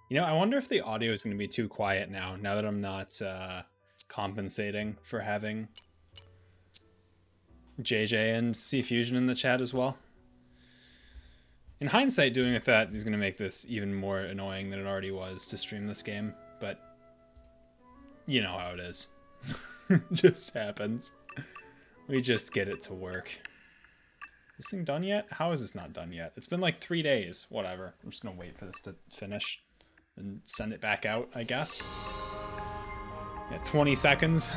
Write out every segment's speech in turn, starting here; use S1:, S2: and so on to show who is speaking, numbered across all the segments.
S1: You know, I wonder if the audio is going to be too quiet now that I'm not compensating for having JJ and C Fusion in the chat as well. In hindsight, doing with that is going to make this even more annoying than it already was to stream this game, but you know how it is. It just happens. We just get it to work. Is this thing done yet? How is this not done yet? It's been like 3 days. Whatever. I'm just going to wait for this to finish and send it back out, I guess. Yeah, 20 seconds.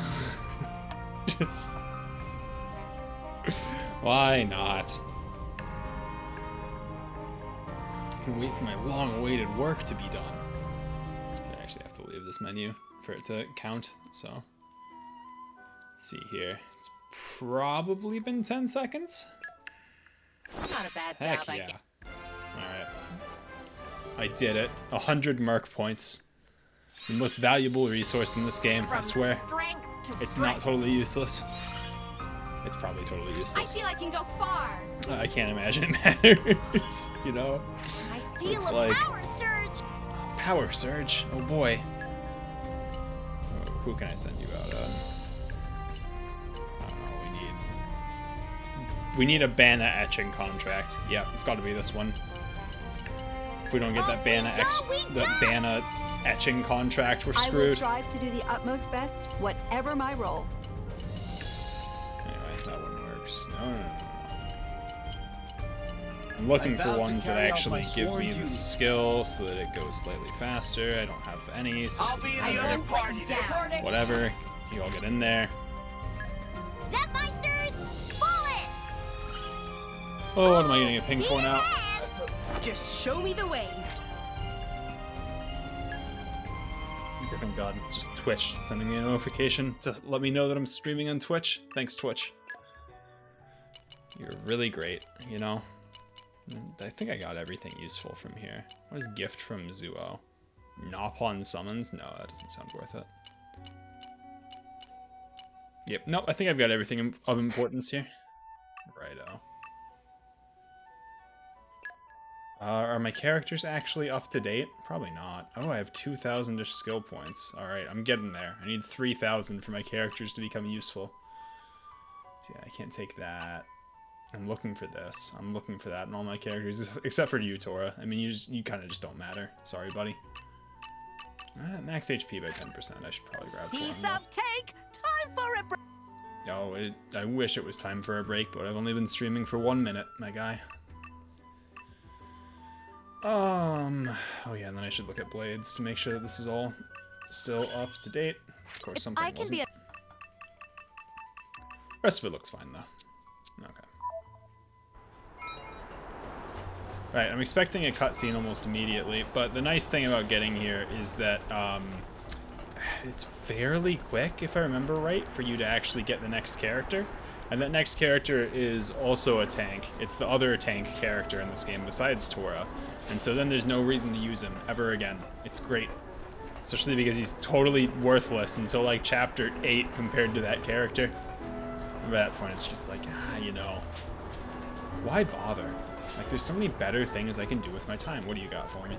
S1: Just... Why not? I can wait for my long-awaited work to be done. I actually have to leave this menu for it to count, so... Let's see here. It's probably been 10 seconds.
S2: Not a bad
S1: Heck
S2: job,
S1: yeah. Alright. I did it. 100 mark points. The most valuable resource in this game, I swear. It's not totally useless. It's probably totally useless.
S3: I feel I can go far.
S1: I can't imagine it matters, you know?
S3: I feel
S1: It's
S3: a
S1: like-
S3: power surge.
S1: Power surge? Oh boy. Oh, who can I send you out on? I don't know, we need a Banna etching contract. Yep, it's gotta be this one. If we don't get that Banna etching contract, we're
S4: I will
S1: screwed.
S4: strive to do the utmost best, whatever my role.
S1: Anyway, that one works. No. I'm looking for ones that actually give me the skill so that it goes slightly faster. I don't have any, so it doesn't matter. Whatever. You all get in there.
S3: Zapmeisters, bullet.
S1: Oh, what am I getting a ping for now?
S2: Just show me the way.
S1: Thank God, it's just Twitch sending me a notification to let me know that I'm streaming on Twitch. Thanks, Twitch. You're really great, you know? I think I got everything useful from here. What is gift from Zuo? Nopon summons? No, that doesn't sound worth it. Yep, nope, I think I've got everything of importance here. Righto. Are my characters actually up to date? Probably not. Oh, I have 2,000-ish skill points. Alright, I'm getting there. I need 3,000 for my characters to become useful. So yeah, I can't take that. I'm looking for this. I'm looking for that in all my characters, except for you, Tora. I mean, you kind of just don't matter. Sorry, buddy. Max HP by 10%. I should probably grab
S2: Piece
S1: one,
S2: of cake. Time for a break.
S1: though. I wish it was time for a break, but I've only been streaming for 1 minute, my guy. Oh yeah, and then I should look at blades to make sure that this is all still up to date. Of course, something
S2: I can
S1: wasn't.
S2: be a
S1: Rest of it looks fine, though. Okay. Right, I'm expecting a cutscene almost immediately, but the nice thing about getting here is that it's fairly quick, if I remember right, for you to actually get the next character. And that next character is also a tank. It's the other tank character in this game besides Tora. And so then there's no reason to use him ever again. It's great. Especially because he's totally worthless until like chapter 8 compared to that character. At that point it's just like, you know, why bother? Like there's so many better things I can do with my time. What do you got for me?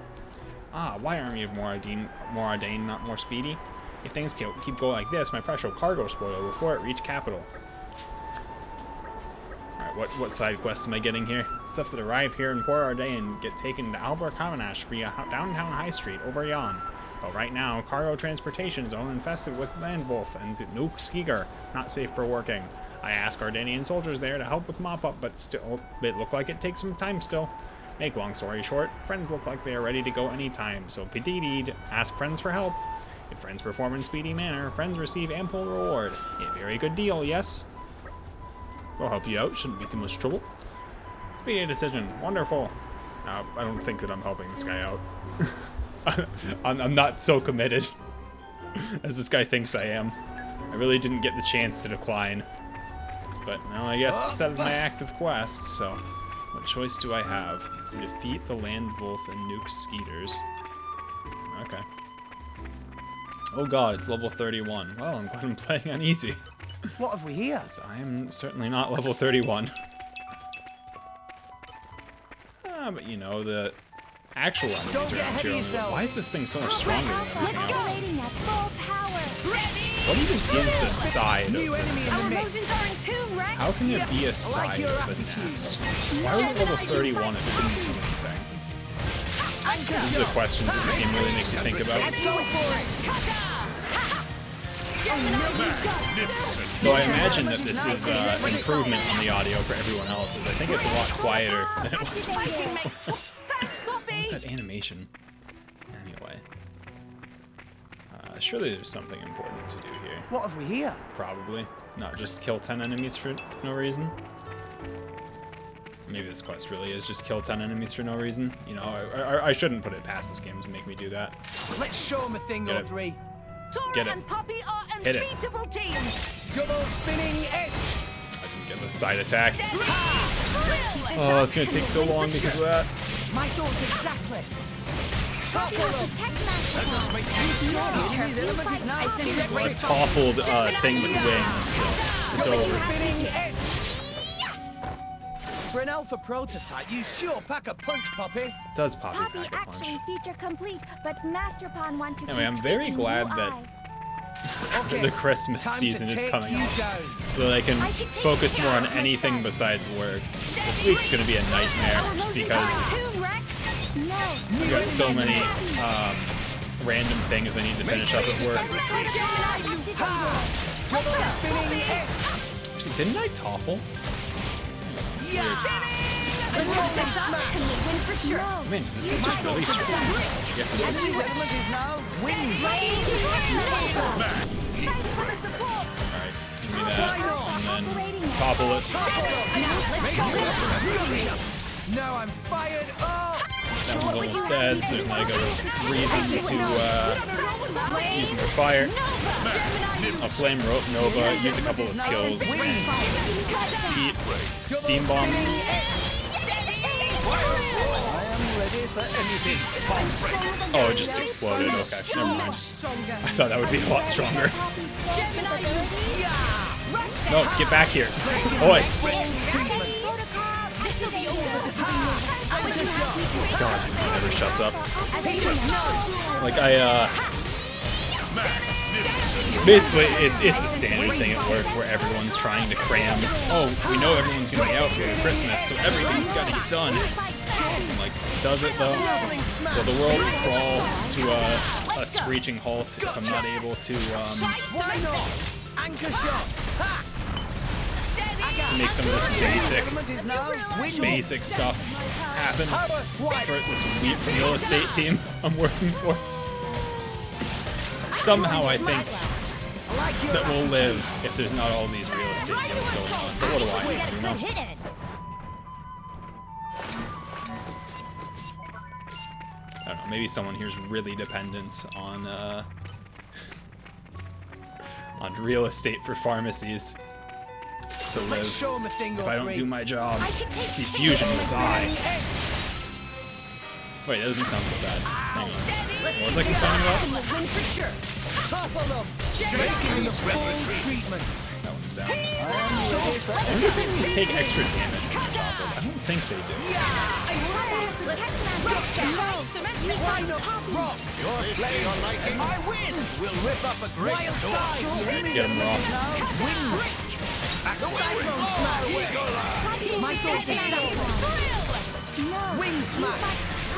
S1: Why aren't we more ordained, not more speedy? If things keep going like this, my precious cargo spoil before it reach capital. Alright, what side quests am I getting here? Stuff that arrive here in Port Arday and get taken to Albert Kamenash via downtown High Street over yon. But right now, cargo transportation zone infested with Landwolf and Nuke Skiger, not safe for working. I ask Ardanian soldiers there to help with mop-up, but still, it look like it takes some time still. Make long story short, friends look like they are ready to go anytime, so pedidied, ask friends for help. If friends perform in speedy manner, friends receive ample reward. A very good deal, yes? We'll help you out, shouldn't be too much trouble. Speedy decision, wonderful. I don't think that I'm helping this guy out. I'm not so committed as this guy thinks I am. I really didn't get the chance to decline. But now I guess that is my active quest, so what choice do I have? To defeat the Landwolf and nuke Skeeters. Okay. Oh god, it's level 31. Well, I'm glad I'm playing on easy.
S5: What have we here?
S1: I am certainly not level 31. But you know, the actual enemies around here. Why is this thing so much stronger than everything else?
S3: Activating at full power.
S1: What even is the side of
S5: New
S1: this
S5: enemy
S1: thing?
S5: in the mix.
S3: Emotions are in tune, Rex.
S1: How can there be a side
S5: your
S1: of a
S5: attitude.
S1: nest? Why was it level 31 if it didn't do anything? These are the questions that this game really makes you think about.
S5: Let's go for it.
S1: Though I imagine that this is improvement on the audio for everyone else's. I think it's a lot quieter than it was before.
S2: Thanks, Poppy.
S1: What's that animation? Anyway. Surely there's something important to do here.
S5: What have we here?
S1: Probably. Not just kill 10 enemies for no reason. Maybe this quest really is just kill 10 enemies for no reason. You know, I shouldn't put it past this game to make me do that.
S5: Let's show them a thing
S1: Get
S5: or
S1: it.
S5: three.
S2: Tora
S1: Get it.
S2: and Poppy are
S1: Hit it.
S2: unbeatable team.
S5: Double spinning edge.
S1: I didn't get the side attack.
S2: Steady.
S1: Oh, it's gonna take so long because of that.
S5: My thoughts exactly.
S3: Poppy
S5: Topple
S3: has
S5: them.
S3: the tech master.
S5: I sense
S1: A toppled thing with wings, so it's over.
S5: spinning edge. For an alpha prototype, you sure pack a punch, Poppy.
S1: It does Poppy
S3: Poppy
S1: pack a punch.
S3: actually feature complete, but Master Pawn want to
S1: Anyway,
S3: keep
S1: I'm very
S3: tweaking
S1: glad
S3: new
S1: that
S3: eye.
S5: Okay,
S1: the Christmas
S5: time to
S1: season is
S5: take
S1: coming
S5: you
S1: up,
S5: down.
S1: so that I can
S3: I can take
S1: focus
S3: you
S1: more on
S3: down,
S1: anything
S3: Rex.
S1: besides work. This week's gonna be a nightmare, just because
S3: No.
S1: I've got so many random things I need to finish up at work.
S5: Double spinning edge.
S1: Actually, didn't I topple?
S3: Win for sure.
S1: Man, is this thing just really strong? I guess it is.
S5: Element is now win.
S2: Thanks for the support.
S1: Alright, give me that, and then topple it.
S5: Now I'm fired up.
S1: That one's almost dead, so there's not a good reason to use more fire. A flame rope Nova, use a couple of skills, and Pete, steam bomb.
S5: I am ready for anything.
S1: Oh, it just exploded. Okay, never mind. I thought that would be a lot stronger. No, get back here. Boy. God, this guy never shuts up. Like, basically, it's a standard thing at work where everyone's trying to cram. Oh, we know everyone's gonna be out for Christmas, so everything's gotta get done. And, like, does it though? Will the world crawl to a screeching halt if I'm not able to
S5: Why not? Anchor shot. Ha!
S1: make some of this
S5: Element is now win.
S1: basic stuff happen
S5: Power swipe.
S1: for this real estate team I'm working for? Somehow I think
S5: I like your
S1: that we'll live if there's not all these real estate deals going on. But what do I know? You know? I don't know. Maybe someone here's really dependent on real estate for pharmacies to
S5: Let's
S1: live.
S5: show 'em a thing
S1: If
S5: or
S1: I don't
S5: three.
S1: do my job,
S3: I can take
S1: see Fusion will die.
S5: Spinning edge.
S1: Wait, that doesn't sound so bad. Hang on. What was I complaining about?
S3: Win for sure.
S5: Topple them. Making the full treatment.
S1: That one's down.
S5: I am ready for
S1: I wonder if these take extra damage when they're toppled. I don't think they do.
S5: Why not? Rock. Your play on lightning. I win. We'll rip up a great wild size.
S1: Get him raw.
S5: Win. Cyclone smash. Michael's wing smash.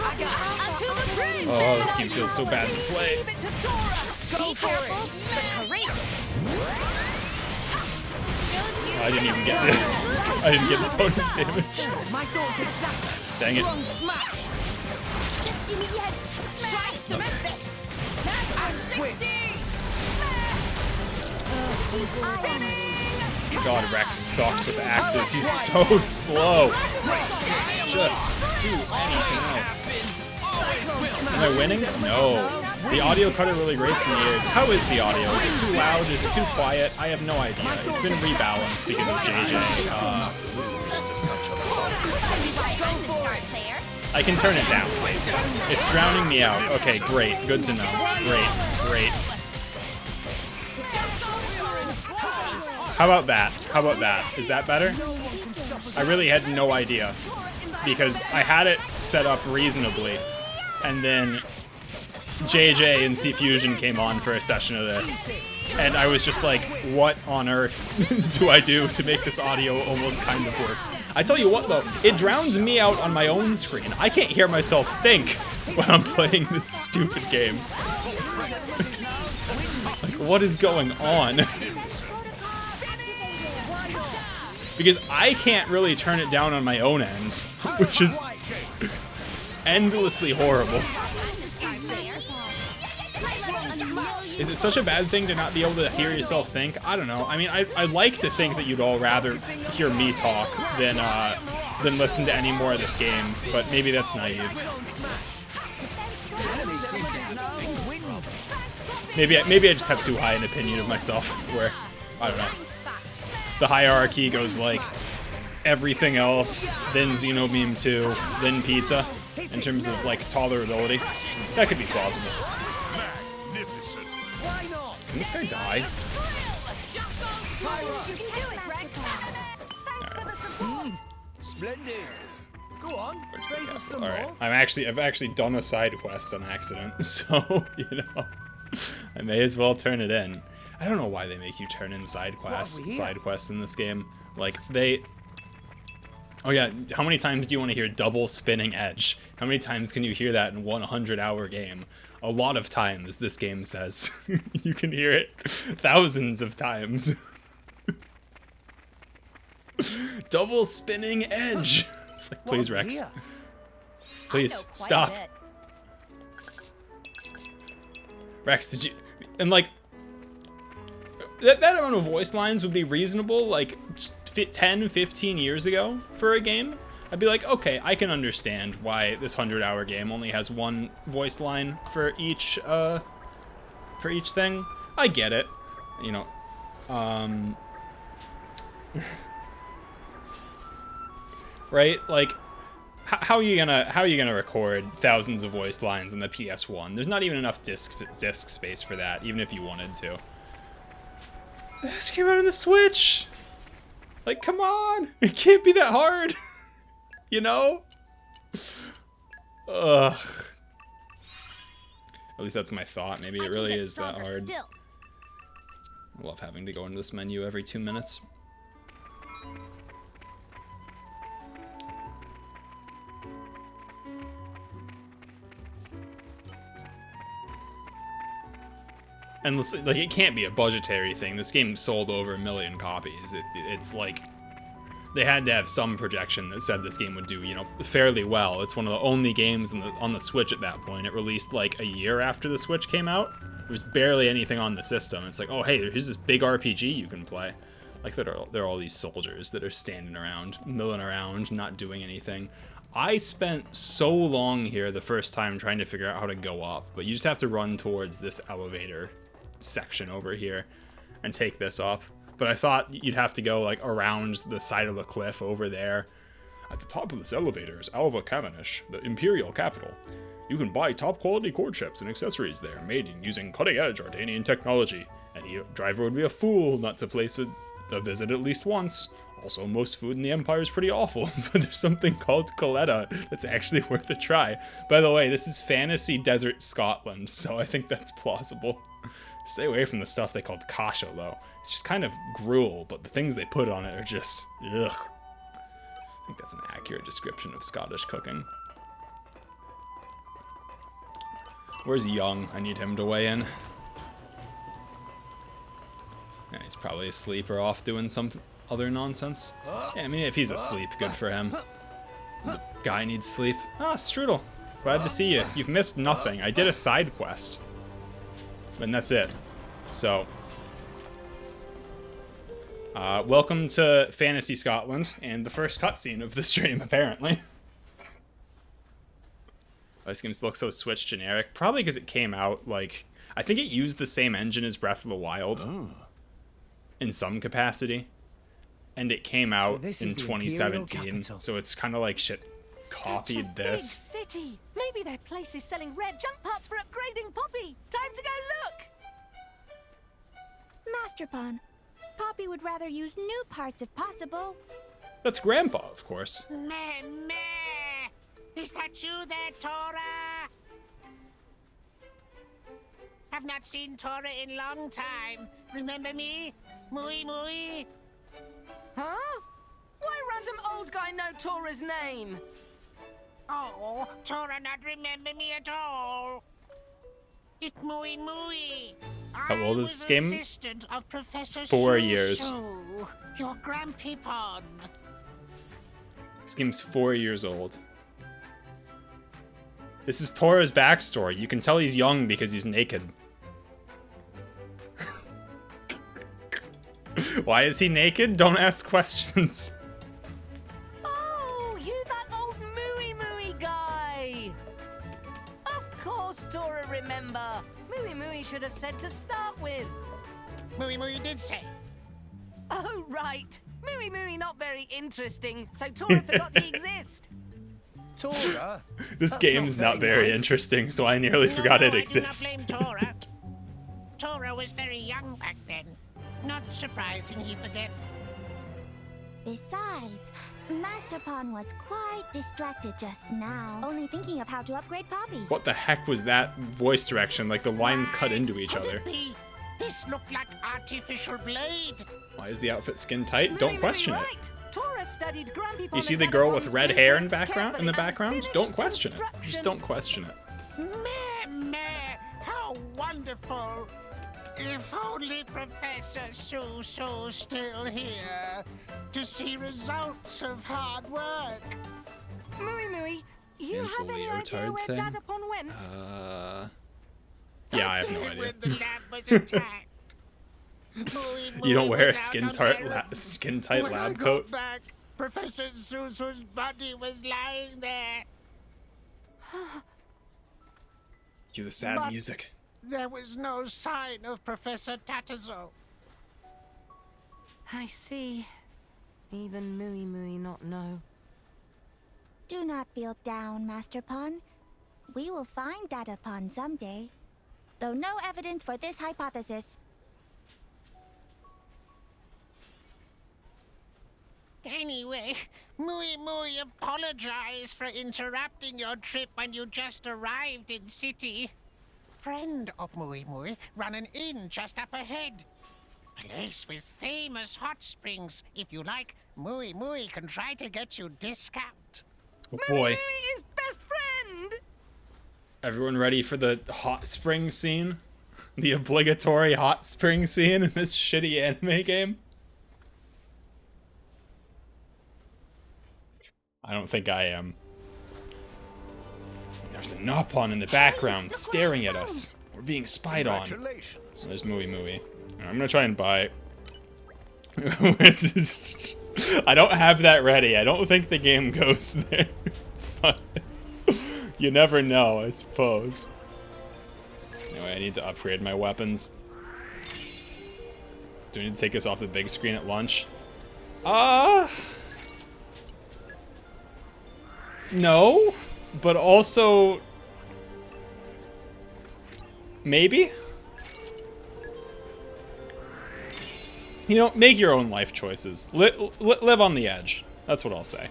S5: I got
S2: Until the bridge.
S1: Oh, this game feels so bad to play.
S2: Leave it to Tora.
S5: go
S3: Be
S5: for
S3: careful,
S5: it.
S3: but courageous.
S1: I didn't even get the I didn't get the bonus damage.
S5: My thoughts exactly.
S1: Dang it.
S5: Strong smash.
S3: Just give me the head.
S2: Try cement this. That's
S5: Twist.
S1: God, Rex sucks with axes. He's so slow. Just do anything else. Am I winning? No. The audio cut really grates in the ears. How is the audio? Is it too loud? Is it too quiet? I have no idea. It's been rebalanced because of JJ. I can turn it down, basically. It's drowning me out. Okay, great. Good to know. Great. Great. How about that? How about that? Is that better? I really had no idea because I had it set up reasonably and then JJ and C Fusion came on for a session of this, and I was just like, what on earth do I do to make this audio almost kind of work? I tell you what though, it drowns me out on my own screen. I can't hear myself think when I'm playing this stupid game. Like, what is going on? Because I can't really turn it down on my own end, which is endlessly horrible. Is it such a bad thing to not be able to hear yourself think? I don't know. I mean, I like to think that you'd all rather hear me talk than listen to any more of this game, but maybe that's naive. Maybe I just have too high an opinion of myself, where, I don't know. The hierarchy goes like everything else, then Xenomeme 2, then pizza, in terms of like tolerability. That could be plausible. Can this guy die?
S2: You can do it, Rex. Thanks for the support.
S5: Splendid. Go on. Raise us some
S1: Alright,
S5: more.
S1: I've actually done a side quest on accident, so, you know, I may as well turn it in. I don't know why they make you turn in side quests in this game. Like, oh yeah, how many times do you want to hear double spinning edge? How many times can you hear that in 100-hour game? A lot of times, this game says. You can hear it thousands of times. Double spinning edge. It's like, please, Rex. Please, stop. Rex, did you... And, like... That amount of voice lines would be reasonable, like, 10, 15 years ago for a game. I'd be like, okay, I can understand why this 100-hour game only has one voice line for each thing. I get it, you know. Right? Like, how are you gonna record thousands of voice lines in the PS1? There's not even enough disk space for that, even if you wanted to. This came out on the Switch. Like, come on, it can't be that hard. You know? Ugh. At least that's my thought. Maybe it really is that hard. I love having to go into this menu every 2 minutes. And like, it can't be a budgetary thing. This game sold over 1 million copies. It's like, they had to have some projection that said this game would do, you know, fairly well. It's one of the only games on the Switch at that point. It released like a year after the Switch came out. There was barely anything on the system. It's like, oh hey, here's this big RPG you can play. Like, there are all these soldiers that are standing around, milling around, not doing anything. I spent so long here the first time trying to figure out how to go up, but you just have to run towards this elevator section over here and take this up. But I thought you'd have to go like around the side of the cliff over there. At the top of this elevator is Alva Cavanish, the Imperial capital. You can buy top quality cord chips and accessories there, made using cutting edge Ardanian technology. Any driver would be a fool not to place a visit at least once. Also, most food in the Empire is pretty awful, but there's something called Coletta that's actually worth a try. By the way, this is fantasy desert Scotland, so I think that's plausible. Stay away from the stuff they called kasha, though. It's just kind of gruel, but the things they put on it are just, ugh. I think that's an accurate description of Scottish cooking. Where's Young? I need him to weigh in. Yeah, he's probably asleep or off doing some other nonsense. Yeah, I mean, if he's asleep, good for him. The guy needs sleep. Ah, Strudel. Glad to see you. You've missed nothing. I did a side quest. And that's it. So, welcome to Fantasy Scotland and the first cutscene of the stream, apparently. This game looks so Switch generic. Probably because it came out, like, I think it used the same engine as Breath of the Wild in some capacity. And it came out in 2017, so it's kind of like shit copied
S2: Such a
S1: this.
S2: Big city. Maybe their place is selling rare junk parts for upgrading Poppy. Time to go look.
S3: Master Pawn, Poppy would rather use new parts if possible.
S1: That's Grandpa, of course.
S6: Meh, meh. Is that you there, Tora?
S5: Have not seen Tora in long time. Remember me? Mui Mui?
S2: Huh? Why random old guy know Tora's name?
S5: Oh, Tora not remember me at all. It Mui Mui.
S1: How old is this game?
S5: Assistant of Professor
S1: 4 years.
S5: Su, your grandpeepon.
S1: This game's 4 years old. This is Tora's backstory. You can tell he's young because he's naked. Why is he naked? Don't ask questions.
S2: Oh, you that old Mooey Mooey guy! Of course, Tora remember. Mooey Mooey should have said to start with.
S5: Mui Mui did say.
S2: Oh, right. Mooey Mooey not very interesting, so Tora forgot he exists.
S6: Tora?
S1: This
S6: That's
S1: game's not very
S6: nice.
S1: interesting, so I nearly forgot it exists.
S5: I do not blame Tora. Tora was very young back then. Not surprising he forget.
S3: Besides, Master Pawn was quite distracted just now, only thinking of how to upgrade Poppy.
S1: What the heck was that voice direction? Like the lines cut
S5: Why
S1: into each
S5: could
S1: other.
S5: it be? This looked like artificial blade.
S1: Why is the outfit skin tight?
S2: Mooey
S1: Don't
S2: Mooey
S1: question it.
S2: right. Tora studied Grandpeepon
S1: You see
S2: and
S1: the girl with
S2: Dadapon's
S1: red hair in
S2: blueprints
S1: the
S2: carefully
S1: background?
S2: and
S1: Don't
S2: finished
S1: question it. Just
S2: construction.
S1: don't question it.
S5: Meh, how wonderful. If only Professor Su's still here to see results of hard work.
S2: Mooey Mooey, you
S1: Cancel
S2: have any
S1: leotard
S2: idea where
S1: thing?
S2: Dadapon went?
S1: Yeah, I have
S5: That
S1: no
S5: day
S1: idea.
S5: when the lab was attacked.
S1: You don't wear a
S5: skin
S1: skin tight
S5: when I
S1: lab
S5: got
S1: coat?
S5: back, Professor Su's body was lying there.
S1: Cue the sad
S5: But-
S1: music.
S5: There was no sign of Professor Tatazo.
S2: I see. Even Mooey Mooey not know.
S3: Do not feel down, Master Pawn. We will find Dadapon someday. Though no evidence for this hypothesis.
S5: Anyway, Mui apologize for interrupting your trip when you just arrived in city. Friend of Mui, run an inn just up ahead. Place with famous hot springs. If you like, Mui can try to get you discount.
S1: Oh boy.
S2: Mooey is best friend!
S1: Everyone ready for the hot spring scene? The obligatory hot spring scene in this shitty anime game? I don't think I am. There's a Nopon in the background staring at us. We're being spied on.
S6: Congratulations.
S1: There's Mooey. I'm gonna try and buy. I don't have that ready. I don't think the game goes there. But you never know, I suppose. Anyway, I need to upgrade my weapons. Do I need to take this off the big screen at lunch? No, but also maybe. You know, make your own life choices. Live on the edge. That's what I'll say.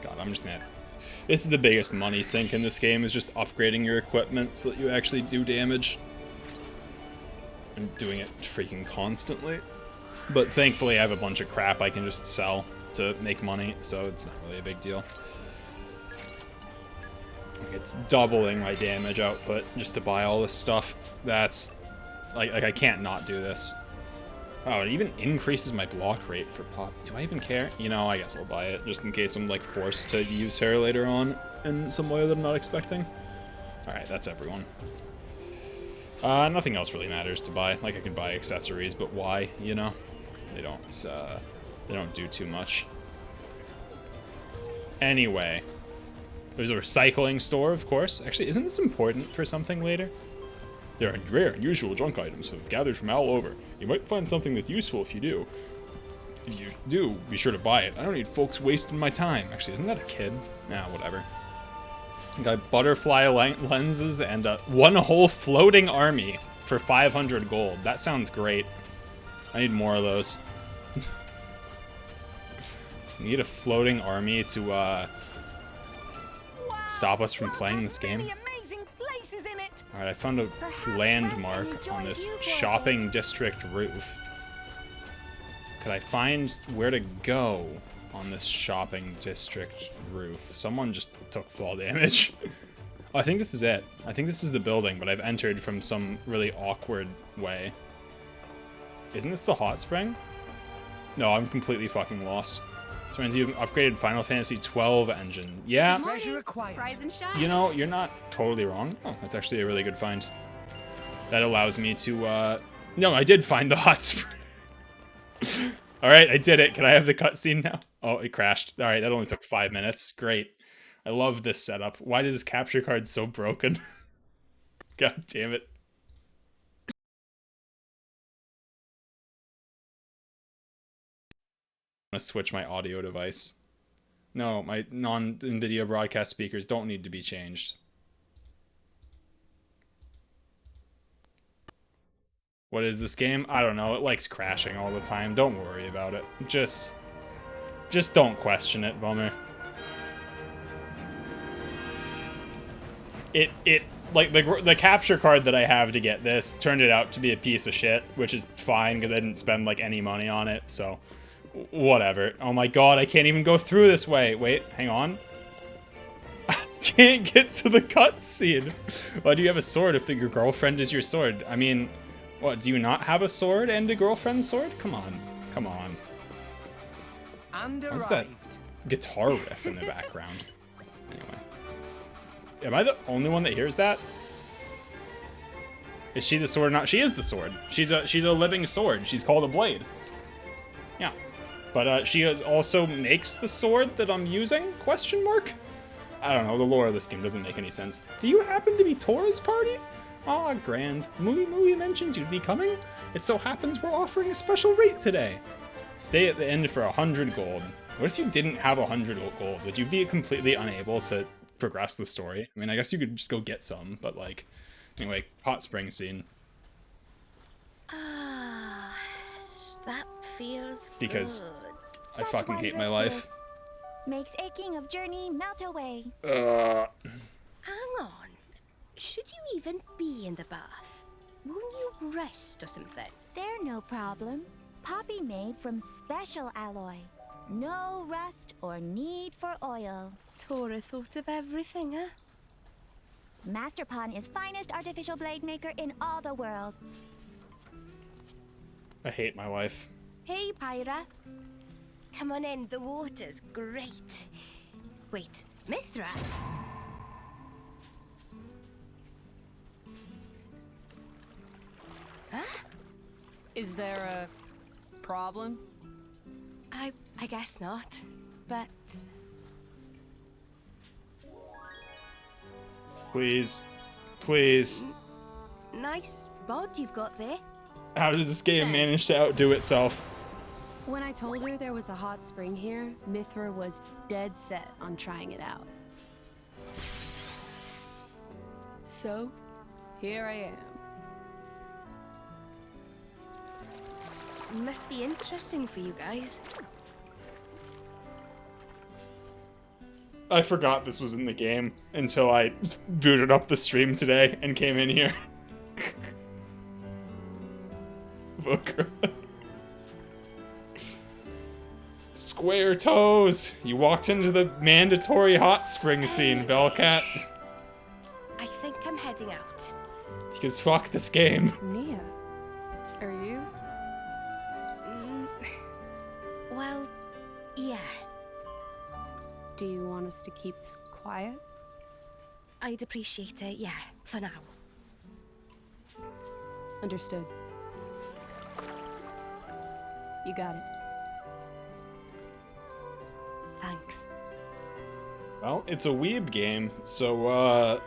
S1: God, I'm just gonna... This is the biggest money sink in this game, is just upgrading your equipment so that you actually do damage. And doing it freaking constantly. But thankfully I have a bunch of crap I can just sell to make money, so it's not really a big deal. It's doubling my damage output just to buy all this stuff. That's... Like I can't not do this. Oh, it even increases my block rate for Poppy. Do I even care? You know, I guess I'll buy it, just in case I'm, like, forced to use her later on in some way that I'm not expecting. Alright, that's everyone. Nothing else really matters to buy. Like, I could buy accessories, but why, you know? They don't do too much. Anyway. There's a recycling store, of course. Actually, isn't this important for something later? There are rare, unusual junk items that have gathered from all over. You might find something that's useful if you do. If you do, be sure to buy it. I don't need folks wasting my time. Actually, isn't that a kid? Nah, whatever. Got butterfly lenses and one whole floating army for 500 gold. That sounds great. I need more of those. Need a floating army to stop us from playing this game.
S2: Many amazing places in it.
S1: Alright, I found a landmark on this shopping district roof. Could I find where to go on this shopping district roof? Someone just took fall damage. Oh, I think this is it. I think this is the building, but I've entered from some really awkward way. Isn't this the hot spring? No, I'm completely fucking lost. So means you've upgraded Final Fantasy XII engine. Yeah,
S6: Treasure acquired.
S4: Rise and shine.
S1: you know, you're not totally wrong. Oh, that's actually a really good find. That allows me to, no, I did find the hot spring. Alright, I did it. Can I have the cutscene now? Oh, it crashed. Alright, that only took 5 minutes. Great. I love this setup. Why is this capture card so broken? God damn it. I'm gonna switch my audio device. No, my non-NVIDIA broadcast speakers don't need to be changed. What is this game? I don't know. It likes crashing all the time. Don't worry about it. Just don't question it, Bummer. Like the capture card that I have to get this turned it out to be a piece of shit, which is fine because I didn't spend like any money on it, so whatever. Oh my god, I can't even go through this way. Wait, hang on. I can't get to the cutscene. Why do you have a sword if your girlfriend is your sword? I mean, what, do you not have a sword and a girlfriend's sword? Come on. Come on.
S6: And
S1: What's that
S6: arrived.
S1: guitar riff in the background? Anyway. Am I the only one that hears that? Is she the sword or not? She is the sword. She's a living sword. She's called a blade. Yeah. But she also makes the sword that I'm using? Question mark? I don't know. The lore of this game doesn't make any sense. Do you happen to be Tora's party? Aw, grand. Mooey mentioned you'd be coming. It so happens we're offering a special rate today. Stay at the end for 100 gold. What if you didn't have 100 gold? Would you be completely unable to progress the story? I mean, I guess you could just go get some, but like, anyway, hot spring scene.
S2: Ah, that feels
S1: Because
S2: good.
S1: I fucking hate my life.
S3: bliss makes aching of journey melt away.
S2: Hang on. Should you even be in the bath? Won't you rest or something?
S3: They're no problem. Poppy made from special alloy. No rust or need for oil.
S2: Tora thought of everything, huh?
S3: Master Pawn is finest artificial blade maker in all the world.
S1: I hate my life.
S2: Hey, Pyra. Come on in, the water's great. Wait, Mithra?
S4: Is there a problem?
S2: I guess not, but...
S1: Please. Please.
S2: Nice bod you've got there.
S1: How does this game manage to outdo itself?
S7: When I told her there was a hot spring here, Mithra was dead set on trying it out. So, here I am.
S2: Must be interesting for you guys.
S1: I forgot this was in the game until I booted up the stream today and came in here. Booker. Square toes! You walked into the mandatory hot spring scene, Bellcat.
S2: I think I'm heading out.
S1: Because fuck this game.
S7: Nia, are you?
S2: Well, yeah.
S7: Do you want us to keep this quiet?
S2: I'd appreciate it, yeah, for now.
S7: Understood. You got it.
S2: Thanks.
S1: Well, it's a weeb game, so,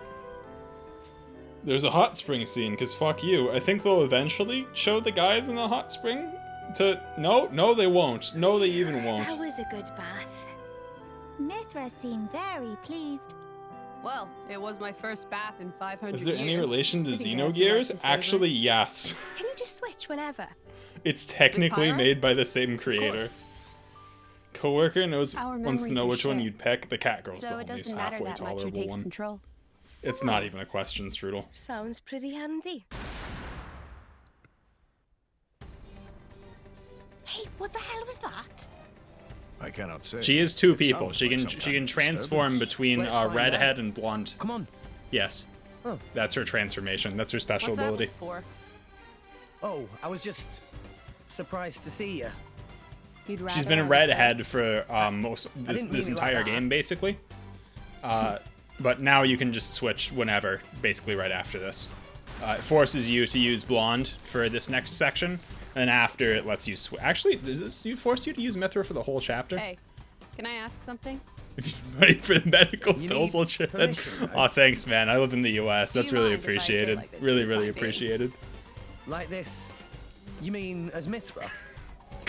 S1: there's a hot spring scene, because fuck you. I think they'll eventually show the guys in the hot spring to... No, they won't. No, they even won't.
S2: That was a good bath.
S3: Mithra seemed very pleased.
S7: Well, it was my first bath in 500 years.
S1: Is there any relation to
S7: Pretty good,
S1: Xenogears?
S7: like to say,
S1: Actually, yes.
S2: Can you just switch whenever?
S1: It's technically
S7: Pyra?
S1: made by the same creator. Coworker knows
S7: Our
S1: wants to
S7: memories
S1: know
S7: are
S1: which one
S7: shared.
S1: you'd pick. The cat girl's
S7: So
S1: the
S7: it
S1: only
S7: doesn't matter
S1: halfway
S7: that much who
S1: tolerable
S7: takes
S1: one.
S7: control.
S1: It's not even a question, Strudel.
S8: Sounds pretty handy. Hey, what the hell was that?
S9: I cannot say.
S1: She is two
S9: It
S1: people.
S9: sounds
S1: She
S9: like
S1: can
S9: some
S1: she
S9: kind
S1: can
S9: of
S1: transform between
S6: Let's find
S1: redhead
S6: out.
S1: and blonde.
S6: Come on.
S1: Yes.
S6: Oh.
S1: That's her transformation. That's her special
S4: What's that
S1: ability.
S4: look for?
S6: Oh, I was just surprised to see you.
S4: You'd
S1: She's
S4: rather
S1: been
S4: I was
S1: redhead for most this
S6: didn't mean it like
S1: entire
S6: that.
S1: game, basically. But now you can just switch whenever, basically right after this. It forces you to use blonde for this next section, and after it lets you switch. Actually, does this force you to use Mithra for the whole chapter?
S4: Hey, can I ask something?
S1: Ready for the medical
S6: You
S1: bills,
S6: need
S1: old shit.
S6: permission, right?
S1: Oh, thanks, man. I live in the U.S.
S4: Do
S1: That's
S4: you
S1: really
S4: mind if I stay
S1: appreciated.
S4: like this for
S1: Really,
S4: the
S1: really
S4: time being?
S1: appreciated.
S6: Like this. You mean as Mithra?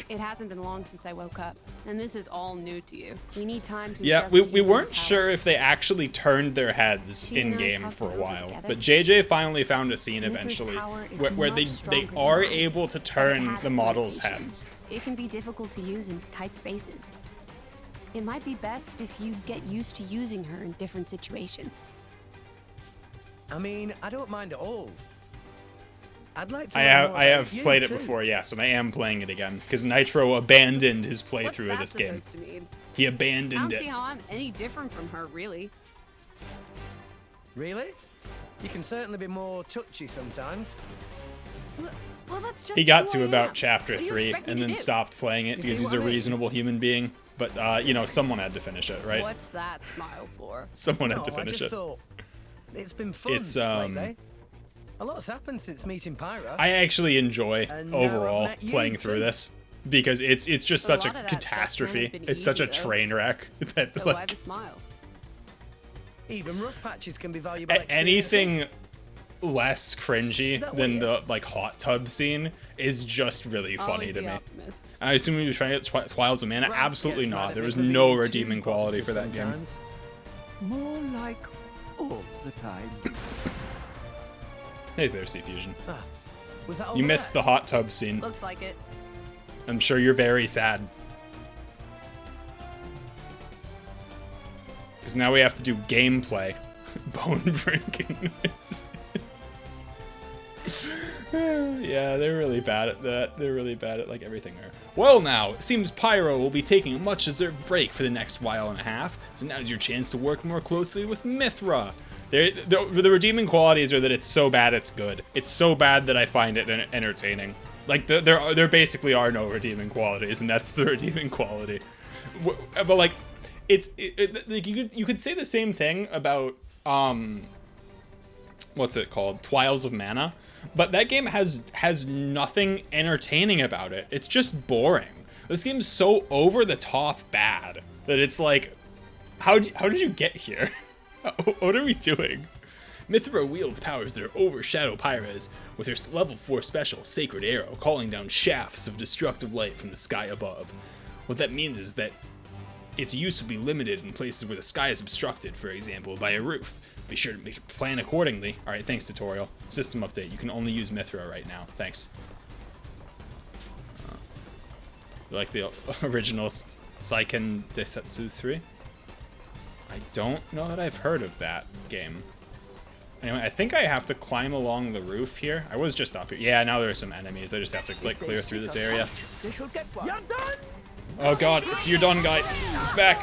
S7: It hasn't been long since I woke up, and this is all new to you. We need time to
S1: Yeah,
S7: adjust
S1: we
S7: to using
S1: weren't
S7: the power.
S1: sure if they actually turned their heads
S7: She and
S1: in
S7: I
S1: game
S7: talked
S1: for a
S7: it over
S1: while,
S7: together.
S1: but JJ finally found a scene
S7: Mithra's
S1: eventually
S7: power is
S1: where they
S7: much stronger than
S1: are
S7: mine,
S1: able to
S7: but it
S1: turn
S7: has
S1: the
S7: its
S1: models'
S7: limitations.
S1: heads.
S7: It can be difficult to use in tight spaces. It might be best if you get used to using her in different situations.
S6: I mean, I don't mind at all. I'd like to.
S1: I
S6: learn more
S1: have
S6: about you,
S1: played it
S6: too.
S1: before, yes, and I am playing it again because Nitro abandoned his
S4: What's
S1: playthrough
S4: that
S1: of this game.
S4: supposed to mean?
S1: He
S7: I
S1: abandoned
S7: don't
S1: it.
S7: see how I'm any different from her, really.
S6: Really? You can certainly be more touchy sometimes.
S7: Well, that's just
S1: He got
S7: who
S1: to
S7: I
S1: about
S7: am.
S1: chapter
S7: What do you
S1: 3
S7: expect me
S1: and
S7: to
S1: then
S7: do?
S1: stopped playing it
S6: You
S1: because
S6: see
S1: he's
S6: what
S1: a
S6: I mean?
S1: reasonable human being. But you know, someone had to finish it, right?
S4: What's that smile for?
S1: Someone
S6: No,
S1: had to
S6: I
S1: finish
S6: just
S1: it.
S6: thought it's been fun
S1: It's,
S6: lately. A lot's happened since meeting Pyra.
S1: I actually enjoy
S6: And now I've
S1: overall
S6: met you,
S1: playing through
S6: too.
S1: this because it's just such a
S4: lot of that stuff
S1: catastrophe.
S4: hasn't been
S1: It's such a
S4: easy, though.
S1: train wreck that
S4: So why
S1: like
S4: the smile?
S6: Even rough patches can be valuable.
S1: anything less cringy
S6: that
S1: than
S6: weird?
S1: the like hot tub scene is just really funny
S4: Always
S1: to
S4: the
S1: me.
S4: optimist.
S1: I assume you were trying to get Wilds of Mana.
S6: Right,
S1: Absolutely
S6: gets mad
S1: not.
S6: at
S1: There
S6: me
S1: was
S6: for
S1: no
S6: being too
S1: redeeming quality
S6: positive
S1: for that game.
S6: sometimes.
S9: More like all the time.
S1: Hey there, Sea Fusion.
S6: Was that
S1: You
S6: over
S1: missed
S6: there?
S1: the hot tub scene.
S4: Looks like it.
S1: I'm sure you're very sad. Because now we have to do gameplay. Bone breaking. Yeah, they're really bad at that. They're really bad at like everything there. Well now, it seems Pyro will be taking a much deserved break for the next while and a half, so now's your chance to work more closely with Mithra. The redeeming qualities are that it's so bad it's good. It's so bad that I find it entertaining. Like there basically are no redeeming qualities, and that's the redeeming quality. But like, like you could say the same thing about what's it called? Trials of Mana. But that game has nothing entertaining about it. It's just boring. This game's so over the top bad that it's like, how did you get here? What are we doing? Mithra wields powers that overshadow Pyras with her level 4 special, Sacred Arrow, calling down shafts of destructive light from the sky above. What that means is that its use will be limited in places where the sky is obstructed, for example, by a roof. Be sure to plan accordingly. Alright, thanks tutorial. System update. You can only use Mithra right now. Thanks. You like the original Seiken Densetsu 3? I don't know that I've heard of that game. Anyway, I think I have to climb along the roof here. I was just up here. Yeah, now there are some enemies. I just have to like clear through this area.
S9: They shall get one.
S1: Oh god, it's your done guy. He's back.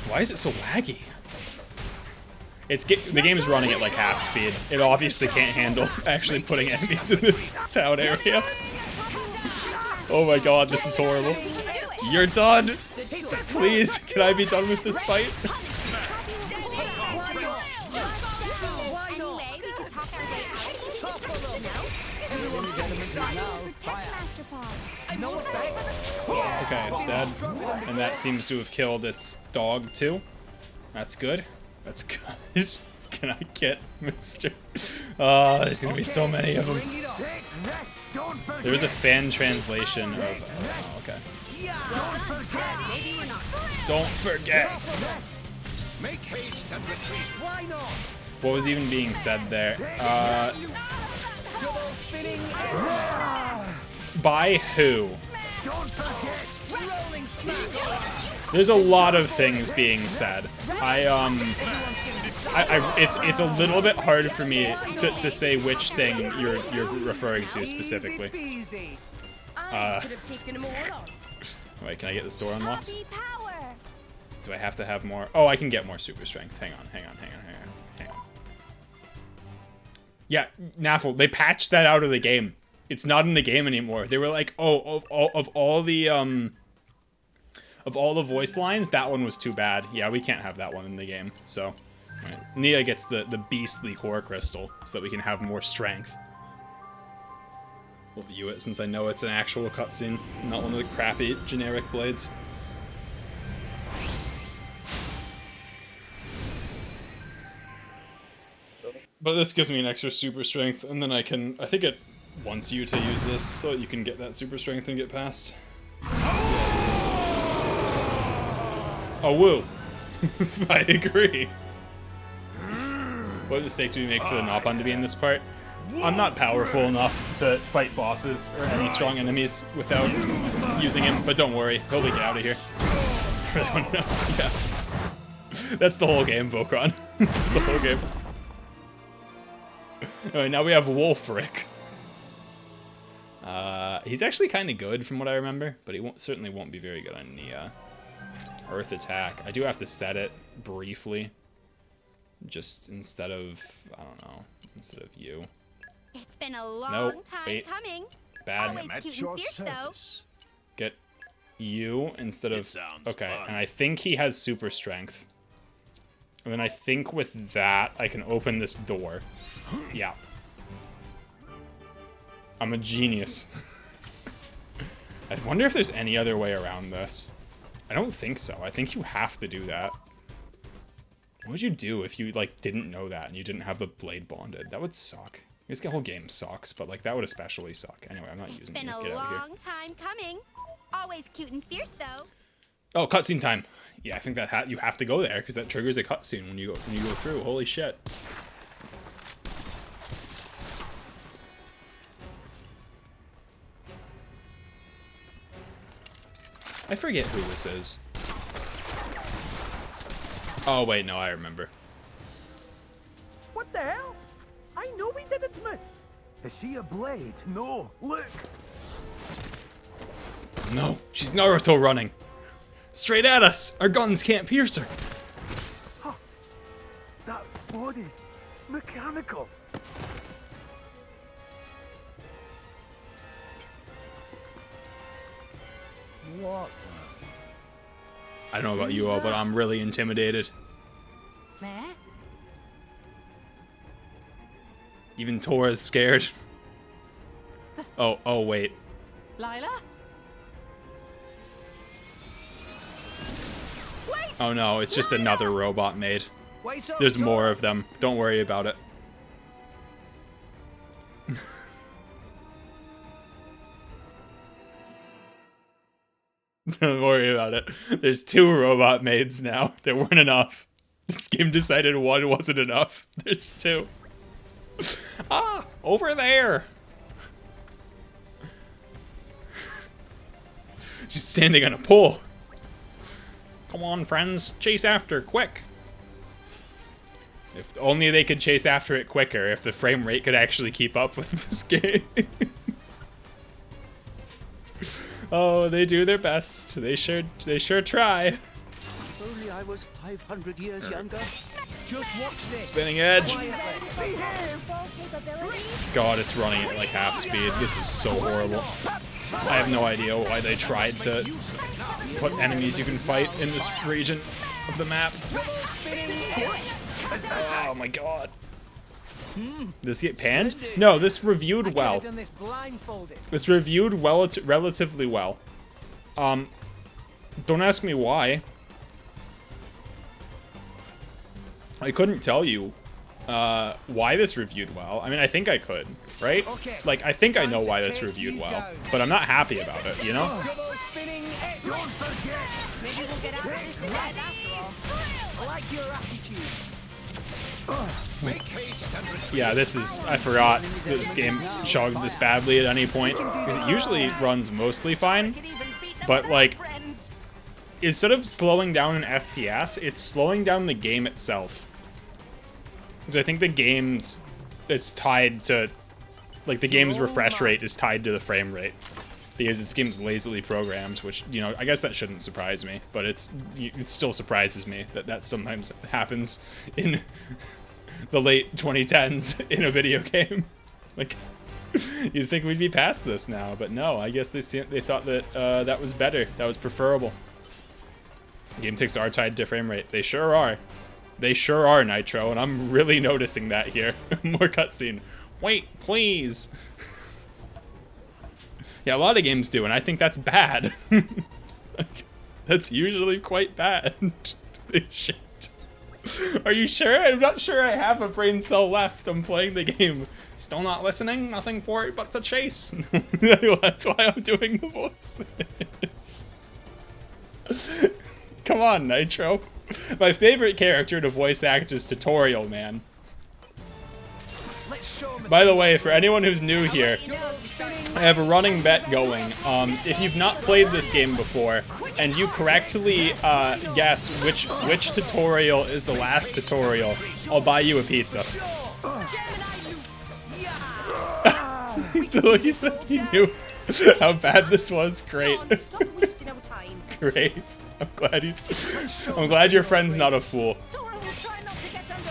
S1: Why is it so laggy? The game's running at like half speed. It obviously can't handle actually putting enemies in this town area. Oh my god, this is horrible. You're done! Please, can I be done with this fight?
S3: Anyway, we could talk our way out of these. Master Paw.
S1: Okay, it's dead. And that seems to have killed its dog too. That's good. That's good. Can I get Mr. Oh, there's gonna be so many of them. There's a fan translation of. Oh, okay.
S4: Maybe we're not.
S1: Don't forget.
S9: Make haste and retreat. Why not?
S1: What was even being said there? By who?
S9: Don't forget. Rolling smash.
S1: There's a lot of things being said. It's a little bit hard for me to say which thing you're referring to specifically. Wait, can I get this door unlocked? Do I have to have more? Oh, I can get more super strength. Hang on. Yeah, Naffle, they patched that out of the game. It's not in the game anymore. They were like, oh, of all the voice lines, that one was too bad. Yeah, we can't have that one in the game. So, right. Nia gets the beastly core crystal so that we can have more strength. We'll view it since I know it's an actual cutscene, not one of the crappy generic blades. But this gives me an extra super strength, and then I think it wants you to use this so that you can get that super strength and get past. Oh, woo. I agree. What mistake did we make for the Nopon to be in this part? I'm not powerful enough to fight bosses or any strong enemies without using him, but don't worry, he'll get out of here. Yeah. That's the whole game, Vokron. That's the whole game. Alright, now we have Wolfric. He's actually kind of good from what I remember, but he certainly won't be very good on Nia. Earth attack. I do have to set it briefly. Just instead of, I don't know, instead of you.
S3: It's been a long time coming.
S1: Bad.
S3: Always cute and fierce, though.
S1: Get you instead of, okay, fun. And I think he has super strength. And then I think with that, I can open this door. Yeah. I'm a genius. I wonder if there's any other way around this. I don't think so. I think you have to do that. What would you do if you, like, didn't know that and you didn't have the blade bonded? That would suck. I guess the whole game sucks, but, like, that would especially suck. Anyway, I'm not using it. Get out of here.
S3: It's been a long time coming. Always cute and fierce, though.
S1: Oh, cutscene time. Yeah, I think that you have to go there because that triggers a cutscene when you go through. Holy shit. I forget who this is. Oh wait, no, I remember.
S9: What the hell? I know we didn't miss. Is she a blade? No, look.
S1: No, she's Naruto running. Straight at us. Our guns can't pierce her.
S9: Huh. That body, mechanical. What?
S1: I don't know about you all, but I'm really intimidated.
S2: Meh?
S1: Even Tora's scared. Oh wait.
S2: Lila? Wait!
S1: Oh no, it's just another robot maid. There's more of them. Don't worry about it. Don't worry about it. There's 2 robot maids now. There weren't enough. This game decided 1 wasn't enough. There's 2. Ah! Over there! She's standing on a pole. Come on, friends. Chase after, quick. If only they could chase after it quicker, if the frame rate could actually keep up with this game. Oh, they do their best. They sure try.
S9: If only I was 500 years younger. Just watch this.
S1: Spinning edge. God, it's running at like half speed. This is so horrible. I have no idea why they tried to put enemies you can fight in this region of the map. Oh my god. This get panned? No, this reviewed well. This reviewed relatively well. Don't ask me why. I couldn't tell you why this reviewed well. I mean, I think I could, right? Like, I think I know why this reviewed well, but I'm not happy about it, you know?
S4: Maybe we'll get out of this slide after all. I like your attitude.
S1: Yeah, this is, I forgot that this game chugged this badly at any point, because it usually runs mostly fine, but like, instead of slowing down an FPS, it's slowing down the game itself. Because I think the game's, it's tied to, like the game's refresh rate is tied to the frame rate. Because this game's lazily programmed, which, you know, I guess that shouldn't surprise me, but it still surprises me that that sometimes happens in the late 2010s in a video game. Like, you'd think we'd be past this now, but no, I guess they thought that that was better, that was preferable. Game ticks are tied to frame rate. They sure are. They sure are, Nitro, and I'm really noticing that here. More cutscene. Wait, please. Yeah, a lot of games do, and I think that's bad. That's usually quite bad. Shit. Are you sure? I'm not sure I have a brain cell left. I'm playing the game. Still not listening? Nothing for it but to chase. That's why I'm doing the voices. Come on, Nitro. My favorite character to voice act is Tutorial, man. By the way, for anyone who's new here, I have a running bet going. If you've not played this game before, and you correctly guess which tutorial is the last tutorial, I'll buy you a pizza. Look, he said he knew how bad this was. Great. Great. I'm glad your friend's not a fool.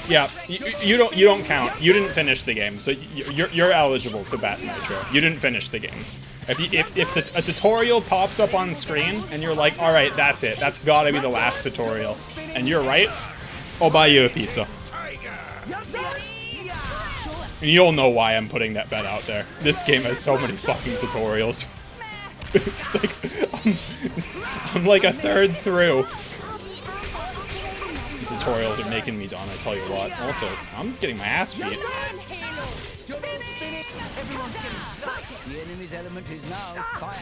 S1: Yeah, you don't count. You didn't finish the game, so you're eligible to bet, Nitro. You didn't finish the game. If a tutorial pops up on screen and you're like, all right, that's it. That's gotta be the last tutorial, and you're right, I'll buy you a pizza. And you'll know why I'm putting that bet out there. This game has so many fucking tutorials. Like, I'm like a third through. These tutorials are making me done, I tell you what. Also, I'm getting my ass beat.
S10: The enemy's element is now fire.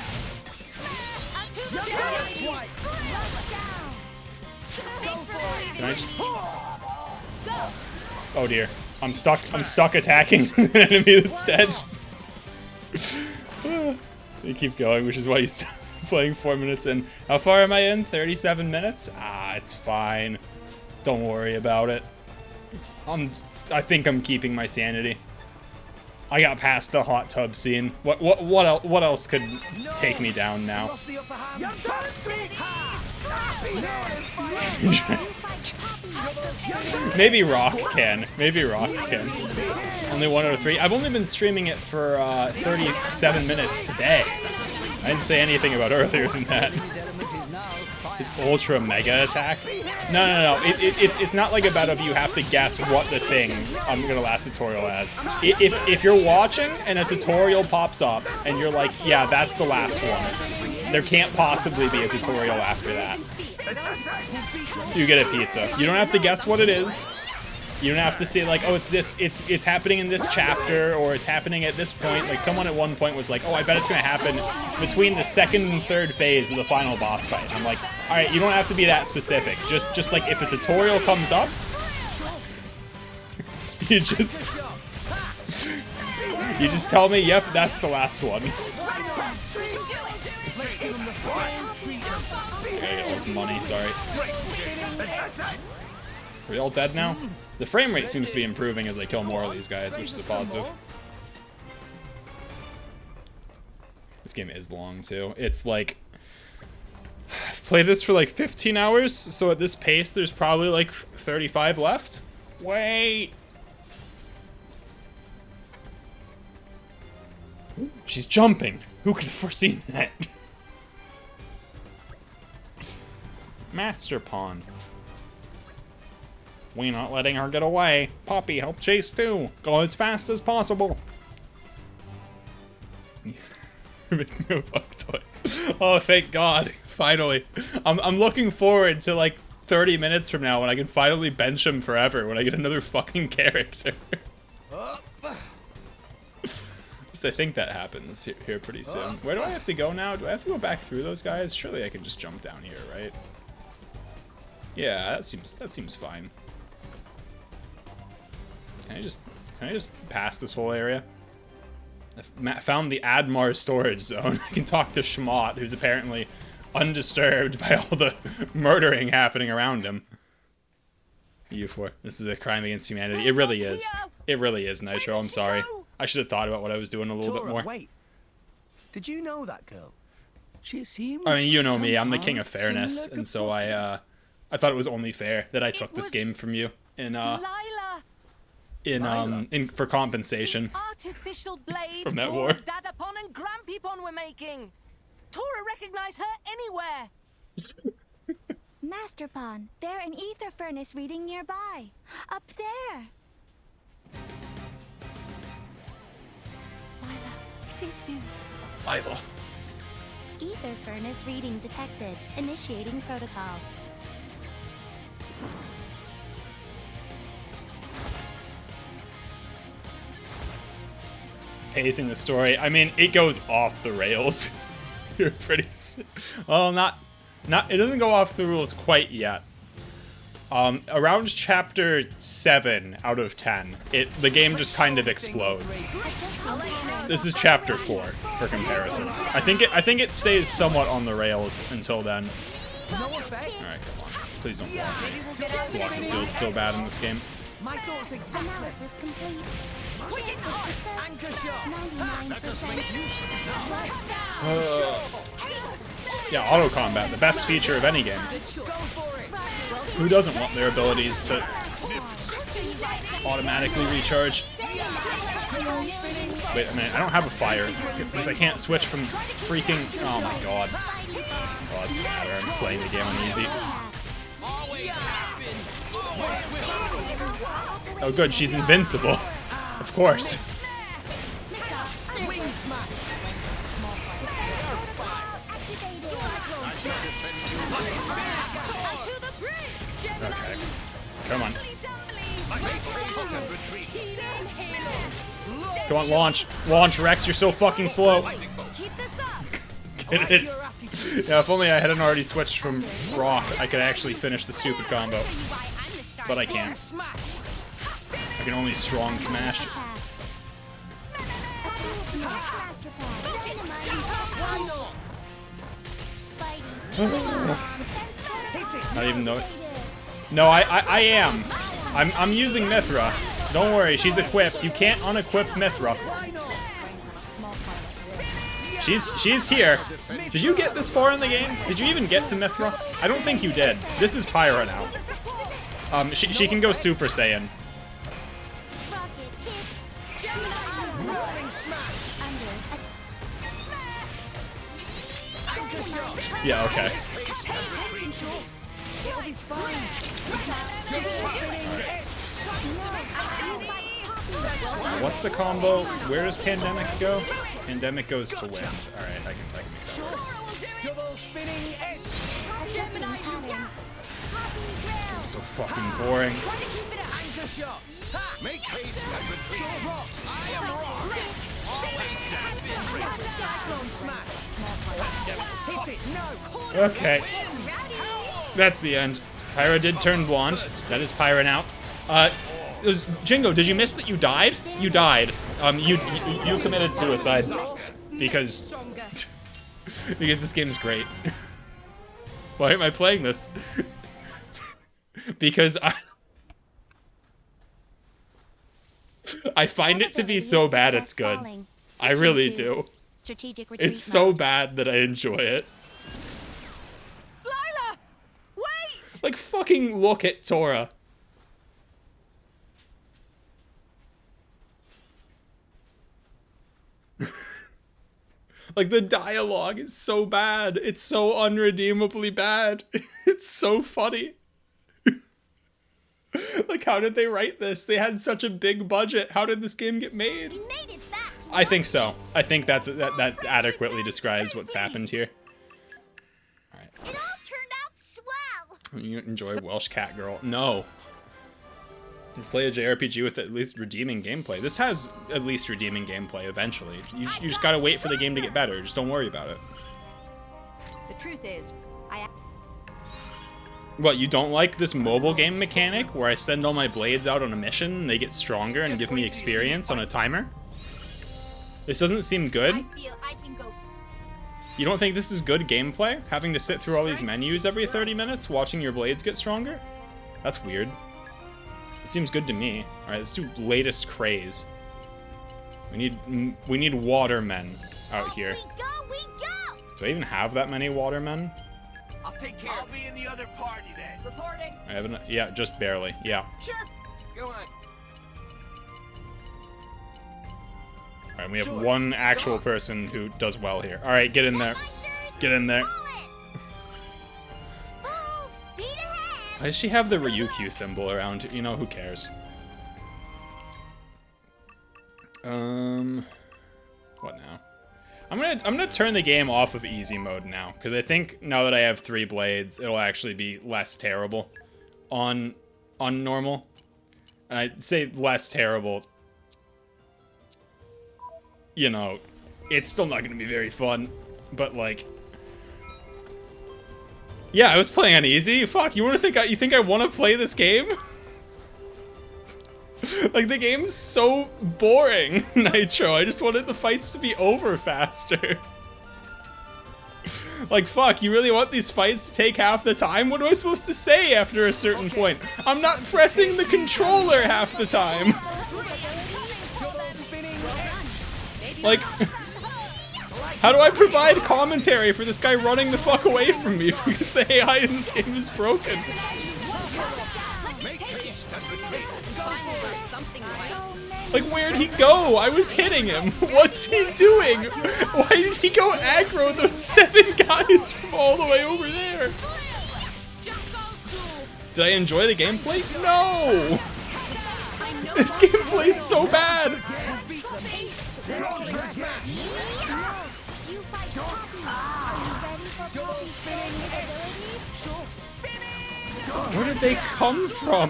S1: Can I just... Oh dear. I'm stuck attacking an enemy that's dead. They keep going, which is why he's playing 4 minutes in. How far am I in? 37 minutes? Ah, it's fine. Don't worry about it. I think I'm keeping my sanity. I got past the hot tub scene. What else could take me down now? Maybe Rock can. Maybe Rock can. Only 1 out of 3. I've only been streaming it for 37 minutes today. I didn't say anything about earlier than that. Ultra mega attack? No. It's not like a battle of you have to guess what the thing I'm gonna last tutorial as. If you're watching and a tutorial pops up and you're like, yeah, that's the last one, there can't possibly be a tutorial after that. You get a pizza. You don't have to guess what it is. You don't have to say like, oh, it's this, it's happening in this chapter, or it's happening at this point. Like someone at one point was like, oh, I bet it's gonna happen between the 2nd and 3rd phase of the final boss fight. I'm like, all right, you don't have to be that specific. Just like if a tutorial comes up, you just tell me, yep, that's the last one. I gotta get all this money, sorry. Are we all dead now? The frame rate seems to be improving as I kill more of these guys, which is a positive. This game is long, too. It's like... I've played this for like 15 hours, so at this pace, there's probably like 35 left. Wait! She's jumping! Who could have foreseen that? Master Pawn. We're not letting her get away. Poppy, help chase too. Go as fast as possible. Make me a fuck toy. Oh, thank God. Finally. I'm looking forward to like 30 minutes from now when I can finally bench him forever when I get another fucking character. At least I think that happens here pretty soon. Where do I have to go now? Do I have to go back through those guys? Surely I can just jump down here, right? Yeah, that seems fine. Can I just pass this whole area? I found the Admar storage zone. I can talk to Schmott, who's apparently undisturbed by all the murdering happening around him. U4. This is a crime against humanity. It really is. It really is, Nitro. I'm sorry. I should have thought about what I was doing a little bit more.
S6: Wait. Did you know that girl?
S10: She seemed
S1: I mean, you know me. I'm the king of fairness, and so I thought it was only fair that I took this game from you for compensation
S2: artificial blade
S1: from that war.
S2: Dadapon and Grampypon were making. Tora recognized her anywhere.
S3: Master Pawn, they're an ether furnace reading nearby. Up there.
S2: Lila, it is you.
S1: Lila.
S3: Ether furnace reading detected. Initiating protocol.
S1: Pacing the story. I mean, it goes off the rails. You're pretty. Well, not. It doesn't go off the rules quite yet. Around chapter 7 out of 10, the game just kind of explodes. This is chapter 4 for comparison. I think it stays somewhat on the rails until then. All right, come on. Please don't block me. Blocking feels so bad in this game.
S6: My thoughts exactly.
S3: Analysis complete.
S6: Anchor shot.
S3: 99%.
S1: Yeah, auto combat, the best feature of any game. Who doesn't want their abilities to automatically recharge? Wait a minute, I don't have a fire because I can't switch from freaking. Oh my god. Oh, it doesn't matter. I'm playing the game on easy. Oh, good, she's invincible. Of course. Okay. Come on. Come on, launch. Launch, Rex, you're so fucking slow. Get it? Yeah, if only I hadn't already switched from rock, I could actually finish the stupid combo. But I can't. I can only strong smash. Not even though. No, I am. I'm using Mithra. Don't worry, she's equipped. You can't unequip Mithra. She's here. Did you get this far in the game? Did you even get to Mithra? I don't think you did. This is Pyra now. She can go Super Saiyan. Yeah, okay. What's the combo? Where does Pandemic go? Pandemic goes to wind. Alright, I can make that work. I'm so fucking boring.
S10: Make haste and retreat. I am wrong.
S1: Okay. That's the end. Pyra did turn blonde. That is Pyra now. Jingo, did you miss that you died? You died. You committed suicide because because this game's great. Why am I playing this? Because I find it to be so bad it's good. I really do. It's so bad that I enjoy it.
S2: Lila! Wait!
S1: Like, fucking look at Tora. Like, the dialogue is so bad. It's so unredeemably bad. It's so funny. Like, how did they write this? They had such a big budget. How did this game get made? I think so. I think that adequately describes what's happened here. Alright.
S3: It all turned out swell.
S1: You enjoy Welsh Cat Girl? No. You play a JRPG with at least redeeming gameplay. This has at least redeeming gameplay eventually. You just gotta wait for the game to get better. Just don't worry about it.
S8: The truth is,
S1: What, you don't like this mobile game mechanic where I send all my blades out on a mission and they get stronger and give me experience on a timer? This doesn't seem good. You don't think this is good gameplay? Having to sit through all these menus every 30 minutes, watching your blades get stronger? That's weird. It seems good to me. Alright, let's do latest craze. We need watermen out here. Do I even have that many watermen?
S10: I'll take care. I'll be in the other party then. Reporting.
S1: I haven't. Yeah, just barely. Yeah.
S10: Sure. Go on.
S1: All right, we have one actual person who does well here. All right, get in there. Get in there. Why does she have the Ryukyu symbol around? You know, who cares? What now? I'm gonna turn the game off of easy mode now, because I think now that I have 3 blades, it'll actually be less terrible on normal. And I'd say less terrible. You know, it's still not gonna be very fun, but like, yeah, I was playing on easy. Fuck, you think I want to play this game? Like, the game's so boring, Nitro. I just wanted the fights to be over faster. Like, fuck, you really want these fights to take half the time? What am I supposed to say after a certain point? I'm not pressing the controller half the time. Like, how do I provide commentary for this guy running the fuck away from me because the AI in this game is broken? Like, where'd he go? I was hitting him. What's he doing? Why did he go aggro those 7 guys from all the way over there? Did I enjoy the gameplay? No! This gameplay is so bad! Where did they come from?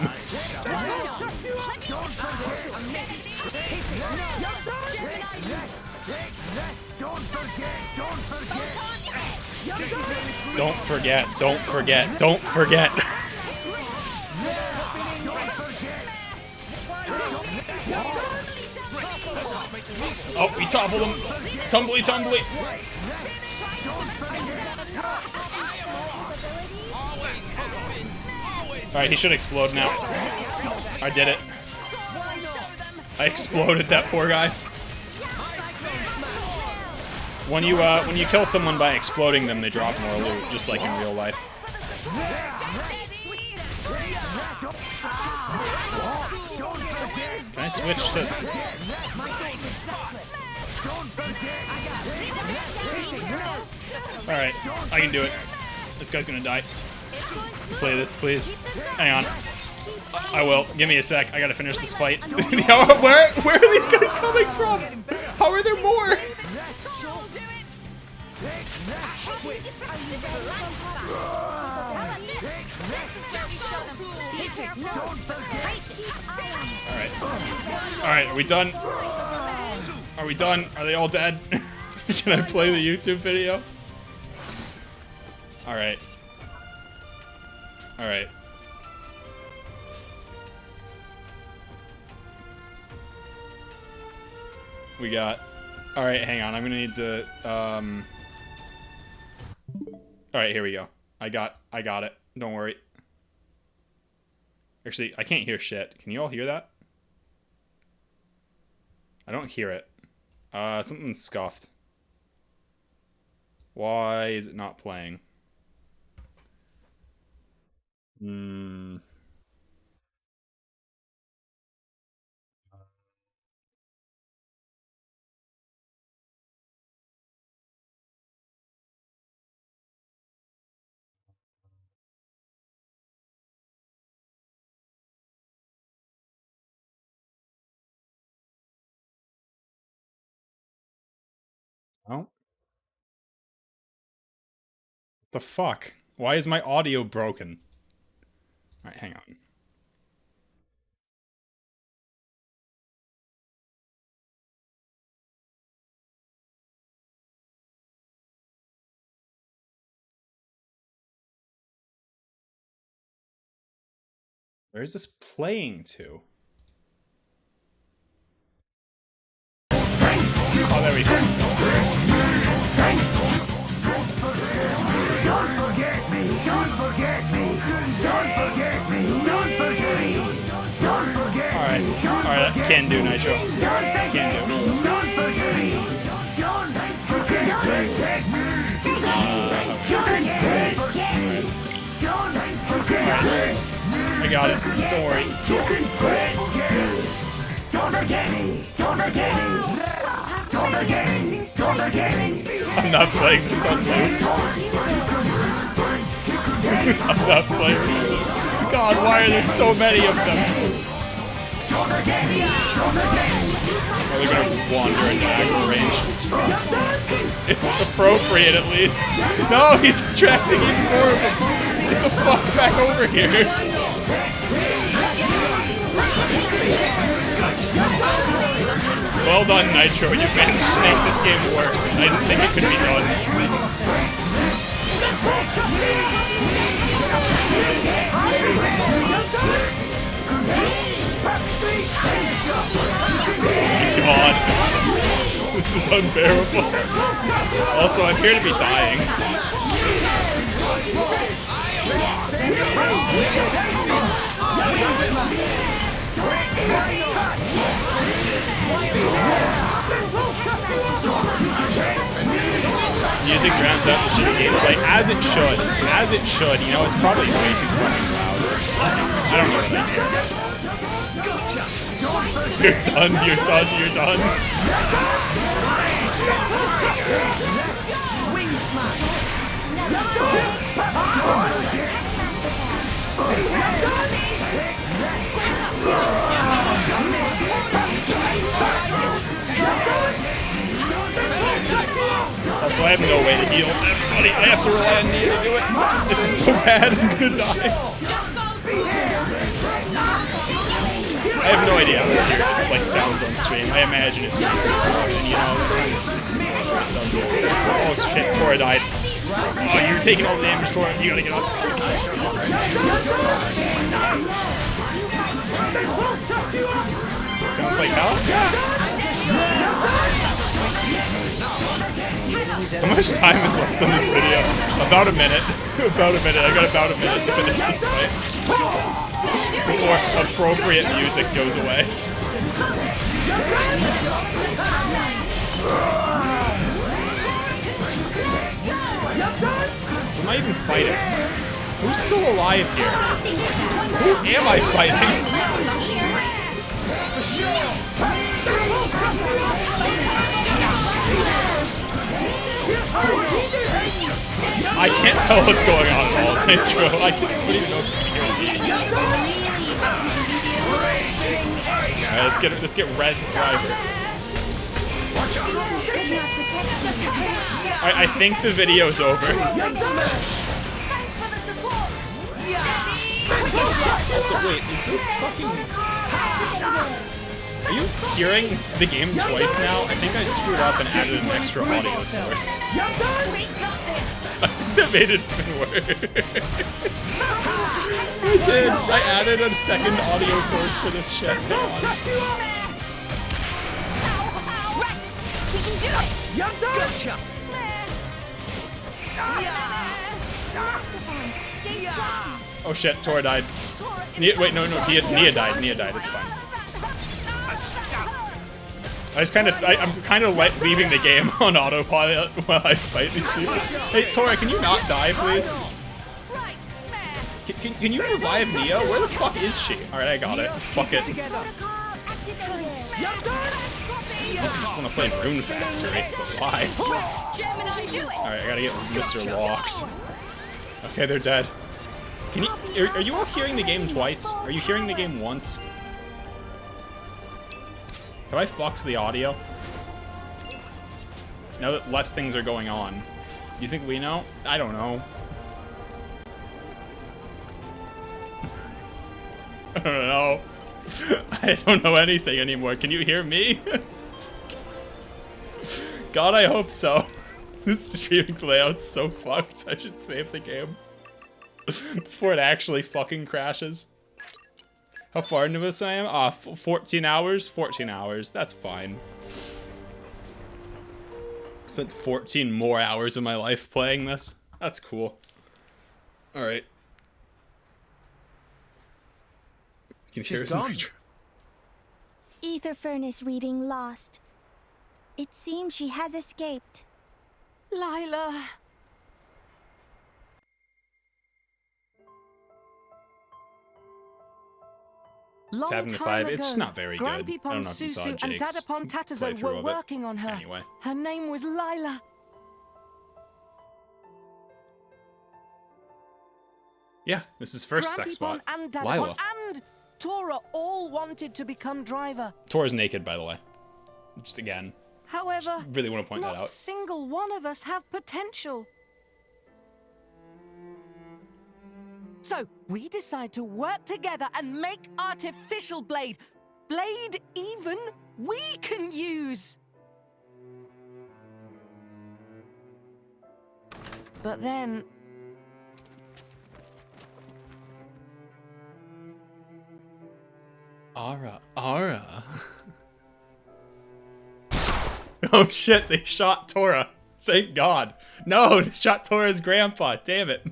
S1: Don't forget, don't forget, don't forget. Oh, we toppled him. Tumbly, tumbly. Alright, he should explode now. I did it. I exploded that poor guy. When you kill someone by exploding them, they drop more loot, just like in real life. Can I switch to... Alright, I can do it. This guy's gonna die. Play this, please. Hang on. I will. Give me a sec. I gotta finish this fight. where are these guys coming from? How are there more? Alright, are we done? Are we done? Are they all dead? Can I play the YouTube video? Alright. Alright. We got... Alright, hang on. I'm gonna need to... Alright, here we go. I got it. Don't worry. Actually, I can't hear shit. Can you all hear that? I don't hear it. Something's scuffed. Why is it not playing? Oh. The fuck? Why is my audio broken? Alright, hang on. Where is this playing to? Oh, there we go. Can do, Nitro. Can do. I got it. Don't worry. I'm not playing this on loop. I'm not playing this on loop. God, why are there so many of them? Are they gonna wander into aggro range? It's appropriate at least. No, he's attracting even more of them. Get the fuck back over here. Well done, Nitro. You managed to make this game worse. I didn't think it could be done. God. This is unbearable. Also, I appear to be dying. Music drowns out the shitty gameplay, as it should. As it should. You know, it's probably way too fucking loud. I don't know what that is. You're done, you're done, you're done. Also, I have no way to heal everybody. I have to rely on Nia to do it. This is so bad, I'm gonna die. I have no idea how this here, like, sounds on stream. I imagine it's and, you know, oh shit, Tora died. Oh, you're taking all the damage, Tora. You gotta get up. Sounds like hell? How much time is left on this video? About a minute. About a minute. I got about a minute to finish this fight. Before appropriate music goes away. Who am I even fighting? Who's still alive here? Who am I fighting? I can't tell what's going on at all, Nitro. I don't even know if you can hear me. Alright, let's get Red's driver. I think the video's over. Also, wait, is the fucking... Are you hearing the game twice now? I think I screwed up and added an extra audio source. I think that made it even worse. I did. I added a second audio source for this shit. Hang on.
S6: Gotcha!
S1: Oh shit, Tora died. Wait, no, Nia died. Nia died, it's fine. I'm kind of leaving the game on autopilot while I fight these people. Hey, Tora, can you not die, please? Can you revive Nia? Where the fuck is she? Alright, I got it. Fuck it. I just want to play Rune Factory, but why? Alright, I gotta get Mr. Locks. Okay, they're dead. Can you... Are you all hearing the game twice? Are you hearing the game once? Have I fucked the audio? Now that less things are going on. Do you think we know? I don't know. I don't know. I don't know anything anymore. Can you hear me? God, I hope so. This streaming layout's so fucked. I should save the game before it actually fucking crashes. How far into this I am? 14 hours? 14 hours. That's fine. Spent 14 more hours of my life playing this. That's cool. Alright.
S6: She's gone.
S3: ether furnace reading lost. It seems she has escaped.
S2: Lila.
S1: 7 to 5. It's not very good. I don't know if you saw
S2: Susu and
S1: Jake's
S2: Dadapon Tatazo
S1: playthrough
S2: were
S1: of it.
S2: working on her.
S1: Anyway.
S2: Her name was Lila.
S1: Yeah, this is first sex spot.
S2: And Dadapon
S1: Lila.
S2: and Tora all wanted to become driver.
S1: Tora's naked, by the way. Just again.
S2: However,
S1: Really want to point that
S2: not
S1: out.
S2: single one of us have potential. So, we decide to work together and make artificial blade. Blade even we can use. But then...
S1: Ara. Oh shit, they shot Tora. Thank God. No, they shot Tora's grandpa. Damn it.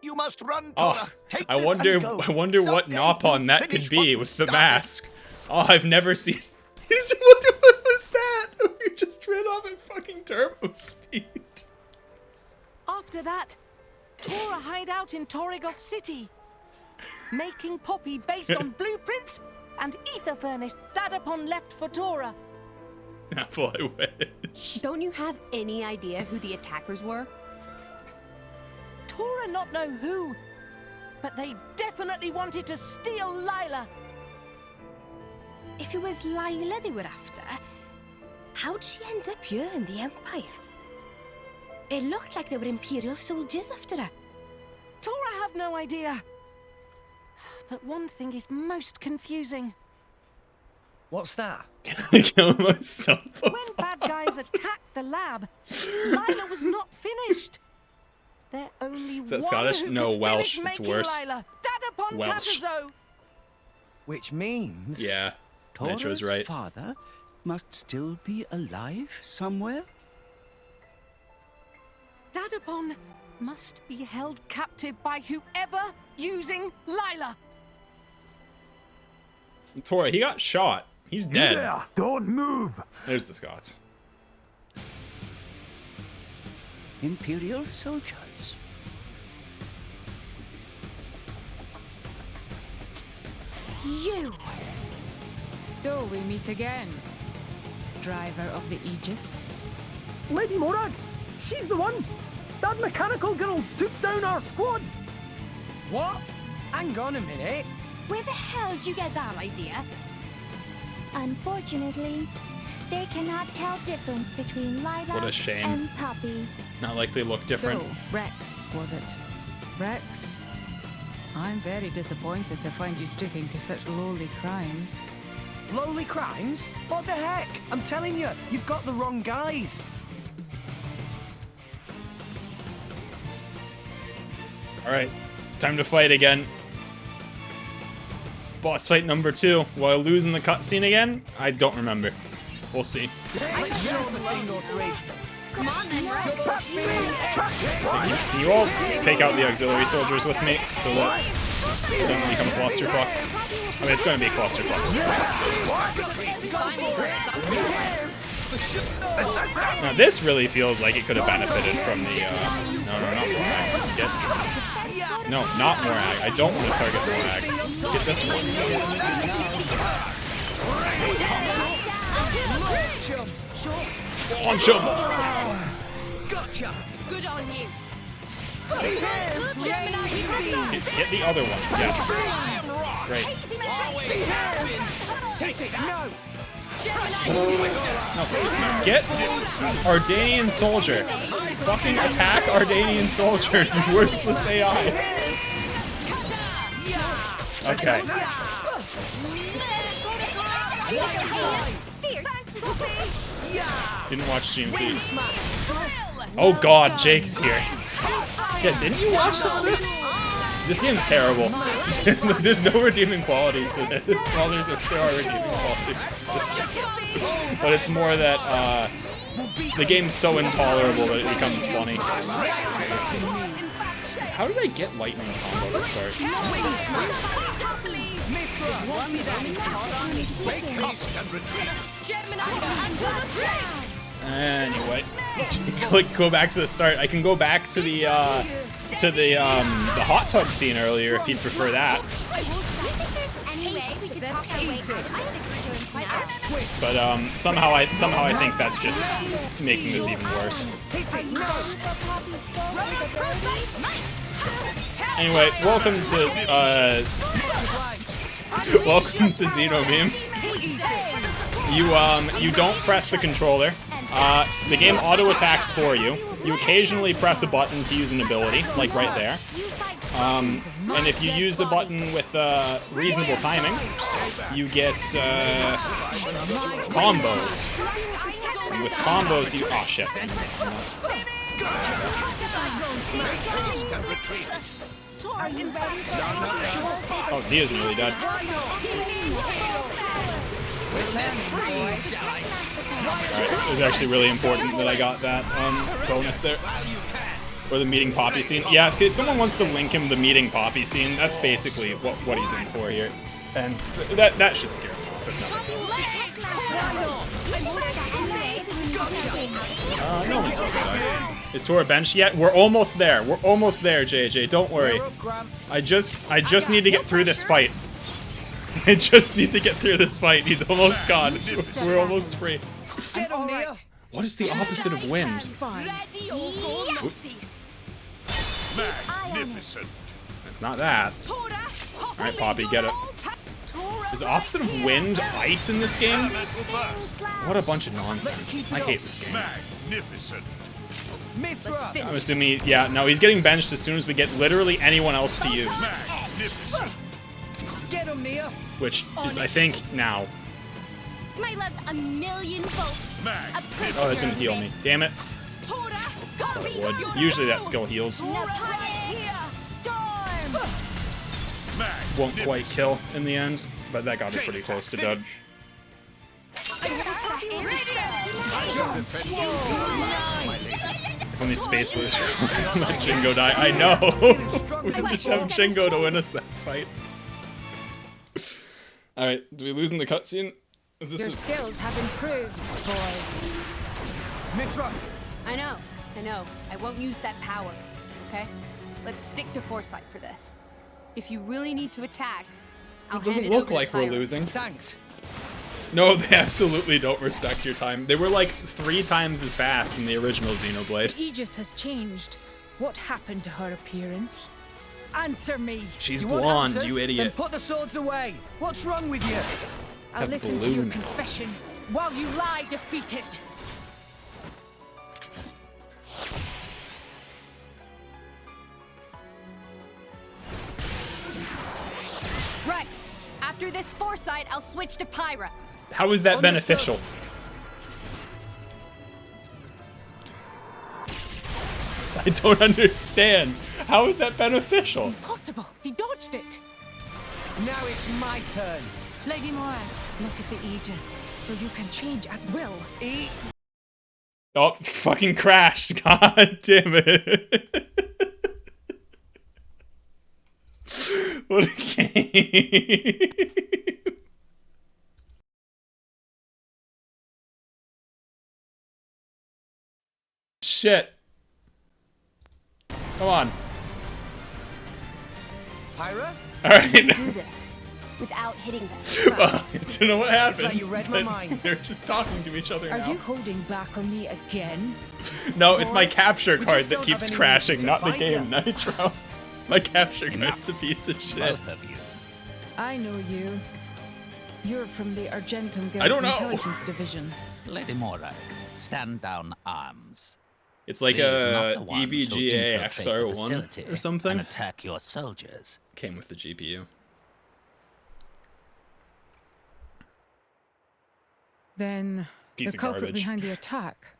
S11: You must run, Tora.
S1: Oh,
S11: Take
S1: I
S11: this
S1: wonder
S11: and go.
S1: what
S11: Someday
S1: Nopon
S11: you'll
S1: that could
S11: finish
S1: be
S11: what we
S1: with the
S11: started.
S1: mask. Oh, I've never seen. What was that? We just ran off at fucking turbo speed.
S2: After that, Tora hide out in Torrigoth City, making Poppy based on blueprints and ether furnace Dadapon left for Tora.
S1: Apple, I wish.
S7: Don't you have any idea who the attackers were?
S2: Tora not know who, but they definitely wanted to steal Lila.
S4: If it was Lila they were after, how'd she end up here in the Empire? It looked like they were Imperial soldiers after her.
S2: Tora have no idea. But one thing is most confusing.
S6: What's that?
S1: I kill myself.
S2: When bad guys attacked the lab, Lila was not finished. There only
S1: Is that
S2: one
S1: Scottish?
S2: who
S1: No,
S2: could
S1: Welsh.
S2: finish
S1: It's
S2: making
S1: worse.
S2: Lila. Dadapon
S1: Welsh.
S2: Tatazo.
S6: Which means...
S1: Yeah, Metro's
S10: Tora's
S1: right.
S10: father must still be alive somewhere?
S2: Dadapon must be held captive by whoever using Lila.
S1: Tora, he got shot. He's dead.
S9: Yeah, don't move.
S1: There's the Scots.
S10: Imperial soldiers.
S4: You!
S12: So we meet again, driver of the Aegis.
S9: Lady Morag, she's the one. That mechanical girl took down our squad.
S6: What? Hang on a minute.
S4: Where the hell did you get that idea?
S3: Unfortunately, they cannot tell difference between Lila
S1: What a shame.
S3: and Poppy.
S1: Not like they look different.
S12: So, Rex, was it? Rex, I'm very disappointed to find you stooping to such lowly crimes.
S6: Lowly crimes? What the heck? I'm telling you, you've got the wrong guys.
S1: Alright, time to fight again. Boss fight number 2. Will I lose in the cutscene again? I don't remember. We'll see.
S4: Come on then, Rex.
S1: Can you all take out the auxiliary soldiers with me so that it doesn't become a clusterfuck? I mean, it's going to be a clusterfuck. Now, this really feels like it could have benefited from the, no, not Morag. No, not Morag. I don't want to target Morag. Get this one. Launch him!
S6: Gotcha!
S4: Good on you.
S1: Get the other one. Yes. Great. No, get Ardanian soldier. Fucking attack Ardanian soldier, you worthless AI. Okay. Didn't watch GMC. Oh god, Jake's here. Yeah, didn't you watch some of this? This game's terrible. There's no redeeming qualities to it. Well, there are redeeming qualities to it. But it's more that the game's so intolerable that it becomes funny. How did I get lightning combo to start? Anyway, go back to the start. I can go back to the hot tub scene earlier if you'd prefer that. But somehow I think that's just making this even worse. Anyway, welcome to Xenomeme. You don't press the controller. The game auto attacks for you. You occasionally press a button to use an ability, like right there. And if you use the button with reasonable timing, you get combos. And with combos, you shit. Oh, he isn't really dead. Alright, it was actually really important that I got that bonus there. Or the meeting Poppy scene. Yeah, if someone wants to link him the meeting Poppy scene, that's basically what he's in for here. And that should scare him off, if nothing else. No one's outside. Is Tora benched yet? We're almost there. We're almost there, JJ. Don't worry. I just need to get through this fight. I just need to get through this fight. He's almost gone. We're almost free. What is the opposite of wind?
S11: Magnificent.
S1: It's not that. Alright, Poppy, get it. Is the opposite of wind ice in this game? What a bunch of nonsense. I hate this game.
S11: Magnificent.
S1: I'm assuming, yeah, no, he's getting benched as soon as we get literally anyone else to use. Which is, I think, now.
S4: My love, a million volts.
S1: Oh, that didn't heal me. Damn it. Thought it would. Usually that skill heals. Won't quite kill in the end, but that got me pretty close to dead. If only Space was let Shingo die. I know! We just have Shingo to win us that fight. Alright, do we lose in the cutscene?
S7: Your skills have improved, boy.
S6: Mithra!
S7: I know. I won't use that power, okay? Let's stick to foresight for this. If you really need to attack,
S1: It doesn't look like we're losing.
S6: Thanks.
S1: No, they absolutely don't respect your time. They were like 3 times as fast in the original Xenoblade.
S12: Aegis has changed. What happened to her appearance? Answer me.
S1: She's
S6: You want
S1: blonde,
S6: answers?
S1: you
S6: Then
S1: idiot.
S6: put the swords away. What's wrong with you?
S12: I'll
S1: That
S12: listen to your
S1: balloon.
S12: confession while you lie defeated.
S7: Rex, after this foresight, I'll switch to Pyra.
S1: How is that beneficial? I don't understand. How is that beneficial?
S12: Impossible. He dodged it.
S6: Now it's my turn.
S12: Lady Mora, look at the Aegis, so you can change at will.
S1: Oh, fucking crashed. God damn it. What a game. Shit. Come on.
S6: Pyra?
S1: Alright.
S4: Do this without hitting them.
S1: Well, I don't know what happened.
S6: like you read my
S1: but
S6: mind.
S1: They're just talking to each other
S12: Are
S1: now.
S12: you holding back on me again?
S1: No, it's my capture
S6: We
S1: card
S6: just
S1: that
S6: don't
S1: keeps
S6: have any
S1: crashing,
S6: reason to
S1: not the
S6: fight
S1: game,
S6: ya.
S1: Nitro. My capture card's a piece of shit.
S10: Both of you.
S12: I know you. You're from the Argentum Guild's
S1: I don't know.
S12: Intelligence Division.
S10: Lady Morag, stand down arms.
S1: It's like
S10: These are not
S1: a
S10: the ones who
S1: EVGA
S10: infiltrate the
S1: XR1
S10: facility
S1: or something.
S10: and attack your soldiers.
S1: Came with the GPU.
S12: Then
S1: Piece
S12: the
S1: of
S12: culprit
S1: garbage.
S12: behind the attack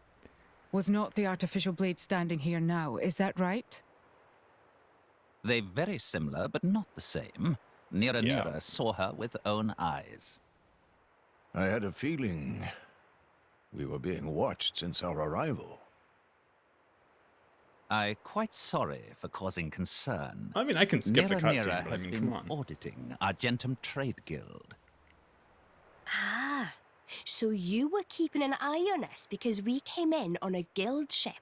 S12: was not the artificial blade standing here now, is that right?
S10: They're very similar, but not the same. Nira
S1: Yeah.
S10: Nira saw her with own eyes.
S11: I had a feeling we were being watched since our arrival.
S10: I'm quite sorry for causing concern.
S1: I mean, I can skip the
S10: Mira
S1: cutscene,
S10: Mira
S1: but I
S10: has
S1: mean,
S10: been
S1: come on.
S10: auditing Argentum Trade Guild.
S4: Ah, so you were keeping an eye on us because we came in on a guild ship.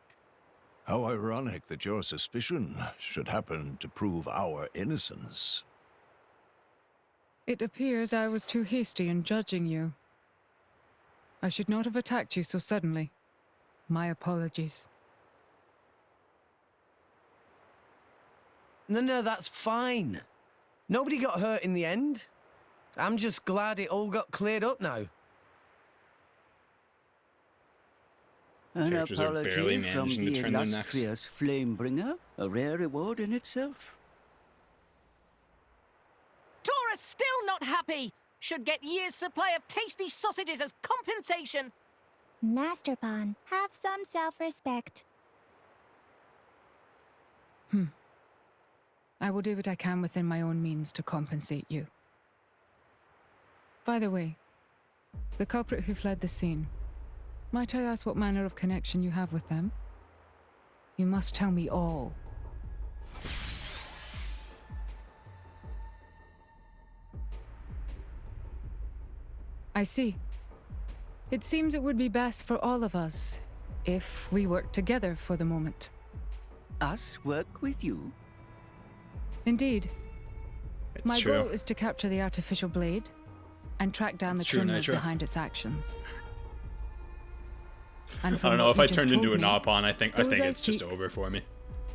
S11: How ironic that your suspicion should happen to prove our innocence.
S12: It appears I was too hasty in judging you. I should not have attacked you so suddenly. My apologies.
S6: No, that's fine. Nobody got hurt in the end. I'm just glad it all got cleared up now.
S13: An
S1: Characters are barely
S13: apology from
S1: managing to
S13: the
S1: turn their necks.
S13: illustrious Flamebringer, a rare reward in itself.
S2: Tora's still not happy! Should get year's supply of tasty sausages as compensation!
S3: Master Pawn, have some self-respect.
S12: I will do what I can within my own means to compensate you. By the way, the culprit who fled the scene, might I ask what manner of connection you have with them? You must tell me all. I see. It seems it would be best for all of us if we work together for the moment.
S13: Us work with you?
S12: Indeed.
S1: It's
S12: My
S1: true.
S12: goal is to capture the artificial blade and track down
S1: It's
S12: the
S1: true,
S12: criminals
S1: Nitro.
S12: behind its actions. And
S1: I
S12: from
S1: don't know,
S12: what
S1: if
S12: you
S1: I
S12: just
S1: turned into a
S12: told me,
S1: Nopon, I think
S12: those I
S1: it's just
S12: seek
S1: over for me.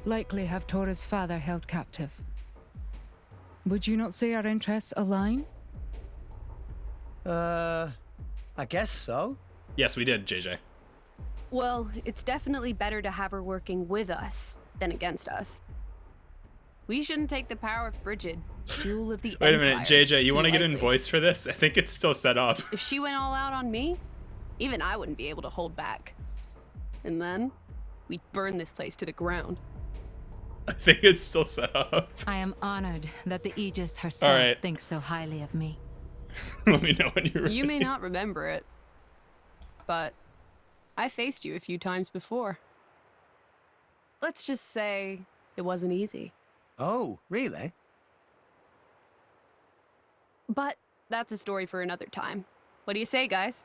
S12: likely have Tora's father held captive. Would you not say our interests align?
S6: I guess so.
S1: Yes, we did, JJ.
S7: Well, it's definitely better to have her working with us than against us. We shouldn't take the power of Bridget, jewel of the
S1: Wait a minute,
S7: Empire,
S1: JJ, you
S7: too
S1: want to get in
S7: lightly.
S1: voice for this? I think it's still set up.
S7: If she went all out on me, even I wouldn't be able to hold back. And then, we'd burn this place to the ground.
S1: I think it's still set up.
S14: I am honored that the Aegis herself
S1: All right.
S14: thinks so highly of me.
S1: Let me know when you're ready.
S7: You may not remember it, but I faced you a few times before. Let's just say it wasn't easy.
S6: Oh, really?
S7: But that's a story for another time. What do you say, guys?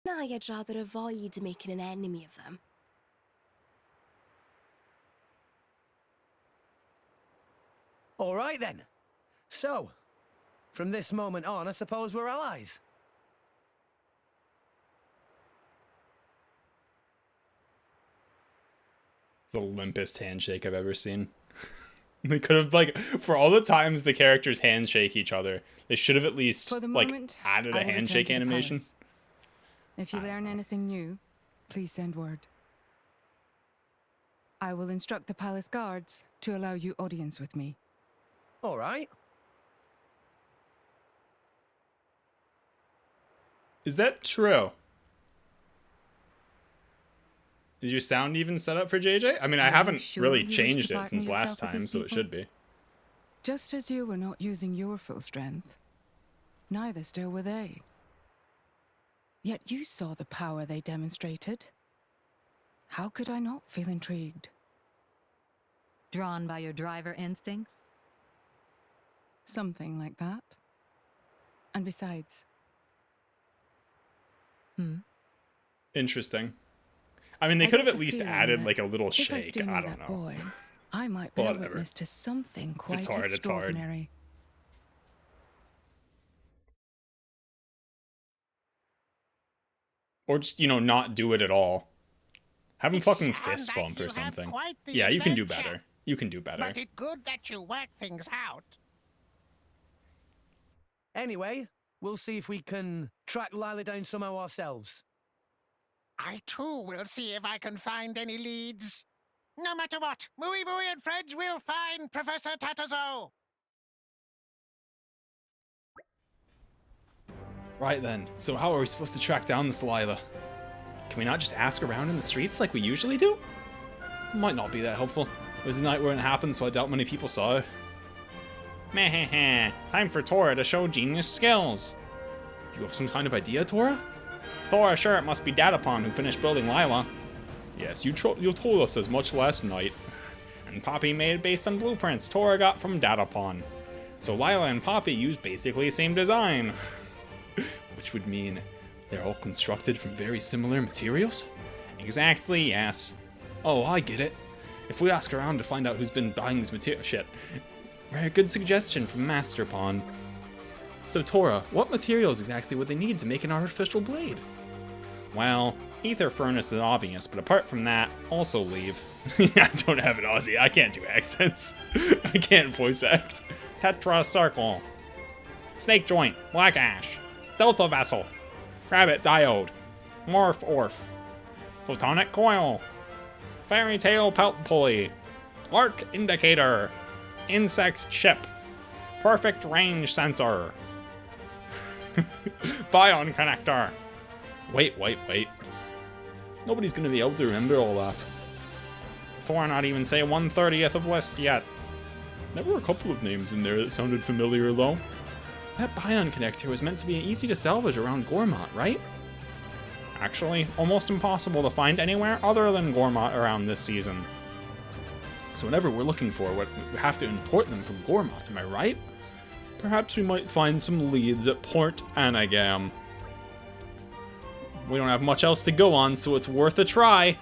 S4: Now I'd rather avoid making an enemy of them.
S6: All right then. So, from this moment on, I suppose we're allies.
S1: The limpest handshake I've ever seen. They could have, like, for all the times the characters handshake each other, they should have at least,
S12: For the
S1: like,
S12: moment,
S1: added
S12: I
S1: a
S12: will return
S1: handshake
S12: to the
S1: animation.
S12: palace. If you learn anything new, please send word. I will instruct the palace guards to allow you audience with me.
S6: All right.
S1: Is that true? Is your sound even set up for JJ? I mean, I
S12: Are you
S1: haven't
S12: sure
S1: really
S12: you wish
S1: changed
S12: to
S1: it
S12: partner
S1: since last
S12: yourself with
S1: time,
S12: these
S1: so it
S12: people?
S1: should be.
S12: Just as you were not using your full strength, neither still were they. Yet you saw the power they demonstrated. How could I not feel intrigued?
S14: Drawn by your driver instincts?
S12: Something like that. And besides...
S1: Interesting. I mean, they
S12: I
S1: could have
S12: get
S1: at
S12: the
S1: least
S12: feeling
S1: added,
S12: that
S1: like, a little
S12: if I
S1: shake.
S12: stay near
S1: I don't
S12: that
S1: know.
S12: boy, I might bear
S1: Whatever.
S12: witness to something quite
S1: hard, it's hard.
S12: extraordinary.
S1: Or just, you know, not do it at all. Have him
S5: It
S1: fucking
S5: sounds
S1: fist
S5: like
S1: bump
S5: you
S1: or
S5: have
S1: something.
S5: quite the
S1: Yeah, you can do
S5: adventure.
S1: better. You can do better.
S5: But it's good that you work things out.
S6: Anyway, we'll see if we can track Lila down somehow ourselves.
S5: I too will see if I can find any leads. No matter what, Mooey Mooey and friends will find Professor Tatazo.
S1: Right then, so how are we supposed to track down this Lila? Can we not just ask around in the streets like we usually do? Might not be that helpful. It was the night when it happened, so I doubt many people saw it. Meh, time for Tora to show genius skills. You have some kind of idea, Tora? Tora, sure, it must be Datapon who finished building Lila. Yes, you told us as much last night. And Poppy made it based on blueprints Tora got from Datapon. So Lila and Poppy use basically the same design. Which would mean they're all constructed from very similar materials? Exactly, yes. Oh, I get it. If we ask around to find out who's been buying this material shit. Very good suggestion from Master Pawn. So Tora, what materials exactly would they need to make an artificial blade? Well, ether furnace is obvious, but apart from that, also leave. I don't have an Aussie, I can't do accents. I can't voice act. Tetra circle. Snake joint, black ash. Delta vessel. Rabbit diode. Morph orf. Photonic coil. Fairy tale pelt pulley. Arc indicator. Insect chip. Perfect range sensor. Bion connector. Wait. Nobody's gonna be able to remember all that. Tora not even say 1/30th of list yet. There were a couple of names in there that sounded familiar though. That Bion connector was meant to be easy to salvage around Gormott, right? Actually, almost impossible to find anywhere other than Gormott around this season. So whenever we're looking for what, we have to import them from Gormott, am I right? Perhaps we might find some leads at Port Anagam. We don't have much else to go on, so it's worth a try.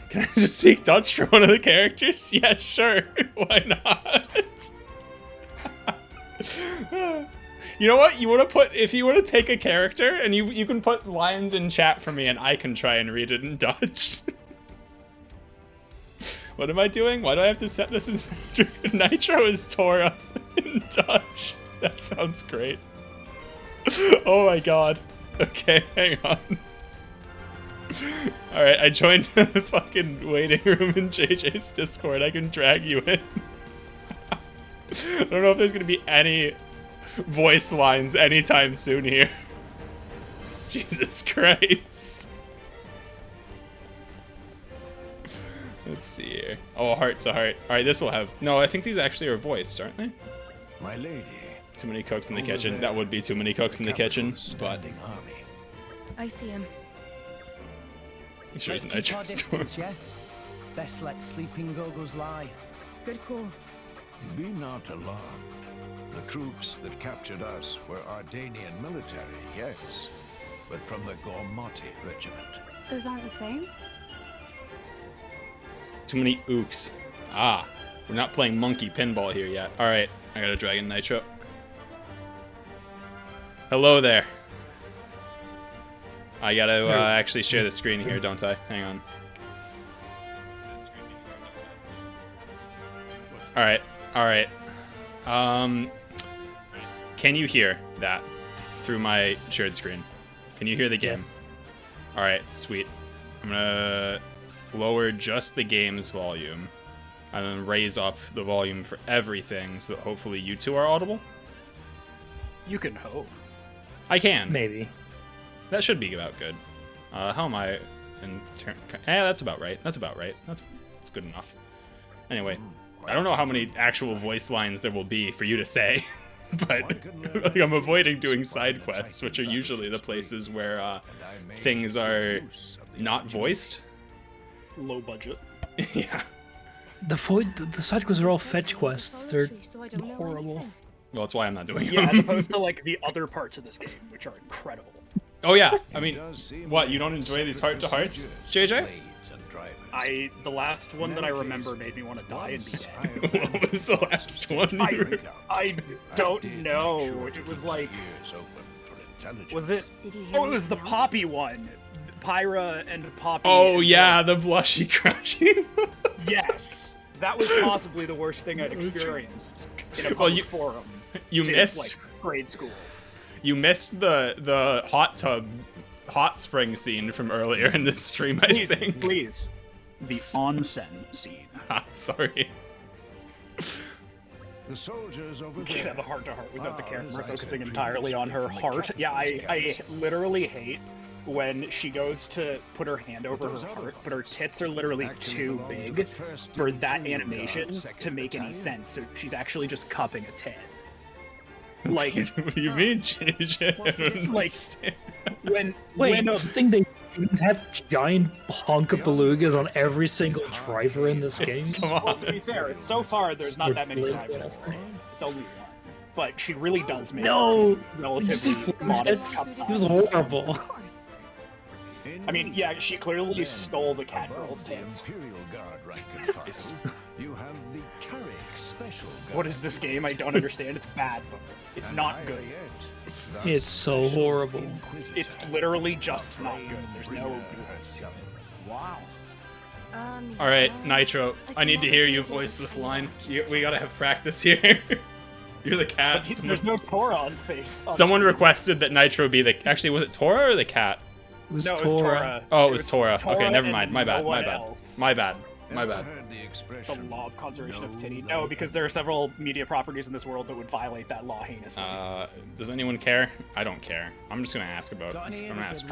S1: Can I just speak Dutch for one of the characters? Yeah, sure. Why not? You know what? You want to put, if you want to pick a character, and you can put lines in chat for me, and I can try and read it in Dutch. What am I doing? Why do I have to set this in Nitro is Tora in Dutch? That sounds great. Oh my god. Okay, hang on. Alright, I joined the fucking waiting room in JJ's Discord. I can drag you in. I don't know if there's gonna be any voice lines anytime soon here. Jesus Christ. Let's see here. Oh, a heart's a heart. Alright, this will have... No, I think these actually are voiced, aren't they?
S11: My lady.
S1: Too many cooks in the kitchen. That would be too many cooks in the kitchen, but...
S4: I see him.
S1: He sure isn't
S6: keep our distance, yeah? Best let sleeping Gogos lie.
S4: Good call.
S11: Be not alarmed. The troops that captured us were Ardanian military, yes, but from the Gormati regiment.
S7: Those aren't the same?
S1: Too many ooks. Ah, we're not playing monkey pinball here yet. Alright, I got a Dragon Nitro. Hello there. I gotta actually share the screen here, don't I? Hang on. Alright. Can you hear that through my shared screen? Can you hear the game? Alright, sweet. I'm gonna lower just the game's volume and then raise up the volume for everything so that hopefully you two are audible.
S15: You can hope.
S1: I can.
S15: Maybe.
S1: That should be about good. How am I in turn? That's about right. That's good enough. Anyway, I don't know how many actual voice lines there will be for you to say, but like, I'm avoiding doing side quests, which are usually the places where things are not voiced.
S15: Low budget.
S1: Yeah.
S16: The side quests are all fetch quests. They're horrible.
S1: Well, that's why I'm not doing
S15: Yeah,
S1: them.
S15: as opposed to like the other parts of this game, which are incredible.
S1: Oh yeah, I mean, what, you don't enjoy these heart-to-hearts, JJ?
S15: The last one that I remember made me want to die and be dead.
S1: What was the last one?
S15: I don't know. It was like... Was it? Oh, it was the Poppy one. Pyra and Poppy.
S1: Oh yeah, the blushy crushy.
S15: Yes. That was possibly the worst thing I'd experienced in a public forum.
S1: You
S15: since,
S1: missed
S15: like, grade school.
S1: You missed the hot tub, hot spring scene from earlier in this stream, I think.
S15: Please. The onsen scene.
S1: Ah, sorry.
S11: The soldiers over
S15: You can't have a heart-to-heart without the
S11: as
S15: camera
S11: I
S15: focusing
S11: said
S15: entirely on her
S11: previously, from the
S15: heart. Yeah, I
S11: captain
S15: literally hate when she goes to put her hand over her heart, but her tits are literally too big for that animation to make any sense, so she's actually just cupping a tit. Like,
S1: what do you mean, JJ?
S15: like when
S16: the thing they didn't have giant honka belugas on every single driver in this game.
S1: Come on.
S15: Well, to be fair, so far there's not that many drivers. It's only one. But she really does make relatively modest cuts.
S16: It was horrible.
S15: I mean, yeah, she clearly stole the cat girl's tits.
S11: You have the Carrick special.
S15: What is this game? I don't understand. It's bad, but it's not good.
S16: It's so horrible.
S15: It's literally just not good. There's no goodness. Wow.
S1: All right, Nitro. I need to hear you voice this line. We gotta have practice here. You're the cat.
S15: There's no Tora on space.
S1: Someone requested that Nitro be the. Actually, was it Tora or the cat?
S16: It was
S15: Tora.
S1: Oh, it was Tora. Okay, never mind. My bad. My bad.
S15: The law of conservation of titty. No, because there are several media properties in this world that would violate that law heinously.
S1: Does anyone care? I don't care. I'm just gonna ask about. I'm gonna ask.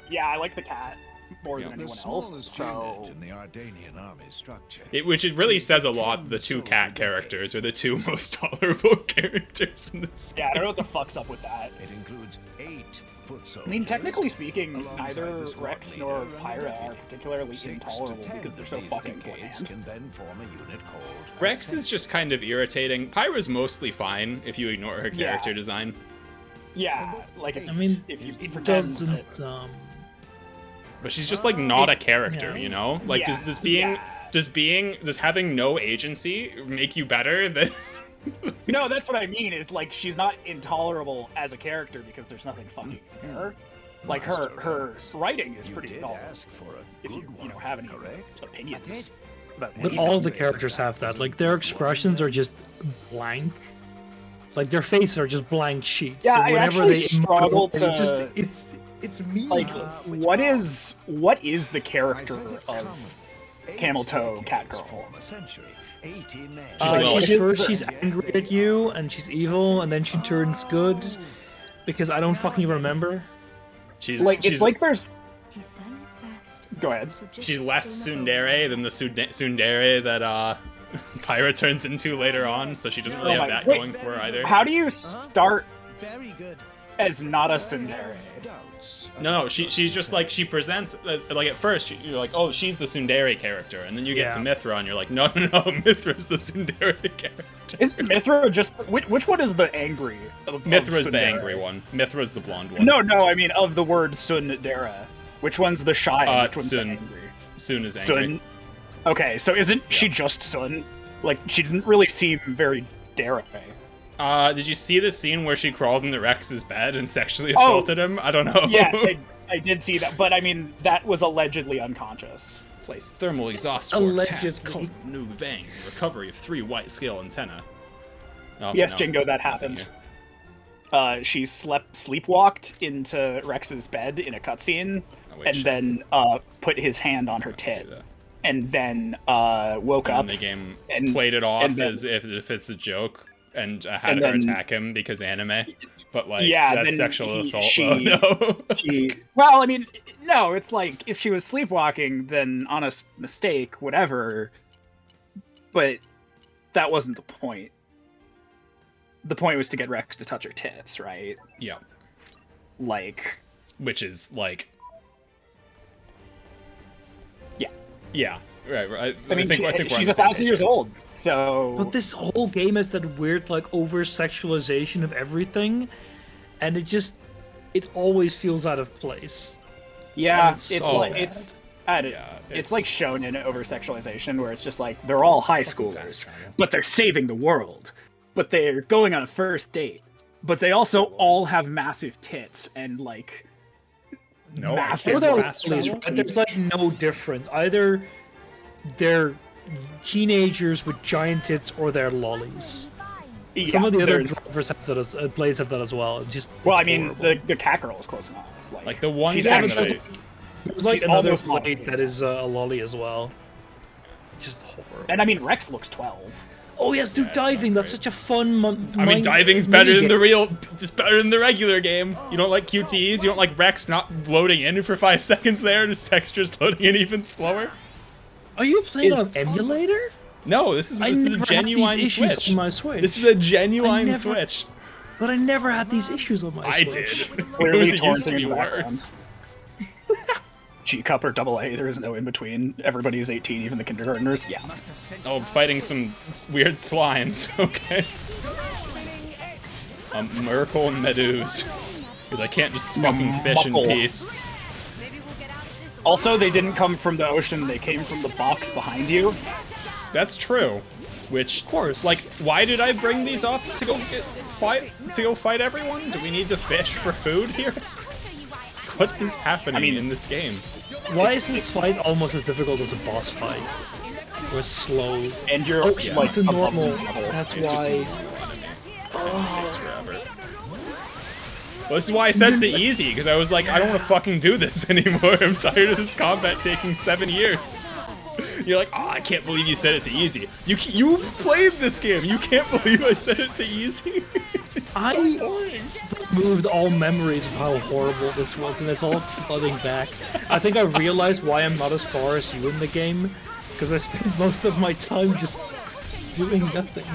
S15: Yeah, I like the cat more than anyone else. So.
S11: In the Ardanian army structure.
S1: Which it really says a lot. The two cat characters are the two most tolerable characters in this.
S15: Yeah, I don't know what the fuck's up with that.
S11: It includes 8 foot soldiers.
S15: I mean, technically speaking, neither Rex nor Pyra are particularly intolerable because they're so fucking bland.
S1: Rex is just kind of irritating. Pyra's mostly fine if you ignore her character design.
S15: Yeah, like if,
S16: I mean,
S15: if you pretend
S16: doesn't
S15: that...
S1: But she's just like not a character, you know? Like does having no agency make you better than?
S15: No, that's what I mean. Is like she's not intolerable as a character because there's nothing fucking in her. Like her writing is pretty intolerable. If you have any opinions.
S16: But all the characters have that. Like their expressions are just blank. Like their faces are just blank sheets.
S15: Yeah,
S16: so
S15: I
S16: whenever
S15: actually
S16: they
S15: struggle to.
S16: It's meaningless.
S15: Like what is the character of Camel Toe Catgirl?
S16: She's angry at you and she's evil, and then she turns good because I don't fucking remember.
S1: She's
S15: it's like there's. He's done his best. Go ahead.
S1: She's less tsundere than the tsundere that Pyra turns into later on, so she doesn't really have that going for her either.
S15: How do you start as not a tsundere?
S1: No, she's just like, she presents as, like, at first you're like, oh, she's the tsundere character, and then you get to Mithra and you're like, no, Mithra's the tsundere character.
S15: Is Mithra just which one is the angry?
S1: Mithra's the angry one. Mithra's the blonde one.
S15: No, I mean of the word tsundere. Which one's the shy? And which one's the angry?
S1: Sun is angry.
S15: Sun. Okay, so isn't she just Sun? Like she didn't really seem very dare.
S1: Did you see the scene where she crawled into Rex's bed and sexually assaulted him? I don't know.
S15: Yes, I did see that, but I mean, that was allegedly unconscious.
S1: Place thermal exhaust for test, coat new vangs, and recovery of 3 white scale antenna. Oh,
S15: yes, Jingo, that happened. She sleepwalked into Rex's bed in a cutscene, and then put his hand on her tit. And then woke up.
S1: And the game played it off as if it's a joke. And had her attack him because anime, but like that's sexual assault. Well,
S15: I mean, no, it's like if she was sleepwalking, then honest mistake, whatever. But that wasn't the point. The point was to get Rex to touch her tits, right?
S1: Yeah.
S15: Like,
S1: which is like,
S15: yeah.
S1: Right.
S15: I mean, she's 1,000 years old, so.
S16: But this whole game has that weird, like, over-sexualization of everything, and it always feels out of place.
S15: Yeah, it's like shonen over-sexualization, where it's just like they're all high schoolers, but they're saving the world, but they're going on a first date, but they also all have massive tits and like massive.
S16: There's like no difference either. They're teenagers with giant tits, or they're lollies.
S15: Yeah,
S16: some of the other drivers have that. Blades have that as well.
S15: Well, I mean, the cat girl is close enough.
S1: Like the one
S16: there's like another blade that is a lolly as well. Just horrible.
S15: And I mean, Rex looks 12.
S16: Oh yes, dude, diving. That's such a fun.
S1: I mean, diving's better than just better than the regular game. You don't like QTEs. You don't like Rex not loading in for 5 seconds there, and his textures loading in even slower.
S16: Are you playing on an emulator?
S1: No, this is a genuine Switch.
S16: On my Switch.
S1: This is a genuine Switch.
S16: But I never had these issues on my Switch.
S1: I did. It used to be worse.
S15: G cup or double A. There is no in between. Everybody is 18, even the kindergartners. Yeah.
S1: Oh, fighting some weird slimes. Okay. Miracle and Meduse. Because I can't just fucking fish in peace.
S15: Also, they didn't come from the ocean. They came from the box behind you.
S1: That's true. Which,
S16: of course,
S1: like, why did I bring these off to go fight everyone? Do we need to fish for food here? What is happening in this game?
S16: Why is this fight almost as difficult as a boss fight? Or slow?
S15: And you're
S16: like it's a normal. That's why.
S1: It takes forever. Well, this is why I set it to easy, because I was like, I don't want to fucking do this anymore. I'm tired of this combat taking 7 years. You're like, oh, I can't believe you set it to easy. You played this game. You can't believe I set it to easy.
S16: I removed all memories of how horrible this was, and it's all flooding back. I think I realized why I'm not as far as you in the game, because I spent most of my time just doing nothing.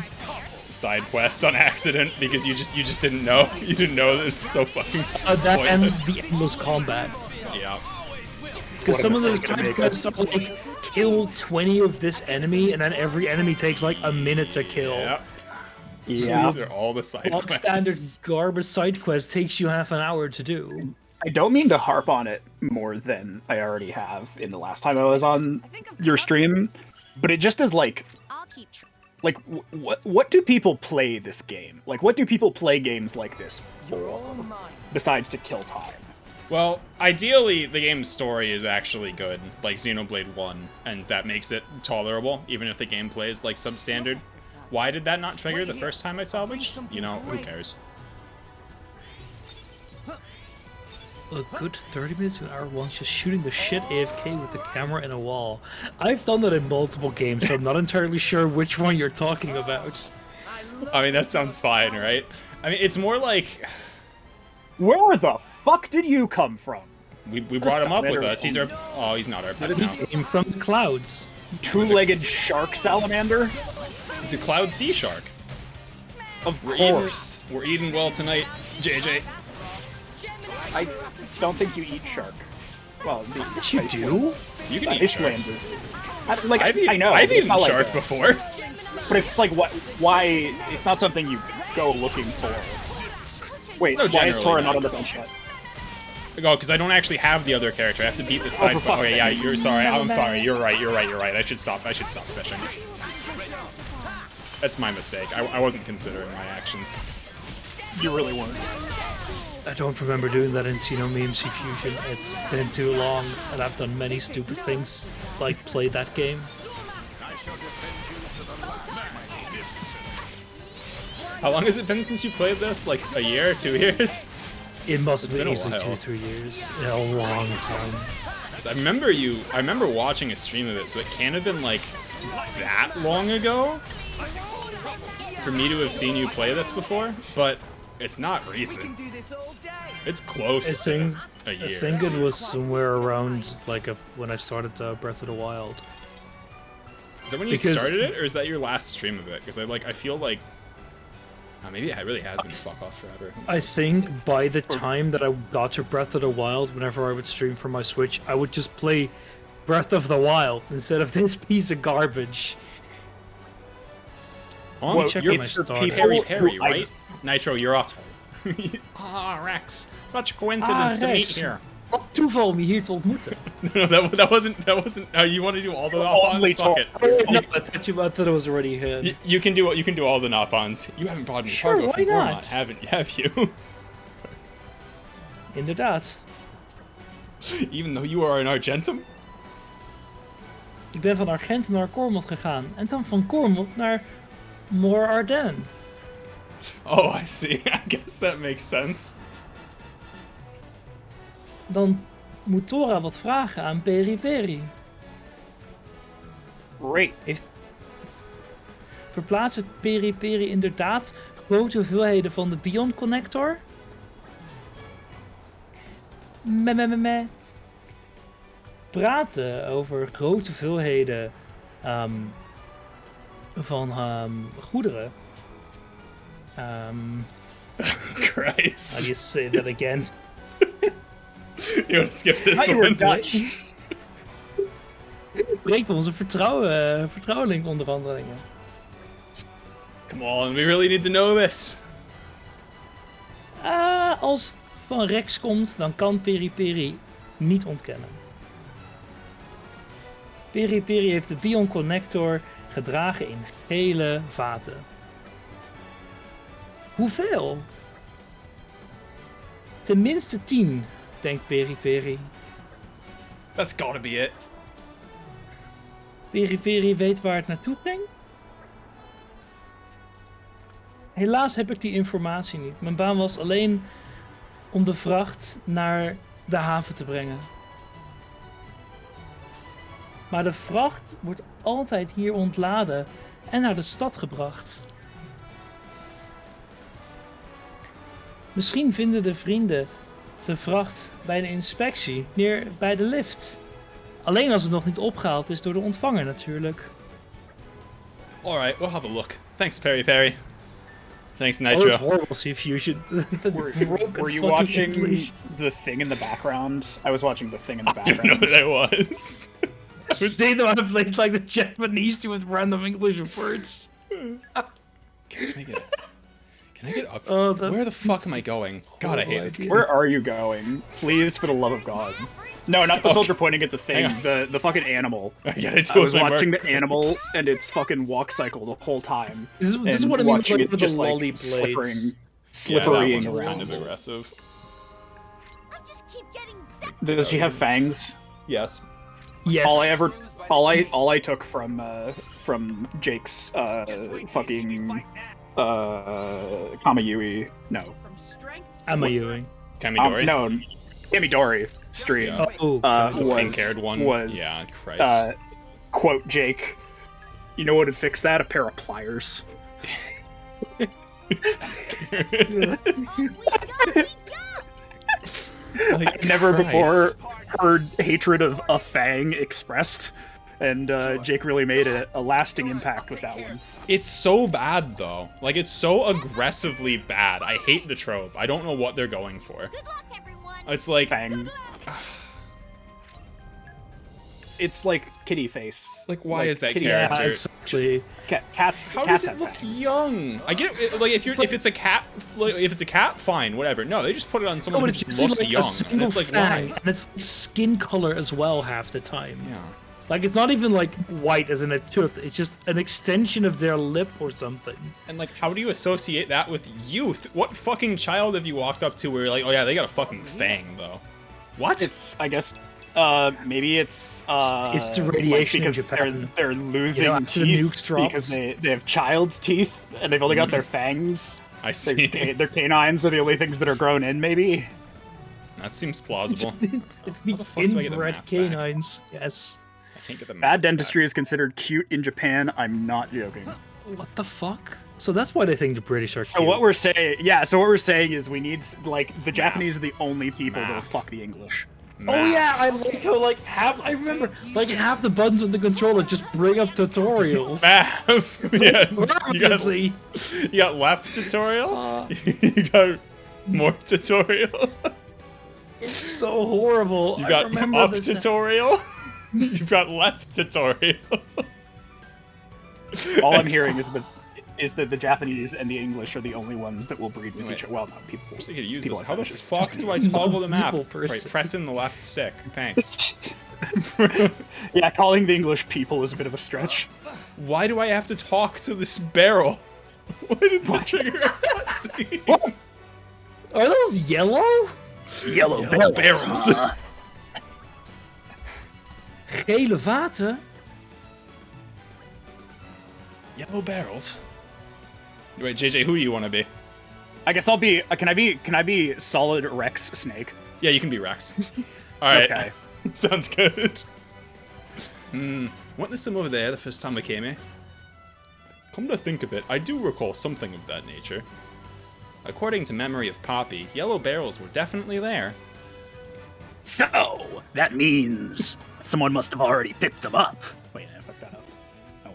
S1: Side quests on accident because you just didn't know. You didn't know that it's so fucking
S16: that and
S1: pointless.
S16: the endless combat.
S1: Yeah.
S16: Because some of those side quests are like, kill 20 of this enemy, and then every enemy takes like a minute to kill.
S15: Yeah.
S1: These are all the side quests.
S16: Standard garbage side quest takes you half an hour to do.
S15: I don't mean to harp on it more than I already have in the last time I was on your stream, but it just is like, what do people play this game? Like, what do people play games like this for, besides to kill time?
S1: Well, ideally, the game's story is actually good, like Xenoblade 1, and that makes it tolerable, even if the gameplay is, like, substandard. Why did that not trigger the first time I salvaged? You know, who cares?
S16: A good 30 minutes to an hour once just shooting the shit AFK with the camera in a wall. I've done that in multiple games, so I'm not entirely sure which one you're talking about.
S1: I mean, that sounds fine, right? I mean, it's more like...
S15: Where the fuck did you come from?
S1: We brought him up with us. He's our... Oh, he's not our pet now.
S16: He came from the clouds.
S15: Two-legged shark salamander?
S1: He's a cloud sea shark.
S15: Of course.
S1: We're eating well tonight, JJ.
S15: I don't think you eat shark. Well,
S16: you do?
S1: You can eat shark.
S15: I know.
S1: I've eaten
S15: like
S1: shark before.
S15: But it's like, why? It's not something you go looking for. Wait,
S1: No,
S15: why is Tora not
S1: not.
S15: on the bench yet?
S1: Oh, because I don't actually have the other character. I have to beat the side.
S15: for fuck's
S1: Okay, yeah,
S15: sake.
S1: you're sorry. I'm sorry. You're right. I should stop fishing. That's my mistake. I wasn't considering my actions.
S15: You really weren't.
S16: I don't remember doing that in Xenomeme Fusion. It's been too long, and I've done many stupid things, like play that game.
S1: How long has it been since you played this? Like a year, 2 years?
S16: It must
S1: It's
S16: have
S1: been
S16: been
S1: a
S16: easily
S1: while.
S16: 2-3 years. A long time.
S1: 'Cause I remember watching a stream of it, so it can't have been like that long ago for me to have seen you play this before, but it's not recent. It's close to a year.
S16: I think it was somewhere around like when I started Breath of the Wild.
S1: Is that when you started it, or is that your last stream of it? Because I feel like maybe it really has been fuck off forever.
S16: I think by the time that I got to Breath of the Wild, whenever I would stream from my Switch, I would just play Breath of the Wild instead of this piece of garbage.
S1: Well,
S16: check
S1: you're
S16: my starter.
S1: Perry, right? Nitro, you're up. Ah, Rex. Such a coincidence to meet
S16: Rex.
S1: here.
S16: Wat toeval om je hier te ontmoeten.
S1: No, that wasn't. You want to do all the
S15: Only
S1: Nopons? Fuck it.
S16: No, I thought it was already here.
S1: You can do all the Nopons. You haven't brought me
S16: Sure,
S1: cargo
S16: why
S1: from Gormott,
S16: not?
S1: have you?
S16: Inderdaad.
S1: Even though you are an Argentum?
S16: Ik ben van Argentum naar Cormont gegaan en dan van Cormont naar More Ardennes.
S1: Oh, I see. I guess that makes sense.
S16: Dan moet Tora wat vragen aan Peri Peri.
S15: Great.
S16: Verplaatst het Peri Peri inderdaad grote hoeveelheden van de Beyond Connector? Meh. Praten over grote hoeveelheden van goederen.
S1: Christ.
S16: How do you say that again?
S1: You want to skip this
S15: I thought you were
S1: one?
S15: Dutch.
S16: Breekt onze vertrouweling onderhandelingen.
S1: Come on, we really need to know this.
S16: Als het van Rex komt, dan kan Peri Peri niet ontkennen. Peri Peri heeft de Bion Connector gedragen in gele vaten. Hoeveel? Tenminste 10, denkt Peri Peri.
S1: That's gotta be it.
S16: Peri Peri weet waar het naartoe ging? Helaas heb ik die informatie niet. Mijn baan was alleen om de vracht naar de haven te brengen. Maar de vracht wordt altijd hier ontladen en naar de stad gebracht. Misschien vinden de vrienden de vracht bij de inspectie neer bij de lift. Alleen als het nog niet opgehaald is door de ontvanger natuurlijk.
S1: Alright, we'll have a look. Thanks, Peri Peri. Thanks,
S16: Oh,
S1: Nitro.
S16: it's horrible C-Fusion.
S15: Were you watching the thing in the background? I was watching the thing in the
S1: I don't
S15: background.
S1: know what that was.
S16: See them have played like the Japanese with random English words.
S1: Can I get up?
S16: Oh,
S1: Where the fuck am I going? God, I hate this game.
S15: Where are you going? Please, for the love of God. No, not the soldier pointing at the thing. The fucking animal.
S1: Yeah, it
S15: I was
S1: totally
S15: watching
S1: worked.
S15: the animal and its fucking walk cycle the whole time.
S16: This is
S15: and
S16: what I mean
S15: watching
S16: with,
S15: it
S16: like, the
S15: just,
S16: lolly
S15: like,
S16: blades.
S15: slipperying
S1: yeah, that one's
S15: around.
S1: kind of aggressive.
S15: Does she have fangs?
S1: Yes.
S16: Yes.
S15: All I took from Jake's fucking Kamayui. No.
S16: Amayui.
S1: Kamidori?
S15: No, Kamidori stream.
S1: Yeah. The pink-haired one?
S15: Was,
S1: yeah, Christ.
S15: Quote Jake, you know what would fix that? A pair of pliers. I've never before heard hatred of a fang expressed, and Jake really made a lasting impact with that one.
S1: It's so bad, though. Like, it's so aggressively bad. I hate the trope. I don't know what they're going for. It's like...
S15: Fang. It's like kitty face.
S1: Like, why is that
S15: kitty
S1: character?
S15: face.
S16: Exactly.
S15: Cats.
S1: How
S15: cats
S1: does it
S15: have
S1: look
S15: fangs.
S1: young? I get it. Like, if it's a cat, like, if it's a cat, fine, whatever. No, they just put it on
S16: No,
S1: someone
S16: but
S1: who
S16: it's
S1: just
S16: just
S1: looks
S16: like
S1: young,
S16: a
S1: and
S16: single
S1: it's like,
S16: fang,
S1: why?
S16: and it's skin color as well half the time.
S1: Yeah.
S16: Like, it's not even like white as in a tooth. It's just an extension of their lip or something.
S1: And like, how do you associate that with youth? What fucking child have you walked up to where you're like, oh yeah, they got a fucking fang though? What?
S15: It's, I guess, maybe it's
S16: the radiation in
S15: because
S16: Japan.
S15: they're losing
S16: after the
S15: teeth
S16: nukes dropped.
S15: because they have child's teeth and they've only got their fangs.
S1: I see.
S15: Their canines are the only things that are grown in, maybe.
S1: That seems plausible.
S16: It's the
S1: fuck do I get the
S16: inbred
S1: map back?
S16: canines. Yes.
S1: I can't get the
S15: Bad dentistry is considered cute in Japan. I'm not joking.
S16: What the fuck? So that's why they think the British are
S15: So
S16: cute.
S15: what we're saying, is we need, like, the Japanese are the only people that'll fuck the English.
S16: Oh yeah, I like how like I remember like half the buttons on the controller just bring up tutorials.
S1: Yeah,
S16: Rapidly.
S1: you got left tutorial. You got more tutorial.
S16: It's so horrible.
S1: You
S16: I
S1: got
S16: remember
S1: up
S16: this
S1: tutorial. You've got left tutorial.
S15: All I'm hearing is that the Japanese and the English are the only ones that will breed with each other. Well, not people.
S1: I could use
S15: people
S1: this.
S15: have
S1: How the
S15: fetishes.
S1: fuck do I toggle the map?
S16: People person.
S1: Right, press in the left stick. Thanks.
S15: Yeah, calling the English people is a bit of a stretch.
S1: Why do I have to talk to this barrel? Why did the trigger a cutscene?
S16: Are those yellow?
S15: Yellow
S1: barrels.
S16: Gele vaten?
S1: Yellow barrels. Wait, JJ, who do you want to be?
S15: I guess I'll be. Can I be solid Rex Snake?
S1: Yeah, you can be Rex. All right.
S15: Okay.
S1: Sounds good. Wasn't there some over there the first time I came here? Come to think of it, I do recall something of that nature. According to memory of Poppy, yellow barrels were definitely there.
S15: So that means someone must have already picked them up. Wait, I fucked that up. Oh.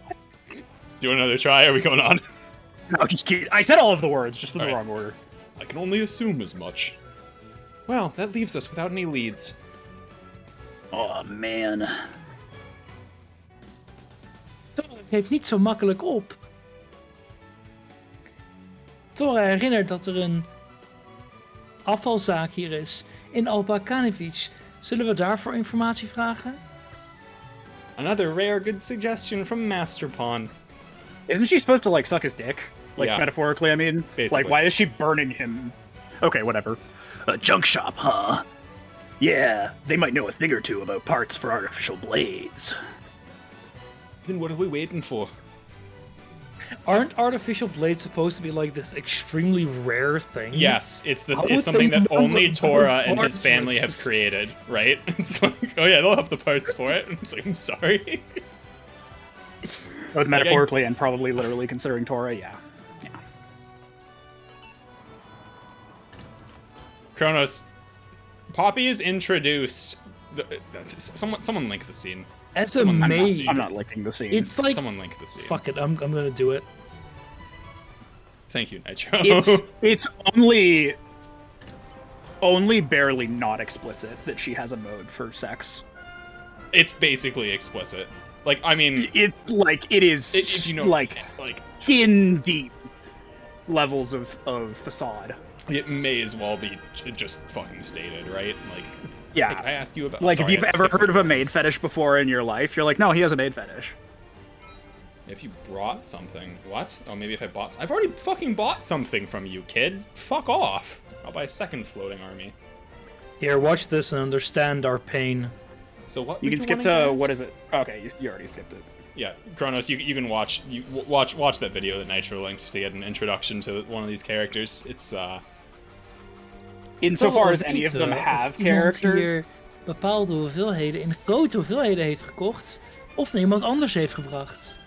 S1: Do another try? Are we going on?
S15: No, just kidding. I said all of the words, just in the wrong order.
S1: I can only assume as much. Well, that leaves us without any leads.
S15: Oh man.
S16: Tora geeft niet zo makkelijk op. Tora herinnert dat er een afvalzaak hier is in Alpakanevic. Zullen we daarvoor informatie vragen?
S1: Another rare good suggestion from Master Pawn.
S15: Isn't she supposed to like suck his dick? Like
S1: Yeah.
S15: metaphorically, I mean.
S1: Basically.
S15: Like, why is she burning him? Okay, whatever. A junk shop, huh? Yeah, they might know a thing or two about parts for artificial blades.
S1: Then what are we waiting for?
S16: Aren't artificial blades supposed to be like this extremely rare thing?
S1: Yes, it's
S16: How would
S1: something
S16: they
S1: that
S16: know
S1: only
S16: what
S1: Tora and
S16: parts
S1: his family
S16: for
S1: have
S16: this?
S1: created, right? It's like, oh yeah, they'll have the parts for it. It's like, I'm sorry.
S15: Both metaphorically and probably literally considering Tora, yeah.
S1: Kronos, Poppy is introduced. Someone link the scene.
S16: As a
S1: Someone-
S16: maid.
S15: I'm not linking the scene.
S16: It's like
S1: Someone link the scene.
S16: fuck it. I'm gonna do it.
S1: Thank you, Nitro.
S15: It's only barely not explicit that she has a mode for sex.
S1: It's basically explicit. Like, I mean,
S15: it is
S1: if you know,
S15: like skin deep levels of facade.
S1: It may as well be just fucking stated, right? Like,
S15: Yeah.
S1: hey, can I ask you about?
S15: Like,
S1: sorry,
S15: if you've
S1: I
S15: ever
S1: skipped
S15: heard of a
S1: over
S15: maid
S1: this.
S15: fetish before in your life, you're like, no, he has a maid fetish.
S1: If you brought something, what? Oh, maybe if I bought. I've already fucking bought something from you, kid. Fuck off. I'll buy a second floating army.
S16: Here, watch this and understand our pain.
S1: So what?
S15: You
S1: were
S15: can skip
S1: wanting
S15: to,
S1: ask?
S15: what is it? Okay, you already skipped it.
S1: Yeah, Kronos, you can watch watch that video that Nitro links to get an introduction to one of these characters. It's
S15: Insofar as any of them have characters.
S16: Hier bepaalde hoeveelheden in grote hoeveelheden heeft gekocht of naar iemand anders heeft gebracht.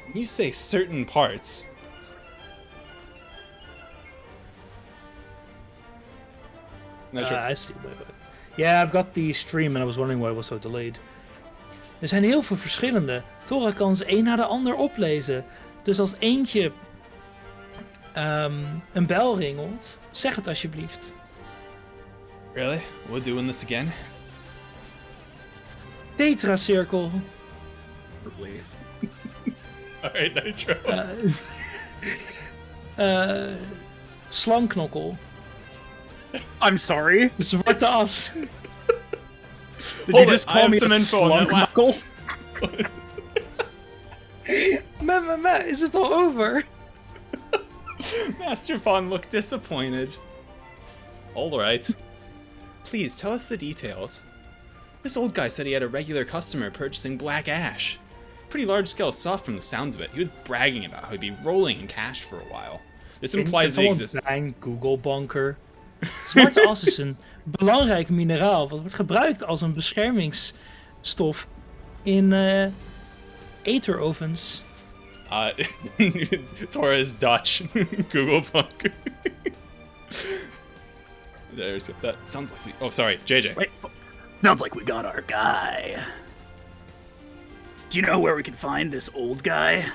S1: When you say certain parts. Nitro.
S16: I see. Wait. Yeah, I've got the stream and I was wondering why it was so delayed. Er zijn heel veel verschillende. Tora kan ze een na de ander oplezen. Dus als eentje een bel ringelt, zeg het alsjeblieft.
S1: Really? We're doing this again?
S16: Tetracirkel.
S1: Alright, Nitro.
S16: Slangknokkel.
S15: I'm sorry?
S16: Zwarte as.
S15: Did you just call me a slunk knuckle?
S16: Is it all over?
S1: Master Pawn looked disappointed. Alright. Please, tell us the details. This old guy said he had a regular customer purchasing black ash. Pretty large-scale stuff from the sounds of it. He was bragging about how he'd be rolling in cash for a while. This implies the existence...
S16: Zijn Google bunker. Zwarte as is een belangrijk mineraal wat wordt gebruikt als een beschermingsstof in eterovens.
S1: Tora is Dutch. Google bunker. There's that. Sounds like we... Oh, sorry, JJ.
S15: Wait. Sounds like we got our guy. Do you know where we can find this old guy?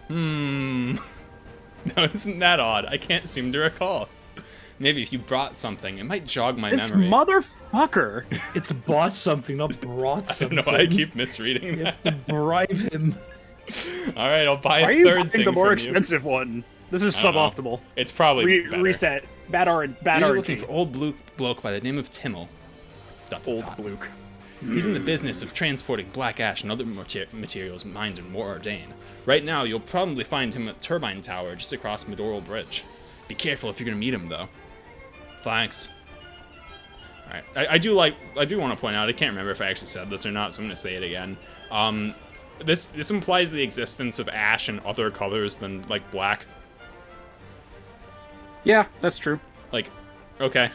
S1: No, isn't that odd? I can't seem to recall. Maybe if you brought something, it might jog my
S15: This
S1: memory.
S15: motherfucker!
S16: It's bought something, not brought
S1: I
S16: something.
S1: don't know why I keep misreading
S16: You
S1: that.
S16: have to bribe him.
S1: Alright, I'll buy
S15: Why are
S1: a
S15: you
S1: third
S15: buying
S1: thing
S15: the more
S1: from
S15: expensive one? This is
S1: I don't know.
S15: suboptimal.
S1: It's probably better.
S15: Reset. Bad
S1: You're
S15: RNG.
S1: looking for old bloke by the name of Timmel.
S15: Old Luke.
S1: He's in the business of transporting black ash and other materials mined in Moradane. Right now, you'll probably find him at Turbine Tower just across Madoral Bridge. Be careful if you're gonna meet him, though. Thanks. Alright, I do want to point out, I can't remember if I actually said this or not, so I'm gonna say it again. This implies the existence of ash in other colors than, like, black.
S15: Yeah, that's true.
S1: Like, okay.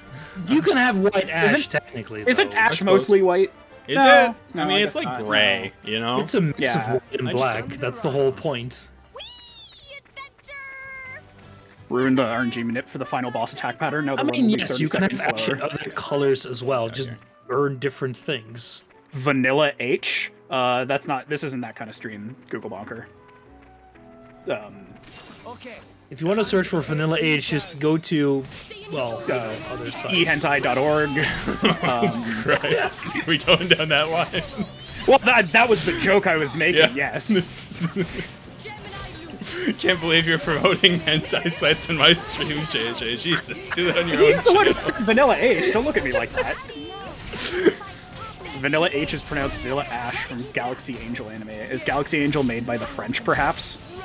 S16: You can have white ash, technically, though.
S15: Isn't ash mostly white?
S1: Is
S15: No,
S1: it?
S15: no,
S1: I mean,
S15: I
S1: it's
S15: guess
S1: like
S15: not,
S1: gray, you know?
S16: It's a mix
S15: Yeah.
S16: of white and
S1: I just
S16: black. That's the whole point.
S15: Ruined the RNG minute for the final boss attack pattern. Now the
S16: I
S15: run
S16: mean,
S15: will be
S16: yes,
S15: 30
S16: you can have
S15: seconds
S16: ash in
S15: slower.
S16: other colors as well. Just earn different things.
S15: Vanilla H. That's not. This isn't that kind of stream. Google Bonker.
S6: Okay.
S16: If you want to search for Vanilla Age, just go to, well, other sites.
S15: ehentai.org.
S1: Christ, we going down that line?
S15: Well, that was the joke I was making, yes.
S1: Can't believe you're promoting hentai sites in my stream, JJ. Jesus, do that on your
S15: He's the
S1: own
S15: one who
S1: channel.
S15: said Vanilla H. Don't look at me like that. Vanilla H is pronounced Vanilla Ash from Galaxy Angel anime. Is Galaxy Angel made by the French, perhaps?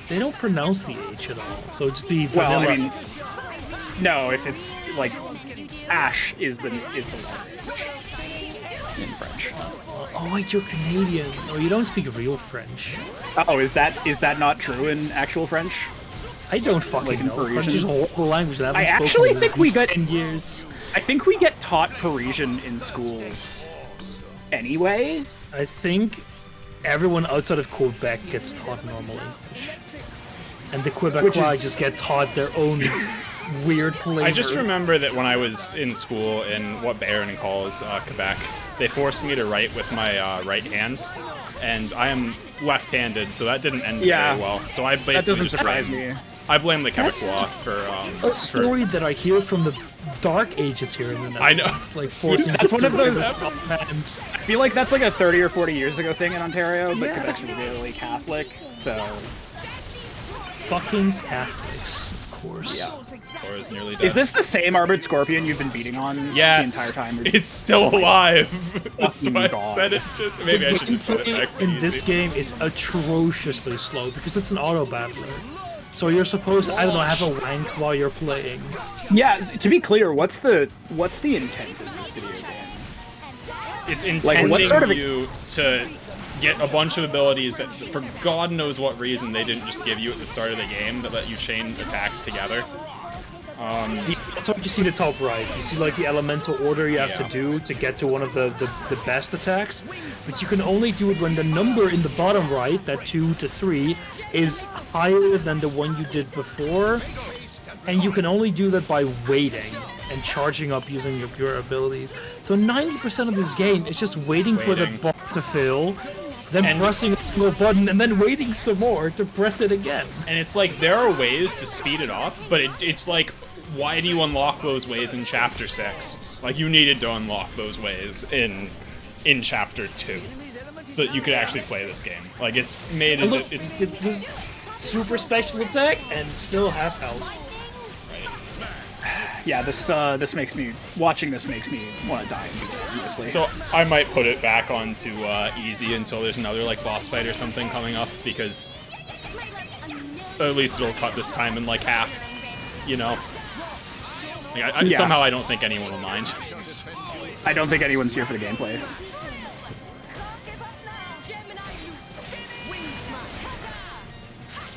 S16: They don't pronounce the H at all, so it'd be
S15: Well,
S16: Vanilla.
S15: I mean, no. If it's like Ash is the letter H in French.
S16: Oh wait, you're Canadian. Oh, you don't speak real French.
S15: Oh, is that not true in actual French?
S16: I don't fucking know. French is a horrible language that I haven't
S15: actually
S16: spoken
S15: think
S16: in
S15: we
S16: at
S15: got
S16: least 10 years.
S15: I think we get taught Parisian in schools anyway.
S16: I think everyone outside of Quebec gets taught normal English. And the Quebecois just get taught their own weird flavor.
S1: I just remember that when I was in school in what Barron calls Quebec, they forced me to write with my right hand, and I am left-handed, so that didn't end very well. So I basically
S15: That doesn't
S1: just
S15: surprise
S1: blame,
S15: me.
S1: I blame the Quebecois for
S16: a story that I hear from the Dark Ages here in the Netherlands.
S1: I know.
S16: It's like forcing
S15: That's one of those.
S16: hands.
S15: I feel like that's like a 30 or 40 years ago thing in Ontario, but Quebec's really Catholic, so.
S16: Fucking Catholics, of course.
S15: Yeah.
S1: Tor's nearly dead.
S15: Is this the same Armored Scorpion you've been beating on
S1: Yes,
S15: the entire time?
S1: it's still alive. That's
S15: Oh
S1: why
S15: God.
S1: I said it. Maybe I should just set it back to
S16: in
S1: easy.
S16: this game is atrociously slow because it's an auto battler. So you're supposed to, I don't know, have a wank while you're playing.
S15: Yeah, to be clear, what's the intent of this video game?
S1: It's
S15: Like,
S1: intending
S15: what sort of
S1: you to get a bunch of abilities that, for God knows what reason, they didn't just give you at the start of the game that let you chain attacks together.
S16: That's what you see in the top right. You see like the elemental order you have to do to get to one of the best attacks, but you can only do it when the number in the bottom right, that 2 to 3, is higher than the one you did before, and you can only do that by waiting and charging up using your pure abilities. So 90% of this game is just waiting for the bar to fill, then pressing a single button, and then waiting some more to press it again.
S1: And it's like, there are ways to speed it up, but it's like, why do you unlock those ways in Chapter 6? Like, you needed to unlock those ways in Chapter 2, so that you could actually play this game. Like, it's made as it's
S16: super special attack and still half health.
S15: Yeah, this makes me want to die immediately.
S1: So I might put it back onto easy until there's another like boss fight or something coming up, because at least it'll cut this time in like half, you know. Like, somehow I don't think anyone will mind.
S15: I don't think anyone's here for the gameplay.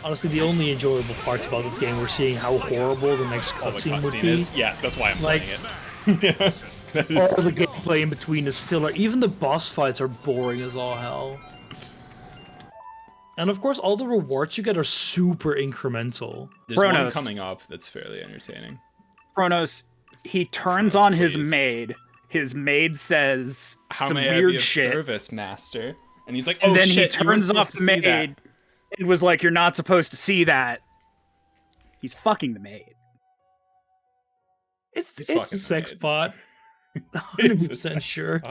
S16: Honestly, the only enjoyable parts about this game were seeing how horrible the next cutscene would be.
S1: Yes, that's why I'm
S16: like,
S1: playing it. Yes, that is...
S16: All the gameplay in between is filler. Even the boss fights are boring as all hell. And of course, all the rewards you get are super incremental.
S1: There's one coming up that's fairly entertaining.
S15: Kronos, he turns on his maid. His maid says
S1: "How
S15: some
S1: may
S15: weird
S1: I be of
S15: shit.
S1: service, master?" And he's like,
S15: And
S1: "Oh
S15: then
S1: shit!"
S15: he turns off the maid. It was like, "You're not supposed to see that." He's fucking the maid.
S16: It's a sex bot. 100% sure.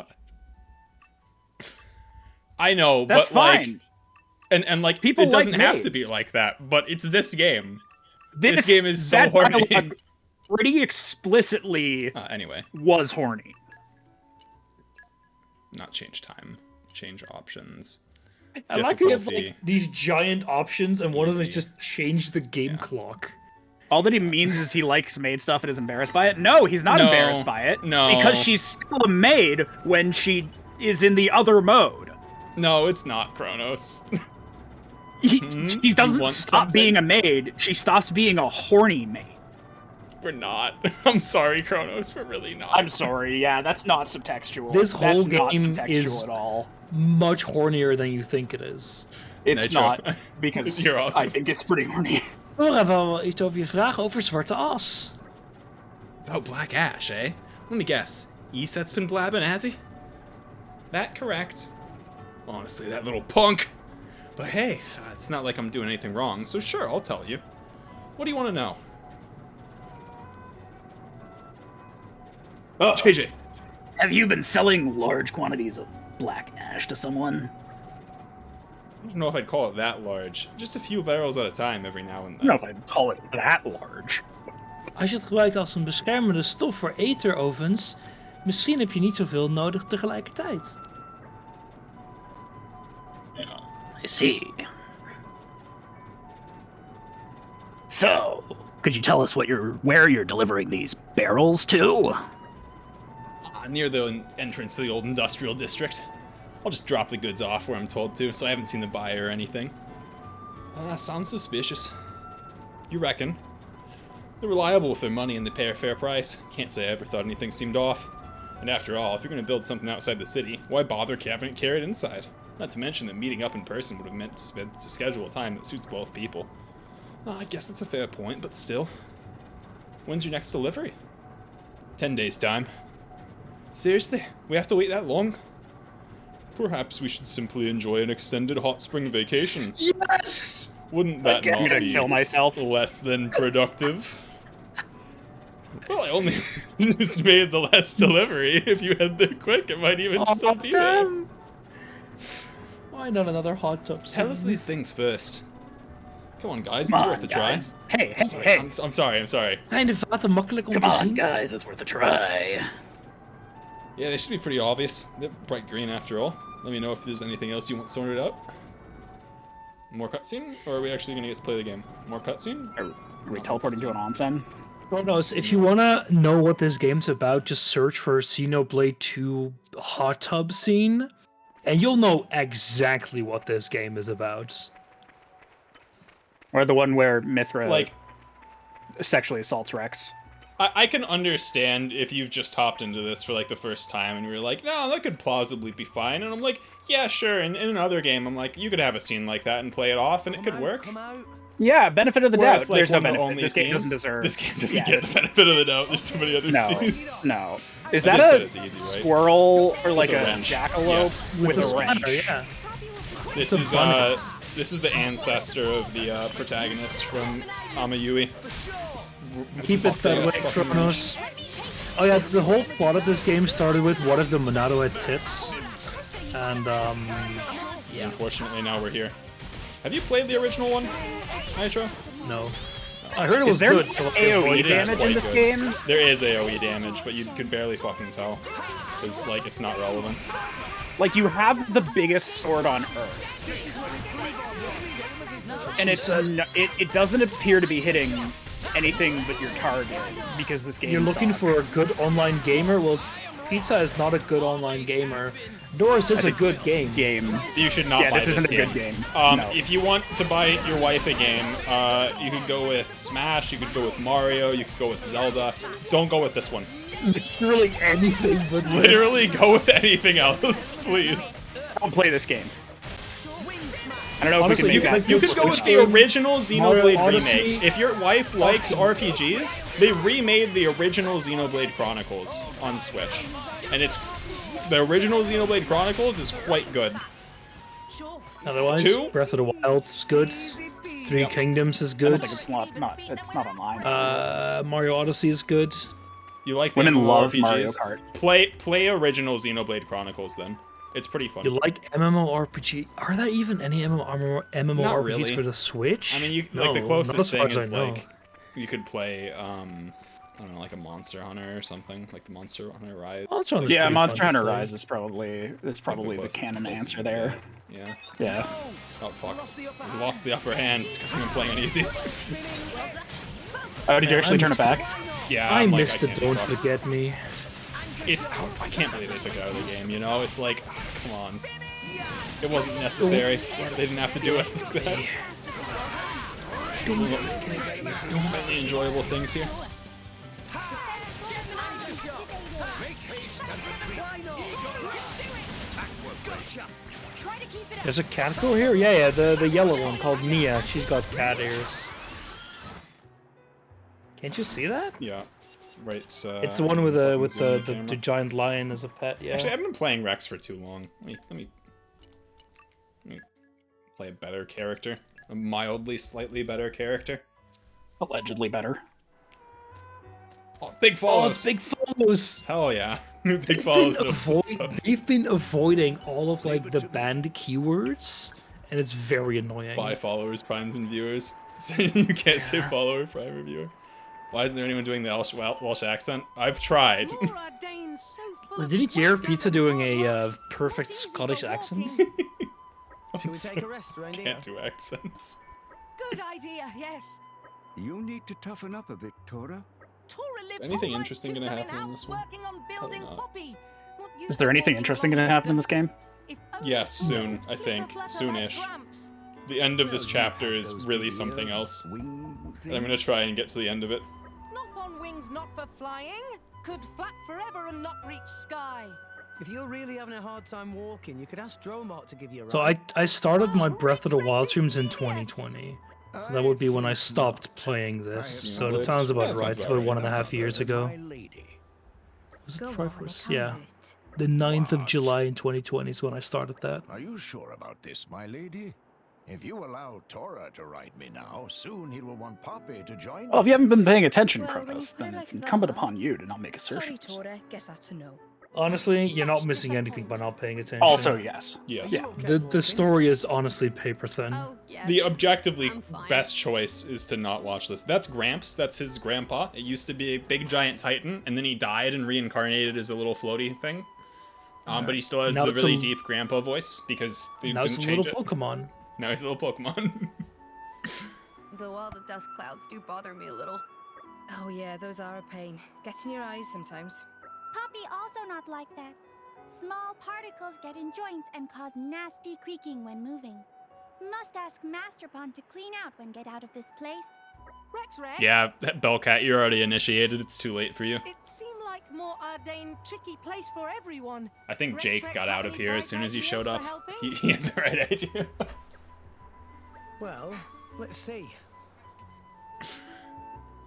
S1: I know,
S15: That's
S1: but like,
S15: fine.
S1: and like,
S15: People
S1: it doesn't
S15: like
S1: have
S15: maids.
S1: to be like that. But it's this game. This game is so
S15: that
S1: horny.
S15: dialogue pretty explicitly
S1: anyway,
S15: was horny.
S1: Not change time, change options.
S16: I like how you have like these giant options, and one of them is just change the game clock.
S15: All that he means is he likes maid stuff and is embarrassed by it. No, he's not embarrassed by it.
S1: No.
S15: Because she's still a maid when she is in the other mode.
S1: No, it's not Kronos.
S15: She doesn't stop being a maid. She stops being a horny maid.
S1: We're not. I'm sorry, Kronos. We're really not.
S15: I'm sorry. Yeah, that's not subtextual.
S16: This whole
S15: that's not
S16: game
S15: subtextual
S16: is
S15: at all.
S16: much hornier than you think it is.
S15: It's not, because I think it's pretty horny.
S16: We hebben wel iets over je vragen over zwarte as.
S1: Oh, Black Ash, eh? Let me guess. Eset's been blabbing, has he? That correct. Honestly, that little punk. But hey, it's not like I'm doing anything wrong, so sure, I'll tell you. What do you want to know?
S15: Oh,
S1: JJ.
S15: Have you been selling large quantities of black ash to someone?
S1: I don't know if I'd call it that large. Just a few barrels at a time every now and then.
S15: I don't know if I'd call it that large.
S16: Als je het gebruikt als een beschermende stof voor eterovens, misschien heb je niet zoveel nodig tegelijkertijd.
S15: I see. So, could you tell us where you're delivering these barrels to?
S1: Near the entrance to the old industrial district. I'll just drop the goods off where I'm told to, so I haven't seen the buyer or anything. Sounds suspicious. You reckon? They're reliable with their money and they pay a fair price. Can't say I ever thought anything seemed off. And after all, if you're going to build something outside the city, why bother having it carried inside? Not to mention that meeting up in person would have meant to schedule a time that suits both people. I guess that's a fair point, but still. When's your next delivery? 10 days' time. Seriously? We have to wait that long? Perhaps we should simply enjoy an extended hot spring vacation.
S15: Yes!
S1: Wouldn't that not
S15: gonna
S1: be
S15: kill myself.
S1: less than productive? Well, I only just made the last delivery. If you head there quick, it might even still be there.
S16: Why not another hot tub scene?
S1: Tell us these things first. Come on, guys,
S15: Come
S1: it's
S15: on,
S1: worth a try.
S15: guys. Hey,
S1: I'm sorry,
S15: hey.
S1: I'm sorry.
S16: Zijn de vaten makkelijk om
S15: Come
S16: te
S15: on,
S16: zien?
S15: guys, it's worth a try.
S1: Yeah, they should be pretty obvious. They're bright green after all. Let me know if there's anything else you want sorted out. More cutscene? Or are we actually going to get to play the game? More cutscene?
S15: Are we teleporting to an onsen?
S16: Well, no, if you want to know what this game's about, just search for Xenoblade 2 hot tub scene, and you'll know exactly what this game is about.
S15: Or the one where Mithra
S1: like
S15: sexually assaults Rex.
S1: I can understand if you've just hopped into this for like the first time and you're like, no, that could plausibly be fine. And I'm like, yeah, sure. And in another game, I'm like, you could have a scene like that and play it off and it could work.
S15: Yeah, benefit of the
S1: Where
S15: doubt.
S1: it's like
S15: There's no
S1: one of the
S15: benefit.
S1: only
S15: This game
S1: scenes.
S15: doesn't deserve.
S1: This game doesn't get the benefit of the doubt. There's too many other scenes.
S15: No. Is
S1: I
S15: that
S1: did
S15: a
S1: say it's easy, right?
S15: squirrel or like
S1: With a
S15: a
S1: wrench.
S15: jackalope
S1: Yes.
S15: with a wrench?
S16: Spanner, yeah.
S1: This is the ancestor of the protagonist from Amayui.
S16: Keep it that way, Kronos. Oh yeah, the whole plot of this game started with what if the Monado had tits? And,
S1: Yeah. Unfortunately, now we're here. Have you played the original one, Nitro?
S16: No. I heard it was
S15: Is there
S16: good. So
S15: AoE damage in this game?
S1: There is AoE damage, but you could barely fucking tell. Because, like, it's not relevant.
S15: Like, you have the biggest sword on Earth. And it doesn't appear to be hitting anything but your target, because this game
S16: You're looking
S15: sucks.
S16: for a good online gamer? Well, Pizza is not a good online gamer. Doors is a good game.
S1: You should not buy
S15: this isn't a good game. No.
S1: If you want to buy your wife a game, you could go with Smash, you could go with Mario, you could go with Zelda. Don't go with this one.
S16: Literally anything but this.
S1: Literally go with anything else, please.
S15: Don't play this game. I don't know
S16: Honestly,
S15: if we can make that.
S1: You could go with the original Xenoblade
S16: Odyssey.
S1: remake. If your wife likes RPGs, they remade the original Xenoblade Chronicles on Switch. And the original Xenoblade Chronicles is quite good.
S16: Otherwise,
S1: 2?
S16: Breath of the Wild is good. Three Kingdoms is
S15: I
S16: good.
S15: don't think it's not online.
S16: Mario Odyssey is good.
S1: You like the
S15: Women love
S1: MMORPGs?
S15: Mario Kart.
S1: Play original Xenoblade Chronicles then. It's pretty fun.
S16: You like MMORPG? Are there even any MMORPGs
S1: Not really.
S16: for the Switch?
S1: I mean,
S16: no,
S1: like the
S16: not
S1: closest
S16: as far
S1: thing
S16: as
S1: is
S16: I know.
S1: like you could play I don't know, like a Monster Hunter or something, like the Monster Hunter Rise.
S16: Monster Hunter's
S15: Yeah,
S16: pretty
S15: Monster
S16: fun to
S15: Hunter
S16: play.
S15: Rise is probably the canon answer there.
S1: Yeah.
S15: Yeah.
S1: Oh fuck! We lost the upper hand. It's because I'm playing it easy.
S15: Oh, did you actually turn it back?
S1: Yeah.
S16: I
S1: I'm like,
S16: missed the
S1: can't
S16: Don't
S1: trust.
S16: Forget Me.
S1: It's out. I can't believe they took it out of the game. You know, it's like, come on. It wasn't necessary. They didn't have to do us like that. Many enjoyable things here.
S16: There's a cat girl here? Yeah, the yellow one called Mia. She's got cat ears. Can't you see that?
S1: Yeah. Right.
S16: It's the one with
S1: fucking
S16: the
S1: zoom the camera.
S16: the giant lion as a pet. Yeah.
S1: Actually, I've been playing Rex for too long. Let me play a better character. A mildly, slightly better character.
S15: Allegedly better.
S1: Oh, big follows!
S16: Oh, it's big follows!
S1: Hell yeah. Big follows.
S16: They've been avoiding all of, like, the banned keywords, and it's very annoying.
S1: By followers, primes, and viewers. So you can't say follower, prime, or viewer. Why isn't there anyone doing the Welsh accent? I've tried.
S16: Didn't you hear Pizza doing a perfect Scottish accent?
S6: Should we take a rest, reindeer?
S1: Can't do accents.
S2: Good idea, yes.
S13: You need to toughen up a bit, Tora.
S2: Tora lived
S1: Anything
S2: all right
S1: interesting gonna
S2: cooped up
S1: happen in
S2: in-house
S1: this one?
S2: working on building
S1: not.
S2: Poppy. What
S15: Is
S2: use
S15: there
S2: of
S15: anything
S2: walking
S15: interesting
S2: long
S15: going to happen in this game?
S2: If
S1: Yes, soon, I
S2: flitter
S1: think.
S2: flutter
S1: Soonish.
S2: like Gramps.
S1: The end of this
S13: Well, you
S1: chapter
S13: have
S1: is
S13: those
S1: really
S13: big
S1: something else.
S13: wing
S1: And I'm gonna try and get to the end of it.
S2: Knock on wings not for flying. Could flap forever and not reach sky.
S6: If you're really having a hard time walking, you could ask Dromart to give you a ride.
S16: So I started my Breath of the Wild streams in 2020. So that would be when I stopped playing this. So that sounds about right. It's about 1.5 years ago. Was it Triforce? Yeah. The 9th of July in 2020 is when I started that.
S11: Are you sure about this, my lady? If you allow Tora to ride me now, soon he will want Poppy to join
S15: Well, if you haven't been paying attention,
S4: Well, when you
S15: Kronos,
S4: put it
S15: then
S4: like
S15: it's
S4: that-
S15: incumbent upon you to not make
S4: Sorry,
S15: assertions.
S4: Tora. Guess that's a no.
S16: Honestly, you're not missing anything by not paying attention.
S15: Also, yes.
S1: Yes.
S15: Yeah.
S16: The story is honestly paper thin.
S7: Oh, yes.
S1: The objectively
S7: I'm fine.
S1: best choice is to not watch this. That's Gramps, that's his grandpa. It used to be a big giant titan, and then he died and reincarnated as a little floaty thing. But he still has
S16: Now
S1: the
S16: it's
S1: really
S16: a-
S1: deep grandpa voice, because they
S16: Now
S1: didn't
S16: it's a
S1: change
S16: little
S1: it.
S16: Pokemon.
S1: Now he's a little Pokemon.
S7: Though all the dust clouds do bother me a little.
S4: Oh yeah, those are a pain. Gets in your eyes sometimes.
S3: Poppy also not like that. Small particles get in joints and cause nasty creaking when moving. Must ask Master Pond to clean out when get out of this place.
S2: Rex.
S1: Yeah, Bellcat, you're already initiated. It's too late for you.
S2: It seemed like more Ardain tricky place for everyone.
S1: I think
S2: Rex,
S1: Jake
S2: Rex,
S1: got
S2: got
S1: out of
S2: any
S1: here as
S2: bright
S1: soon as he
S2: ideas
S1: showed
S2: for
S1: up.
S2: helping?
S1: He had the right idea.
S6: Well, let's see.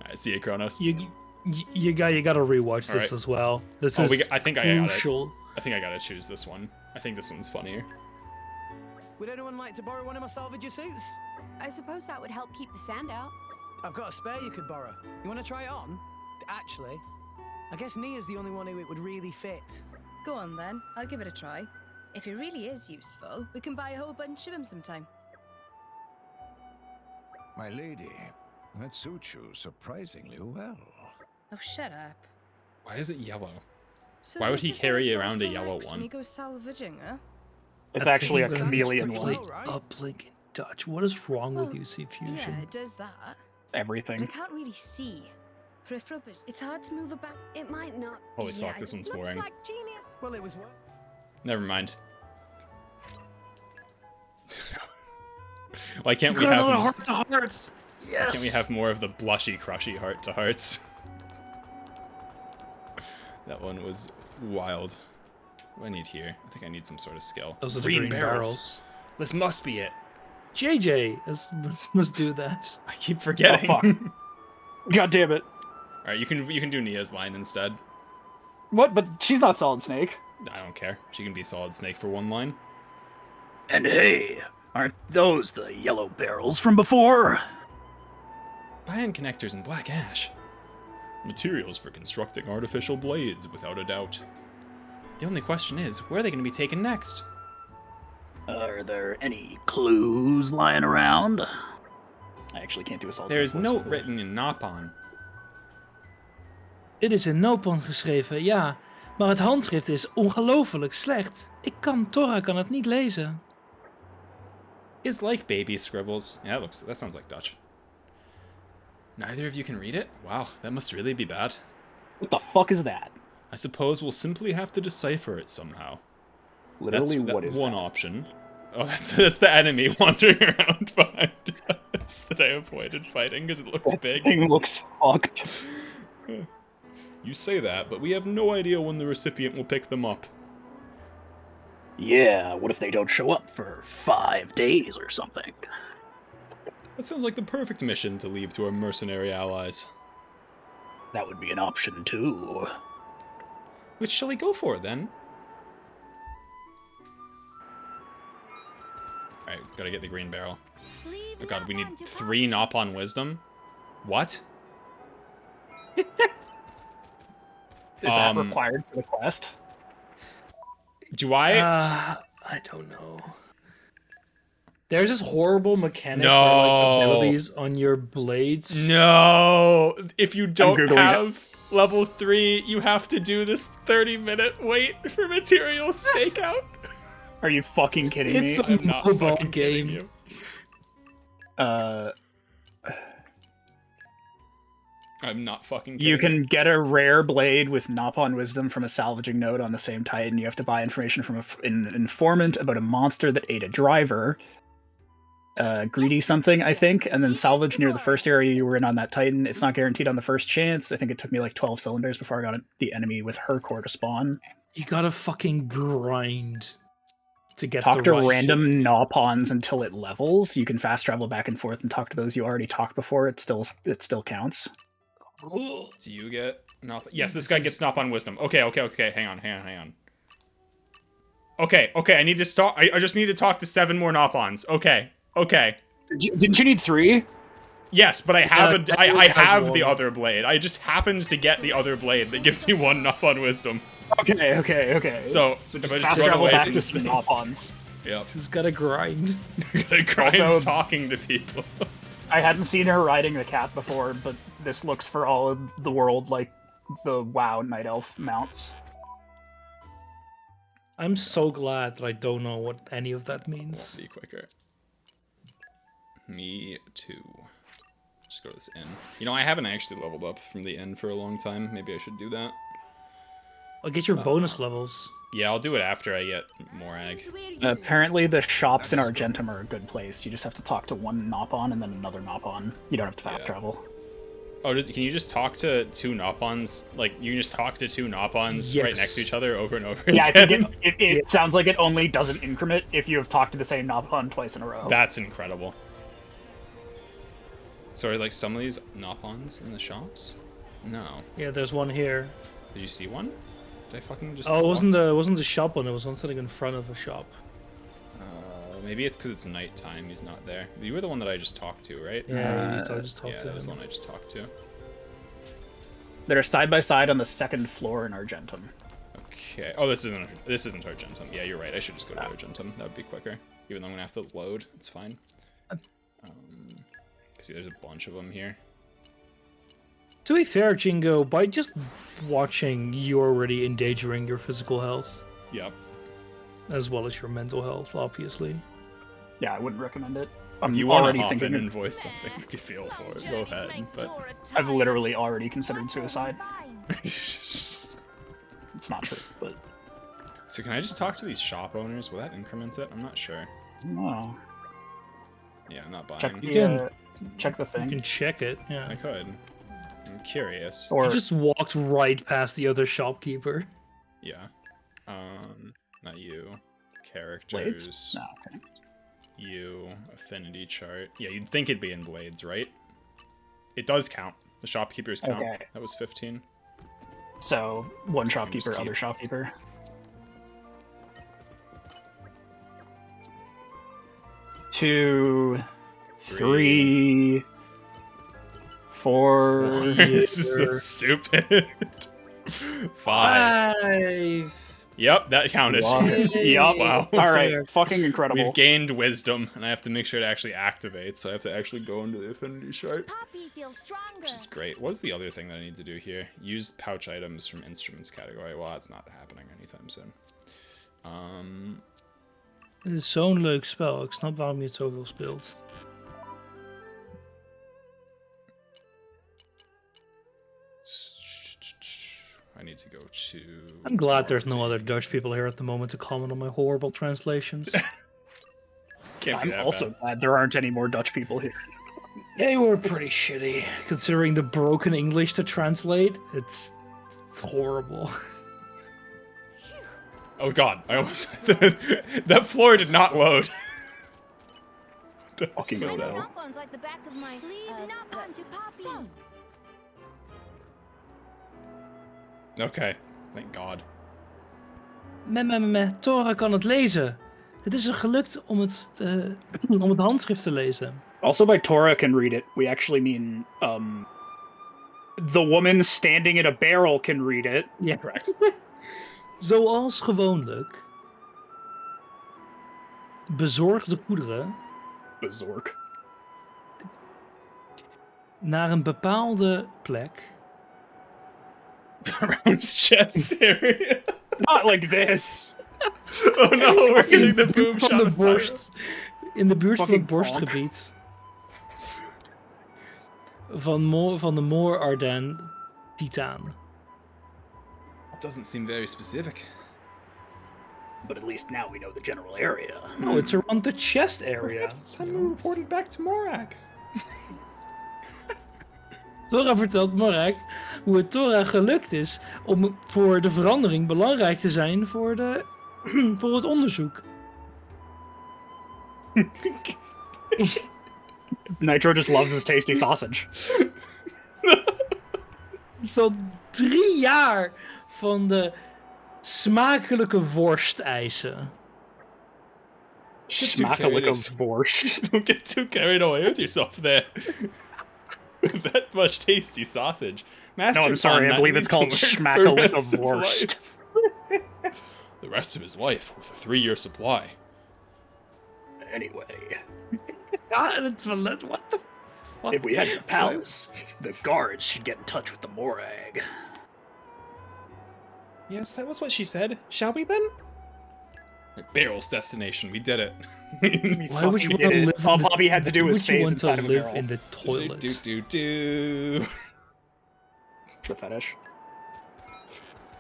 S1: I see you, Kronos.
S16: You got to rewatch this
S1: Alright.
S16: as well. This
S1: Oh,
S16: is
S1: I think I got it.
S16: crucial.
S1: I think I gotta choose this one. I think this one's funnier.
S6: Would anyone like to borrow one of my salvager suits?
S7: I suppose that would help keep the sand out.
S6: I've got a spare you could borrow. You want to try it on? Actually, I guess Nia's the only one who it would really fit.
S4: Go on then. I'll give it a try. If it really is useful, we can buy a whole bunch of them sometime.
S11: My lady, that suits you surprisingly well.
S4: Oh, shut up.
S1: Why is it yellow?
S4: So
S1: Why would
S4: this
S1: he
S4: is what
S1: carry
S4: it's
S1: around
S4: like
S1: a
S4: for
S1: yellow
S4: Rex when
S1: one?
S4: he goes salvaging, huh?
S15: It's actually a
S16: It
S15: chameleon
S16: needs to
S15: one.
S16: play Uplink in Dutch. What is wrong with
S4: Well,
S16: UC Fusion?
S4: Yeah, it does that. But I
S15: Everything.
S4: can't really see. Peripheral vision. It's hard to move about.
S7: It might not.
S1: Holy
S4: Yeah,
S1: fuck, this one's
S2: Looks
S1: boring.
S2: like genius.
S6: Well, it was.
S1: Never mind. Why can't
S16: You
S1: we
S16: got
S1: have
S16: another heart to hearts. Yes.
S1: Can't we have more of the blushy, crushy heart to hearts? That one was wild. What do I need here? I think I need some sort of skill.
S16: Those are the green barrels.
S1: This must be it.
S16: JJ must do that.
S1: I keep forgetting.
S15: Oh, fuck. God damn it.
S1: All right, you can do Nia's line instead.
S15: What? But she's not Solid Snake.
S1: I don't care. She can be Solid Snake for one line.
S17: And hey, aren't those the yellow barrels from before?
S1: Ion connectors and black ash. Materials for constructing artificial blades, without a doubt. The only question is, where are they going to be taken next?
S17: Are there any clues lying around?
S15: I actually can't do a Solid
S1: There's
S15: Snake
S1: note
S15: voice.
S1: written in Napon.
S16: Dit is in Nopon geschreven, ja. Maar het handschrift is ongelooflijk slecht. Tora kan het niet lezen.
S1: It's like baby scribbles. Yeah, that sounds like Dutch. Neither of you can read it? Wow, that must really be bad.
S15: What the fuck is that?
S1: I suppose we'll simply have to decipher it somehow.
S15: Literally,
S1: that's
S15: what is
S1: one
S15: that?
S1: option. Oh, that's the enemy wandering around behind us that I avoided fighting because it looked big.
S15: Thing looks fucked.
S1: You say that, but we have no idea when the recipient will pick them up.
S17: Yeah, what if they don't show up for 5 days or something?
S1: That sounds like the perfect mission to leave to our mercenary allies.
S17: That would be an option too.
S1: Which shall we go for, then? Alright, Alright, gotta get the green barrel. Oh god, we need 3 Nopon Wisdom? What?
S15: Is that required for the quest?
S1: Do I?
S16: I don't know. There's this horrible mechanic
S1: No.
S16: where, like, abilities on your blades.
S1: No! If you don't
S15: Googling
S1: have level 3, you have to do this 30-minute wait for material stakeout.
S15: Are you fucking kidding me?
S16: It's a mobile game.
S1: You. I'm not fucking kidding.
S15: You can get a rare blade with Nopon Wisdom from a salvaging node on the same Titan. You have to buy information from an informant about a monster that ate a driver. Greedy something, I think, and then salvage near the first area you were in on that Titan. It's not guaranteed on the first chance. I think it took me like 12 cylinders before I got the enemy with her core to spawn.
S16: You gotta fucking grind to get
S15: Talk
S16: the
S15: to
S16: right
S15: random
S16: shit.
S15: Nopons until it levels. You can fast travel back and forth and talk to those you already talked before. It still counts.
S1: Do you get Nop? Yes, this guy gets Nopon Wisdom. Okay. Hang on. Okay, I need to talk. I just need to talk to 7 more Nopons. Okay.
S15: Didn't you need 3?
S1: Yes, but I have I have the
S16: one.
S1: other blade. I just happened to get the other blade that gives me 1 Nopon Wisdom.
S15: Okay.
S1: So
S15: just
S1: if I
S15: fast
S1: just run
S15: travel
S1: away
S15: back
S1: from
S15: to
S1: this
S15: some
S1: thing,
S15: Nopons.
S1: yep.
S16: Just gotta grind.
S1: Gotta grind
S15: Also-
S1: talking to people.
S15: I hadn't seen her riding the cat before, but this looks for all of the world like the WoW Night Elf mounts.
S16: I'm so glad that I don't know what any of that
S1: Won't
S16: means.
S1: be quicker. Me too. Just go to this inn. You know, I haven't actually leveled up from the inn for a long time. Maybe I should do that.
S16: I'll get your bonus levels.
S1: Yeah, I'll do it after I get more ag.
S15: Apparently the shops in Argentum are a good place. You just have to talk to one Nopon and then another Nopon. You don't have to fast travel.
S1: Oh, can you just talk to 2 Nopons? Like, you can just talk to 2 Nopons right next to each other over and over
S15: Yeah, I
S1: again?
S15: think it sounds like it only does an increment if you have talked to the same Nopon twice in a row.
S1: That's incredible. So are, like, some of these Nopons in the shops? No.
S16: Yeah, there's one here.
S1: Did you see one? Did I fucking just...
S16: Oh, it wasn't the shop one. It was one sitting in front of a shop.
S1: Maybe it's because it's nighttime. He's not there. You were the one that I just talked to, right?
S16: Yeah, I just talked
S1: yeah,
S16: to
S1: that was the
S16: him.
S1: one I just talked to.
S15: They're side by side on the 2nd floor in Argentum.
S1: Okay. Oh, this isn't Argentum. Yeah, you're right. I should just go to Argentum. That would be quicker. Even though I'm gonna have to load, it's fine. See, there's a bunch of them here.
S16: To be fair, Jingo, by just watching, you're already endangering your physical health.
S1: Yep.
S16: As well as your mental health, obviously.
S15: Yeah, I wouldn't recommend it.
S1: If
S15: I'm
S1: you want
S15: already
S1: to hop
S15: thinking
S1: in and voice something, you could feel for it. Go ahead. But
S15: I've literally already considered suicide. It's not true, but...
S1: So can I just talk to these shop owners? Will that increment it? I'm not sure.
S15: No.
S1: Yeah, I'm not buying.
S15: Check the thing.
S16: You can check it, yeah.
S1: I could. I'm curious.
S16: You just walked right past the other shopkeeper.
S1: Yeah. Not you. Characters.
S15: Blades? No, okay.
S1: You. Affinity chart. Yeah, you'd think it'd be in Blades, right? It does count. The shopkeepers count.
S15: Okay.
S1: That was 15.
S15: So, one shopkeeper, other shopkeeper. 2, 3, 4.
S1: This is so stupid. 5. Yep, that counted.
S15: Yup.
S1: Wow.
S15: Alright, fucking incredible.
S1: We've gained wisdom, and I have to make sure it actually activates, so I have to actually go into the affinity chart. Which is great. What's the other thing that I need to do here? Use pouch items from instruments category. Well, that's not happening anytime soon.
S16: Het is zo'n leuk spel. Ik snap waarom je het zoveel speelt.
S1: I need to go to...
S16: I'm glad there's no other Dutch people here at the moment to comment on my horrible translations.
S15: I'm also glad there aren't any more Dutch people here.
S16: They were pretty shitty, considering the broken English to translate. It's horrible.
S1: Oh god, I almost... that floor did not load. What the fucking is that?
S3: Nopons like the back of my... Leave Nopon to Poppy.
S1: Okay, thank god.
S16: Tora kan het lezen. Het is er gelukt om om het handschrift te lezen.
S15: Also, by Tora can read it, we actually mean the woman standing in a barrel can read it.
S16: Ja, correct. Zoals gewoonlijk. Bezorg de goederen.
S15: Bezorg.
S16: Naar een bepaalde plek.
S1: Around his chest area.
S15: Not like this.
S1: Oh no, we're getting the boom shot.
S16: Van de borst. In de buurt van
S15: Fucking
S16: het borstgebied. Van de Moor Arden Titaan.
S1: Doesn't seem very specific.
S17: But at least now we know the general area.
S16: Oh, it's around the chest area.
S1: Perhaps it's time we reported back to Morag.
S16: Tora vertelt Morag hoe het Tora gelukt is om voor de verandering belangrijk te zijn voor het onderzoek.
S15: Nitro just loves his tasty sausage.
S16: Zo 3 jaar van de smakelijke worst eisen.
S15: Smakelijke worst.
S1: Don't get too carried away with yourself there. That much tasty sausage.
S15: No, I'm sorry, I believe it's called smakelijke worst.
S1: The rest of his life with a 3-year supply.
S17: Anyway.
S16: What the fuck?
S17: If we head to the palace, the guards should get in touch with the Morag.
S1: Yes, that was what she said. Shall we then? Barrel's destination. We did it.
S16: Why would you want to live?
S15: All Bobby had to do was phase inside of a
S16: live
S15: barrel.
S16: in the toilet.
S1: Do.
S15: The fetish.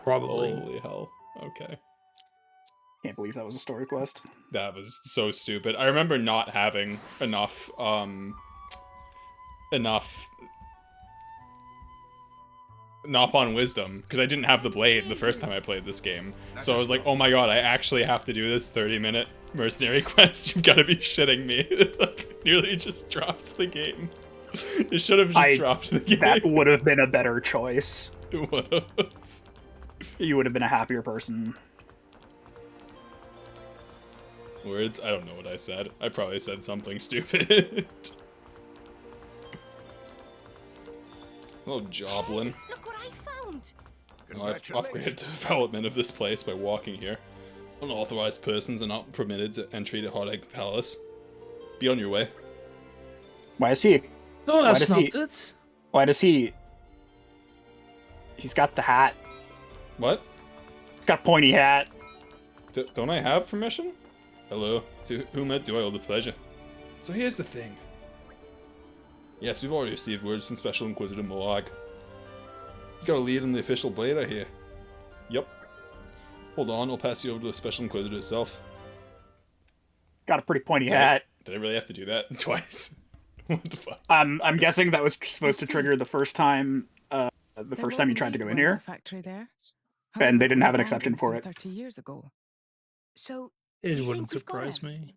S16: Probably.
S1: Holy hell. Okay.
S15: Can't believe that was a story quest.
S1: That was so stupid. I remember not having enough Nop-on wisdom, because I didn't have the blade the first time I played this game. So I was like, oh my god, I actually have to do this 30-minute mercenary quest. You've got to be shitting me. Like, nearly just dropped the game. It should have just dropped the game.
S15: That would have been a better choice.
S1: It would have.
S15: You would have been a happier person.
S1: Words? I don't know what I said. I probably said something stupid. Oh, Joblin.
S4: Look what I found!
S1: Well, I've upgraded the development of this place by walking here. Unauthorized persons are not permitted to entry to Heartache Palace. Be on your way.
S15: Why is he?
S16: No, that's not it.
S15: Why does he? He's got the hat.
S1: What?
S15: He's got pointy hat.
S1: Don't I have permission? Hello, to whom do I owe the pleasure? So here's the thing. Yes, we've already received words from Special Inquisitor Moag. You got a lead in the official blade, I hear. Yep. Hold on, I'll pass you over to the Special Inquisitor itself.
S15: Got a pretty pointy hat.
S1: Did I really have to do that twice? What the fuck?
S15: I'm guessing that was supposed to trigger the first time. The first time you tried to go in here.
S12: Factory there.
S15: And they didn't have an exception for it.
S12: 30 years ago.
S4: So
S16: it wouldn't surprise me.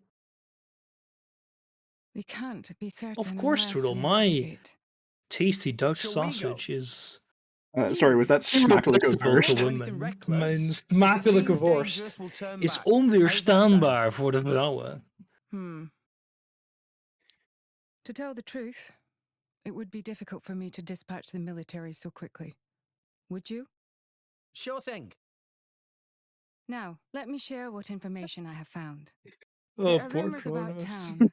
S12: We can't be certain.
S16: Of course, Toodle. My tasty Dutch sausage is.
S15: Sorry, was that smakelijke worst?
S16: Mijn smakelijke worst is onweerstaanbaar voor de vrouwen.
S12: To tell the truth, it would be difficult for me to dispatch the military so quickly. Would you?
S6: Sure thing.
S12: Now, let me share what information I have found.
S16: Oh,
S12: there are
S16: poor
S12: rumors about
S16: Kronos.
S12: town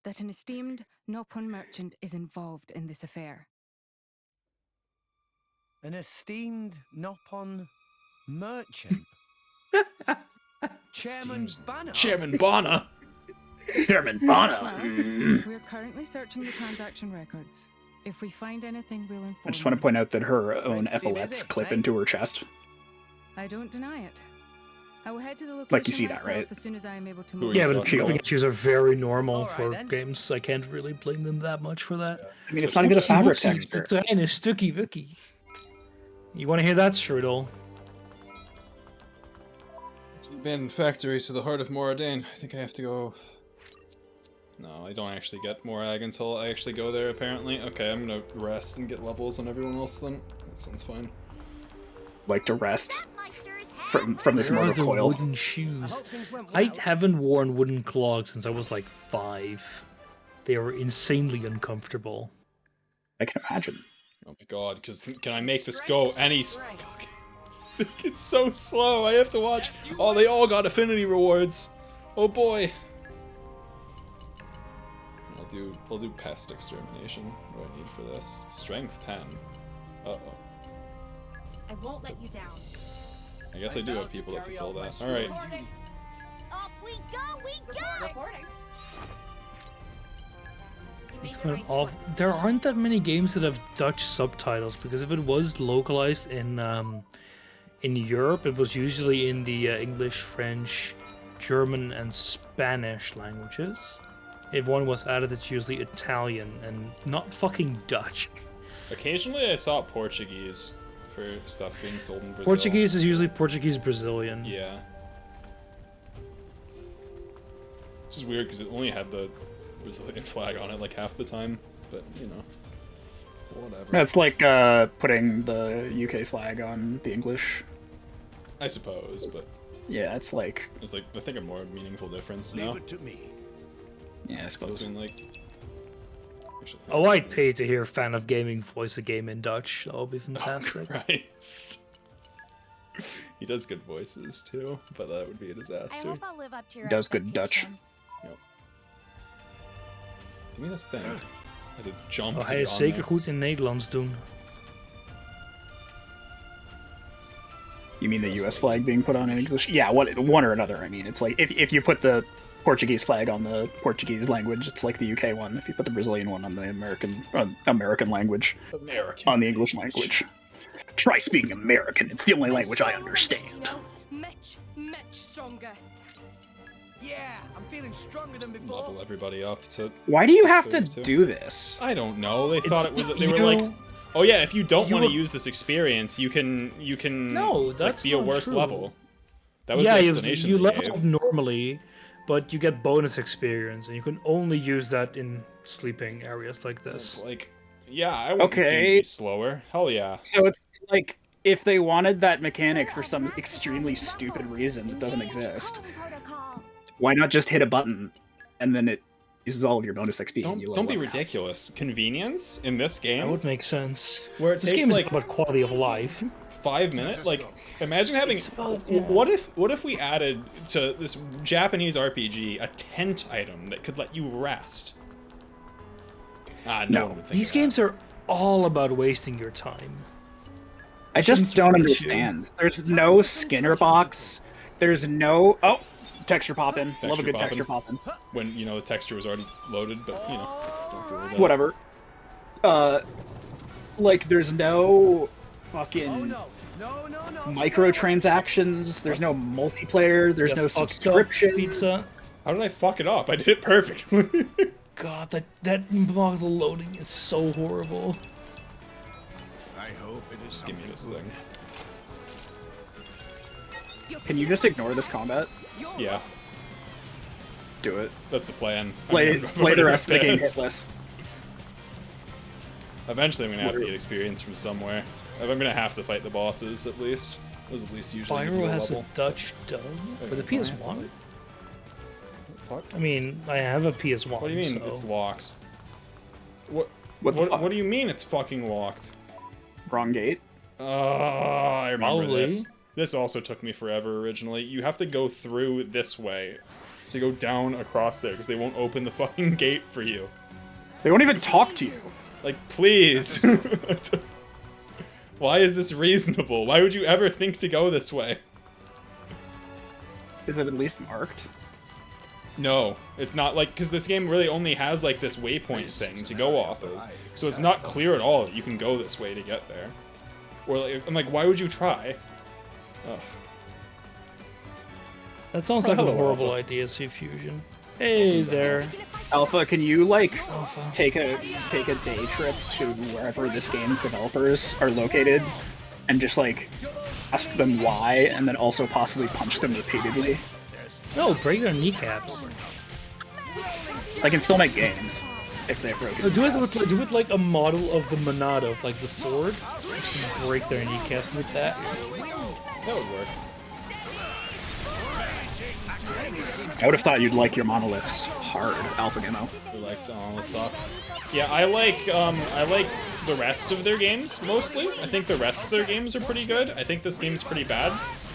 S12: that an esteemed Nopon merchant is involved in this affair.
S6: An esteemed Nopon merchant? Chairman Banner?
S1: Chairman Bonner?
S17: Chairman Bonner?
S12: We're currently searching the transaction records. If we find anything, we'll inform
S15: I just want to point out that her own epaulets clip into her chest.
S12: I don't deny it. I will head to the location
S15: Like you see that,
S12: myself
S15: right?
S12: as soon as I am able to move.
S16: Yeah, but Pikachus are very normal for games. I can't really blame them that much for that.
S15: I mean, it's not even a fabric
S16: De
S15: texture.
S16: trein is stukkie wukkie. You want to hear that, Strudel?
S1: The abandoned factory to the heart of Moradane. I think I have to go... No, I don't actually get Morag until I actually go there, apparently. Okay, I'm gonna rest and get levels on everyone else then. That sounds fine.
S15: Like to rest. from this
S16: Where are
S15: motor
S16: the
S15: coil.
S16: wooden shoes? I haven't worn wooden clogs since I was like 5. They were insanely uncomfortable.
S15: I can imagine.
S1: Oh my god, because can I make this go any... It's so slow, I have to watch... Oh, they all got affinity rewards. Oh boy. I'll do pest extermination. What do I need for this? Strength 10. Uh-oh.
S4: I won't let you down.
S1: I guess I do have people that fulfill that. Alright.
S3: Off we go!
S4: Reporting.
S16: It's kind of off. There aren't that many games that have Dutch subtitles, because if it was localized in Europe, it was usually in the English, French, German, and Spanish languages. If one was added, it's usually Italian and not fucking Dutch.
S1: Occasionally I saw Portuguese for stuff being sold in Brazil.
S16: Portuguese is usually Portuguese Brazilian.
S1: Yeah. Which is weird because it only had the Brazilian flag on it like half the time, but you know, whatever.
S15: That's like putting the UK flag on the English.
S1: I suppose, but
S15: yeah, it's like
S1: I think a more meaningful difference now.
S11: Leave it to me.
S15: Yeah, I suppose.
S1: Between, like,
S16: Oh, I'd pay to hear Fan of Gaming voice a game in Dutch. That would be fantastic.
S1: Oh, Christ. He does good voices too, but that would be a disaster.
S3: I hope I'll live up to your
S15: Does good Dutch.
S1: Yep. Give me this thing. I had to jump
S16: Oh,
S1: to
S16: hij
S1: get
S16: is
S1: on
S16: zeker
S1: there.
S16: goed in Nederlands doen.
S15: You mean the US flag being put on in English? Yeah, one or another. I mean, it's like if you put the Portuguese flag on the Portuguese language, it's like the UK one. If you put the Brazilian one on the American language, on the English language. Try speaking American. It's the only language I understand.
S4: Much stronger.
S6: Yeah, I'm feeling stronger than before.
S1: Level everybody up to...
S15: Why do you have to
S1: 32.
S15: do this?
S1: I don't know. They thought it was... They were
S16: you-
S1: like, oh yeah, if you don't
S16: you
S1: want to
S16: were-
S1: use this experience, you can
S16: No,
S1: like,
S16: that's
S1: be a
S16: not
S1: worse
S16: true.
S1: level. That was
S16: Yeah,
S1: the
S16: you
S1: explanation
S16: you
S1: they
S16: level
S1: gave.
S16: up normally, but you get bonus experience, and you can only use that in sleeping areas like this.
S1: It's like, yeah, I want this game to
S15: Okay.
S1: be slower. Hell yeah.
S15: So it's like if they wanted that mechanic for some extremely stupid reason that doesn't exist, why not just hit a button and then it uses all of your bonus XP? and you
S1: Don't be
S15: level up?
S1: ridiculous. Convenience in this game,
S16: That would make sense.
S1: where it
S16: This
S1: takes
S16: game is
S1: like
S16: about quality of life.
S1: 5 minutes. Like, imagine having. What if we added to this Japanese RPG a tent item that could let you rest? Ah, no. One would think
S16: These
S1: of that.
S16: games are all about wasting your time.
S15: I just
S16: Shouldn't
S15: don't
S16: surprise you.
S15: understand. There's no Skinner box. There's no texture pop in. Love a good texture pop in.
S1: When you know the texture was already loaded, but you know, don't feel that.
S15: Whatever. Like there's no fucking microtransactions. There's no multiplayer. There's
S16: You
S15: no
S16: fucked up,
S15: subscription.
S16: Pizza.
S1: How did I fuck it up? I did it perfectly.
S16: God, that model loading is so horrible.
S11: I hope it is.
S1: Just give me this thing.
S15: Can you just ignore this combat?
S1: Yeah,
S15: Do it.
S1: that's the plan.
S15: Play
S1: I've
S15: play
S1: already
S15: the rest of the game
S1: advanced.
S15: hitless.
S1: Eventually, I'm gonna have to get experience from somewhere. I'm gonna have to fight the bosses at least. Those at least usually give you
S16: Spyro
S1: a
S16: has a
S1: level.
S16: Dutch dub for the
S1: Wait, do I have to,
S16: PS1.
S1: like- Fuck.
S16: I mean, I have a PS1.
S1: What do you mean
S16: so-
S1: it's locked? What?
S15: What the fuck?
S1: What do you mean it's fucking locked?
S15: Wrong gate.
S1: I remember
S16: Probably.
S1: this. This also took me forever originally. You have to go through this way. So you go down across there because they won't open the fucking gate for you.
S15: They won't even talk to you.
S1: Like, please. Why is this reasonable? Why would you ever think to go this way?
S15: Is it at least marked?
S1: No, it's not like, because this game really only has like this waypoint thing to go off of. So it's not clear at all that you can go this way to get there. Or like, I'm like, why would you try? Ugh.
S16: That sounds like a
S1: Hello,
S16: horrible
S1: Alpha.
S16: idea, C Fusion. Hey there.
S15: Alpha, can you like
S16: Alpha.
S15: take a day trip to wherever this game's developers are located and just like ask them why and then also possibly punch them repeatedly?
S16: No, break their kneecaps.
S15: They can still make games if they've broken.
S16: No, do it
S15: kneecaps.
S16: with do it like a model of the Monado, like the sword. Break their kneecaps with that.
S1: That would work.
S15: I would have thought you'd like your monoliths hard, Alpha Gemo.
S1: I liked all this stuff. Yeah, I like the rest of their games mostly. I think the rest of their games are pretty good. I think this game's pretty bad.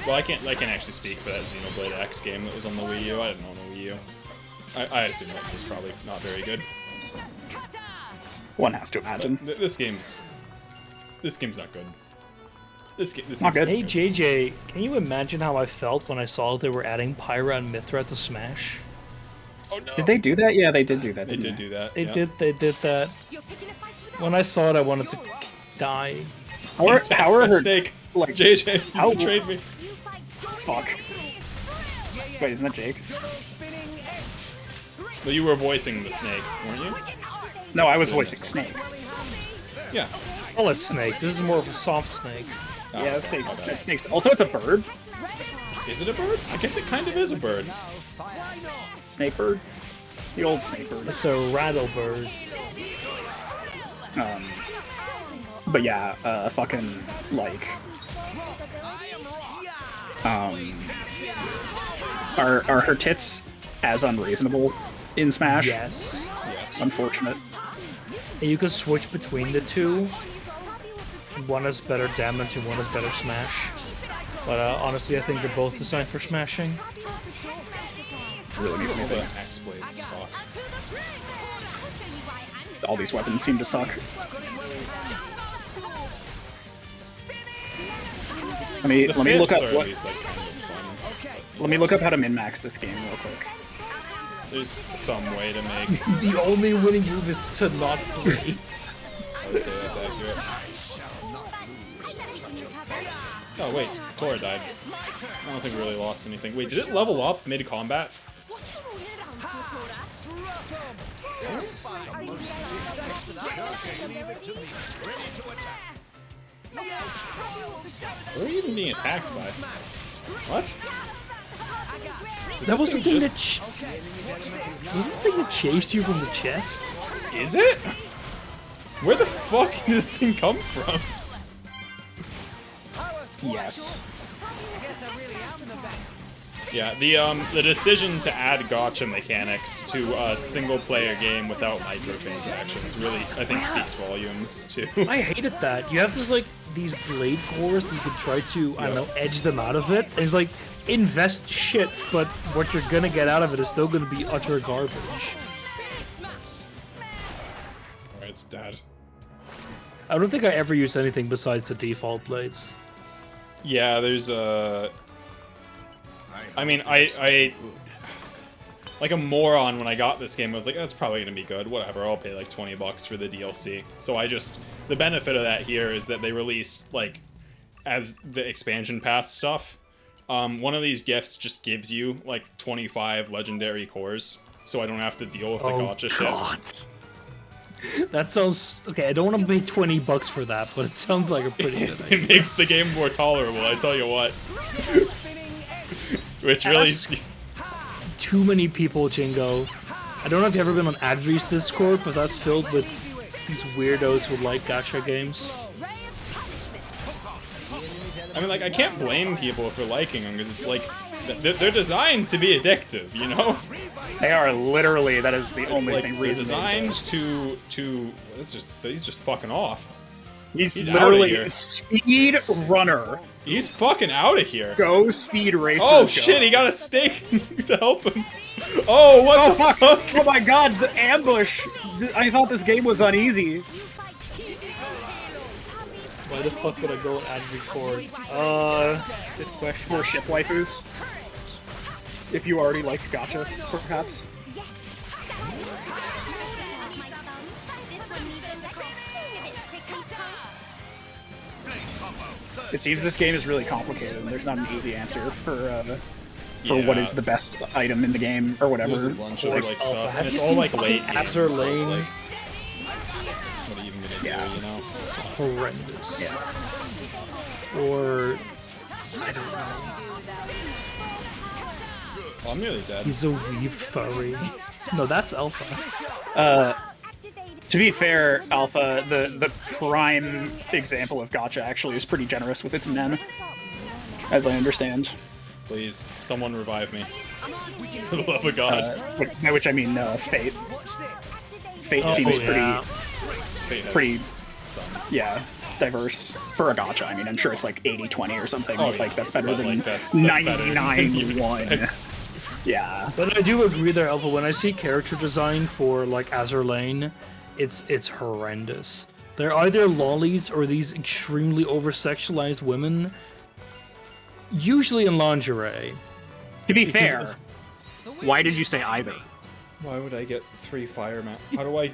S1: Well, I can't actually speak for that Xenoblade X game that was on the Wii U. I didn't own a Wii U. I assume that was probably not very good.
S15: One has to imagine.
S1: This game's not good. This
S15: not good.
S16: Hey JJ, can you imagine how I felt when I saw they were adding Pyra and Mithra to Smash?
S1: Oh no!
S15: Did they do that? Yeah, they did do that.
S1: They did do that.
S16: They did that. When I saw it, I wanted to die.
S15: How are her
S1: Snake?
S15: Like
S1: JJ,
S15: how
S1: you betrayed me.
S15: Fuck. Wait, isn't that Jake?
S1: Well, you were voicing the snake, weren't you?
S15: No, I was voicing Snake.
S1: Yeah.
S16: Oh, it's Snake. This is more of a soft snake.
S15: Oh, yeah, that's Snake's. Also, it's a bird.
S1: Is it a bird? I guess it kind of is a bird.
S15: Snake bird? The old snake bird.
S16: It's a rattle bird.
S15: But yeah, fucking, like... Are her tits as unreasonable in Smash?
S16: Yes.
S15: Unfortunate.
S16: You can switch between the two. One has better damage and one has better smash. But honestly, I think they're both designed for smashing.
S15: Really needs to be
S1: the X blades soft.
S15: All these weapons seem to suck. Let me look up what. Let me look up how to min-max this game real quick.
S1: There's some way to make.
S16: The only winning move is to not play.
S1: I would say that's accurate. Oh wait, Tora died. I don't think we really lost anything. Wait, did it level up mid-combat? Where are you even being attacked by? What?
S16: That was the thing that wasn't the thing that chased you from the chest?
S1: Is it? Where the fuck did this thing come from?
S15: Yes.
S1: Yeah, the decision to add gacha mechanics to a single-player game without microtransactions really, I think, speaks volumes too.
S16: I hated that. You have this these blade cores, you could try to I don't know, edge them out of it. And it's like invest shit, but what you're gonna get out of it is still gonna be utter garbage.
S1: Alright, it's dead.
S16: I don't think I ever used anything besides the default blades.
S1: Yeah, there's a. I mean, I like a moron when I got this game. I was like, that's probably gonna be good. Whatever, I'll pay like $20 for the DLC. So the benefit of that here is that they release like as the expansion pass stuff. One of these gifts just gives you like 25 legendary cores, so I don't have to deal with the gacha shit.
S16: That sounds okay. I don't want to pay $20 for that, but it sounds like a pretty good idea.
S1: It makes the game more tolerable. I tell you what. Which really.
S16: Too many people, Jingo. I don't know if you've ever been on Adri's Discord, but that's filled with these weirdos who like gacha games.
S1: I mean, like, I can't blame people for liking them because it's like they're designed to be addictive, you know?
S15: They are literally. That is the only
S1: like,
S15: thing.
S1: They're designed to. He's just fucking off.
S15: He's literally a speed runner.
S1: He's fucking out of here.
S15: Go speed racer.
S1: Oh shit! He got a stake to help him. Oh what the fuck?
S15: Oh my god! The ambush. I thought this game was uneasy.
S16: Why the fuck would I go and record?
S15: Good question. More ship waifus. If you already like gacha, perhaps. It seems this game is really complicated, and there's not an easy answer for what is the best item in the game or whatever.
S1: There's a bunch of like stuff, and it's all like late game. So it's like, what are you even gonna do? You know,
S16: it's horrendous.
S15: Yeah.
S16: Or I don't know.
S1: Oh, I'm nearly dead.
S16: He's a weeb furry. No, that's Alpha.
S15: To be fair, Alpha, the prime example of gacha actually is pretty generous with its men, as I understand.
S1: Please, someone revive me. For the love of God.
S15: By which I mean Fate. Fate seems pretty, yeah, diverse for a gacha. I mean, I'm sure it's like 80-20 or something.
S1: Oh,
S15: like that's better than
S1: that's
S15: 99-1. Yeah.
S16: But I do agree there, Alpha. When I see character design for like Azur Lane, it's horrendous. They're either lollies or these extremely over-sexualized women, usually in lingerie.
S15: To be fair, why did you say either?
S1: Why would I get 3 fire map? How do I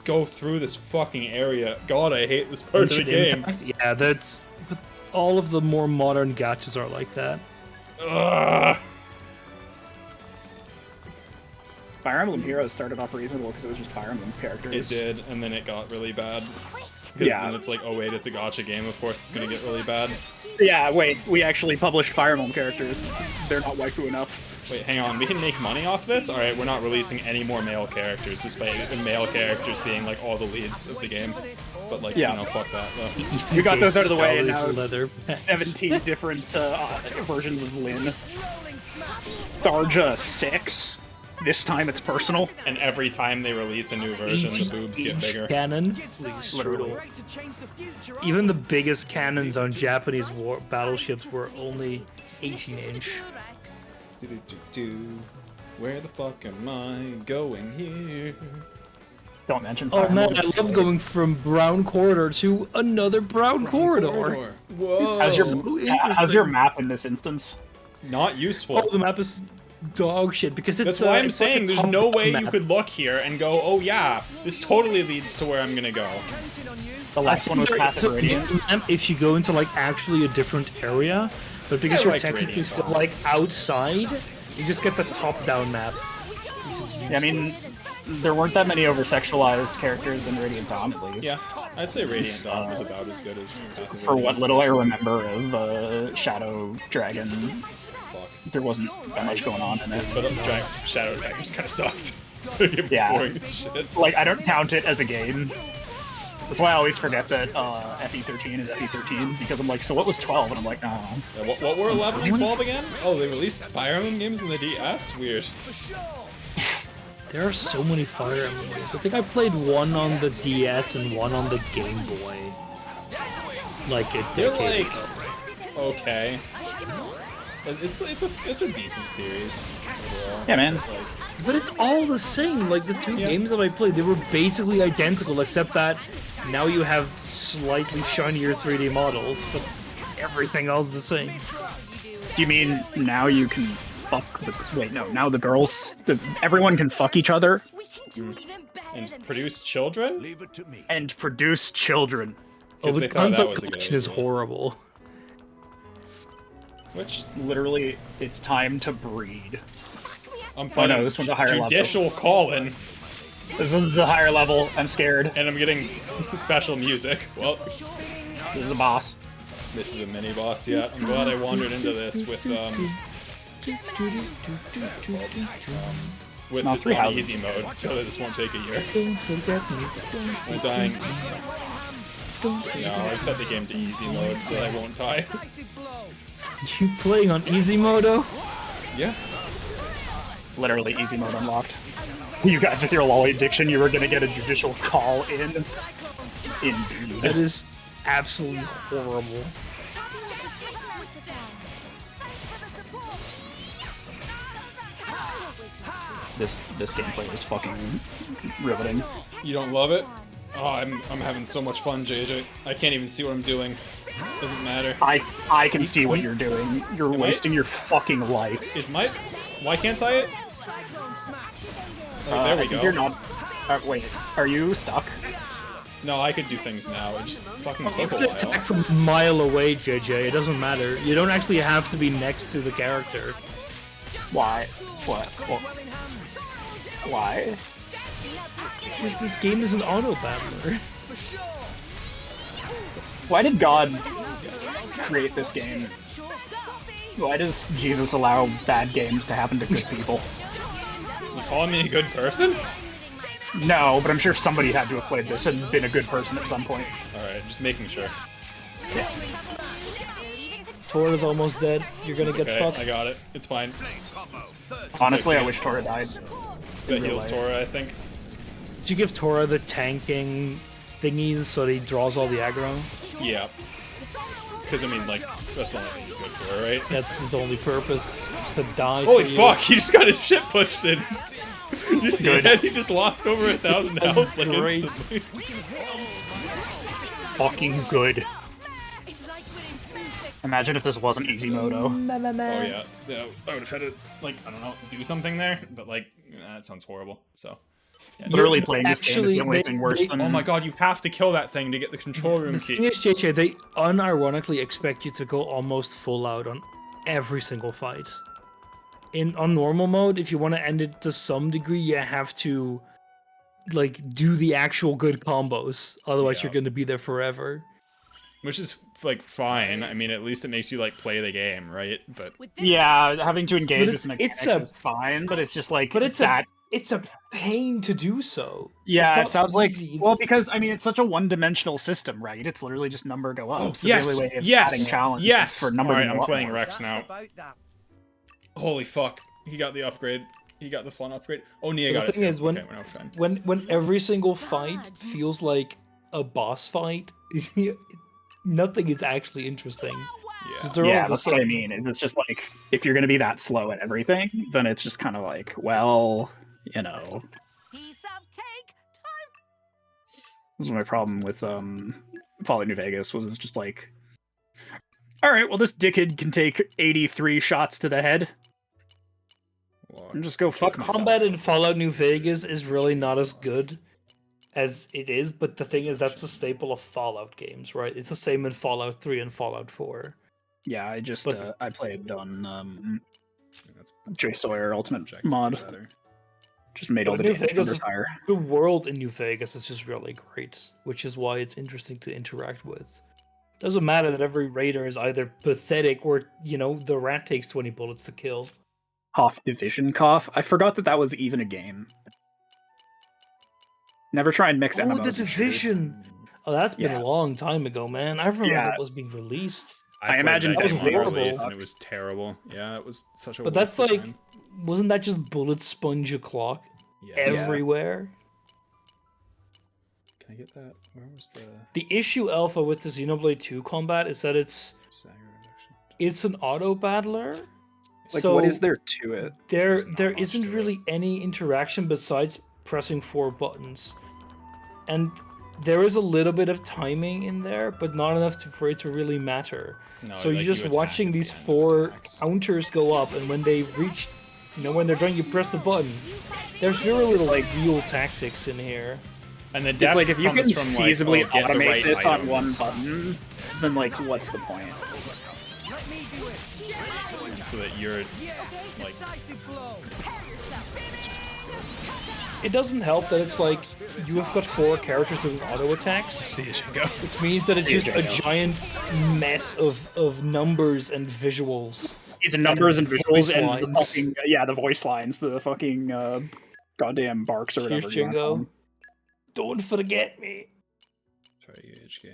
S1: go through this fucking area? God, I hate this part of the game.
S16: Yeah, that's... But all of the more modern gachas are like that.
S1: Ugh.
S15: Fire Emblem Heroes started off reasonable because it was just Fire Emblem characters.
S1: It did, and then it got really bad. Because then it's like, oh wait, it's a gacha game, of course it's gonna get really bad.
S15: Yeah, wait, we actually published Fire Emblem characters. They're not waifu enough.
S1: Wait, hang on, we can make money off this? Alright, we're not releasing any more male characters, despite the male characters being like all the leads of the game. But like,
S15: yeah.
S1: You know, fuck that though.
S15: We got those out of the way, and now 17 different versions of Lyn. Tharja 6. This time it's personal.
S1: And every time they release a new version, the boobs get bigger.
S16: Canon, please, literally. Even the biggest cannons on Japanese battleships were only 18-inch.
S1: Where the fuck am I going here?
S15: Don't mention.
S16: Oh man, I love going from brown corridor to another brown corridor.
S1: Whoa.
S15: How's your map in this instance?
S1: Not useful.
S16: Oh, the map is dog shit because it's.
S1: That's why I'm saying there's no way you could look here and go, oh yeah, this totally leads to where I'm gonna go.
S15: The last one was Passive Radiant.
S16: If you go into like actually a different area, but because you're technically still like outside, you just get the top-down map.
S15: Yeah, I mean, there weren't that many over-sexualized characters in Radiant Dawn, at least.
S1: Yeah, I'd say Radiant Dawn was about as good as...
S15: For what little I remember of Shadow Dragon, there wasn't that much going on in it.
S1: But Shadow Dragon just kind of sucked.
S15: Yeah, like, I don't count it as a game. That's why I always forget that FE13 is FE13, because I'm like, so what was 12? And I'm like, oh.
S1: Yeah, what were 11 and 12 again? Oh, they released Fire Emblem games in the DS? Weird.
S16: There are so many Fire Emblem games. I think I played one on the DS and one on the Game Boy. Like a decade ago.
S1: Okay. It's a decent series overall.
S15: Yeah, man.
S16: But it's all the same. Like the two games that I played, they were basically identical, except that now you have slightly shinier 3D models, but everything else the same.
S15: Do you mean now you can fuck the... Wait, no. Now the girls... everyone can fuck each other?
S1: And produce children?
S11: Leave it to me.
S15: And produce children.
S16: Oh, the content collection is horrible.
S1: Which...
S15: Literally, it's time to breed.
S1: I'm fighting
S15: this one's a higher level.
S1: Judicial Calling.
S15: This one's a higher level. I'm scared.
S1: And I'm getting special music. Well,
S15: this is a boss.
S1: This is a mini boss, yeah. I'm glad I wandered into this with the easy mode, so that this won't take a year. I'm dying. No, I've set the game to easy mode, so I won't die.
S16: You playing on easy modo?
S1: Yeah.
S15: Literally easy mode unlocked. You guys with your lolly addiction, you were gonna get a judicial call in. Indeed.
S16: That is absolutely horrible.
S15: This gameplay is fucking riveting.
S1: You don't love it? Oh, I'm having so much fun, JJ. I can't even see what I'm doing. Doesn't matter.
S15: I can see what you're doing. You're wasting your fucking life.
S1: Why can't I it? Oh, there we go.
S15: You're not... wait, are you stuck?
S1: No, I could do things now. It just fucking took a
S16: You can
S1: while.
S16: attack from a mile away, JJ. It doesn't matter. You don't actually have to be next to the character.
S15: Why? What? Why?
S16: Because this game is an auto-battler.
S15: Why did God create this game? Why does Jesus allow bad games to happen to good people?
S1: You calling me a good person?
S15: No, but I'm sure somebody had to have played this and been a good person at some point.
S1: Alright, just making sure.
S15: Yeah.
S16: Tora's almost dead. You're gonna
S1: It's
S16: get
S1: okay,
S16: fucked.
S1: I got it. It's fine.
S15: Honestly, I wish Tora died.
S1: That heals Tora, I think.
S16: Did you give Tora the tanking thingies so that he draws all the aggro?
S1: Yeah. Because, I mean, like, that's all he's good for, right?
S16: That's his only purpose, just to die.
S1: Holy
S16: for you.
S1: fuck, he just got his shit pushed in. You see
S15: Good.
S1: that? He just lost over 1,000 health, like,
S16: great.
S1: instantly.
S15: Fucking good. Imagine if this wasn't easy moto.
S1: Oh, yeah. Yeah, I would have had to, like, I don't know, do something there, but, like, that sounds horrible, so. Yeah.
S15: Literally playing this game is the only thing worse than...
S1: Oh my god, you have to kill that thing to get the control room
S16: The
S1: key.
S16: thing is, JJ, they unironically expect you to go almost full out on every single fight. On normal mode, if you want to end it to some degree, you have to, like, do the actual good combos. Otherwise, you're going to be there forever.
S1: Which is, like, fine. I mean, at least it makes you, like, play the game, right? But
S15: Yeah, having to engage with mechanics
S16: it's
S15: is fine, but it's just like...
S16: But it's
S15: that...
S16: it's a pain to do so.
S15: Yeah, it
S16: It's
S15: sounds
S16: not
S15: like...
S16: easy.
S15: Well, because, I mean, it's such a one-dimensional system, right? It's literally just number go up. So
S1: yes,
S15: the only way of
S1: yes,
S15: adding challenge
S1: yes.
S15: is for number
S1: All right,
S15: to go
S1: I'm
S15: up
S1: playing
S15: more.
S1: Rex now. Holy fuck. He got the upgrade. He got the fun upgrade. Oh, Nia got
S16: The
S1: it
S16: thing
S1: too.
S16: is, when,
S1: Okay, we're now fine.
S16: when every single fight feels like a boss fight, nothing is actually interesting.
S15: Yeah, that's what I mean. Is it's just like, if you're going to be that slow at everything, then it's just kind of like, well, you know.
S2: Piece of cake time.
S15: This was my problem with Fallout New Vegas, was it's just like, all right, well, this dickhead can take 83 shots to the head. And just go fuck myself.
S16: Combat in Fallout New Vegas is really not as good as it is, but the thing is, that's the staple of Fallout games, right? It's the same in Fallout 3 and Fallout 4.
S15: Yeah, I just I played on Jay Sawyer Ultimate Mod. Just made all the
S16: New
S15: damage
S16: Vegas
S15: numbers higher.
S16: The world in New Vegas is just really great, which is why it's interesting to interact with. Doesn't matter that every raider is either pathetic or, you know, the rat takes 20 bullets to kill.
S15: Hoff Division Cough. I forgot that that was even a game. Never try and mix MMOs.
S16: Oh, the Division! Oh, that's been a long time ago, man. I remember it was being released.
S15: I imagine
S16: that was
S1: when it
S16: horrible.
S1: released and it was terrible. Yeah, it was such a
S16: But that's
S1: waste of
S16: like,
S1: time.
S16: wasn't that just bullet sponge o'clock everywhere?
S1: Can I get that? Where was the...
S16: The issue alpha with the Xenoblade 2 combat is that it's an auto battler.
S15: Like,
S16: so
S15: what is there to it?
S16: There isn't really any interaction besides pressing 4 buttons, and there is a little bit of timing in there, but not enough for it to really matter.
S1: No,
S16: so
S1: like,
S16: you're just
S1: you attack
S16: watching these 4 counters go up, and when they reach, you know, when they're done, you press the button. There's very little like real tactics in here.
S1: And the
S15: It's
S1: depth
S15: like, if you can
S1: comes from, like,
S15: feasibly
S1: oh, get the
S15: automate
S1: right
S15: this on one
S1: items.
S15: button, then, like, what's the point?
S1: So that you're, like...
S16: It doesn't help that it's like you have got 4 characters doing auto attacks, which means that it's just a giant mess of numbers and visuals.
S15: It's numbers and visuals and the
S16: lines.
S15: fucking the voice lines, the fucking goddamn barks or whatever.
S16: Here's
S15: you wanna call
S16: Jingo.
S15: them.
S16: Don't forget me.
S1: Try each game.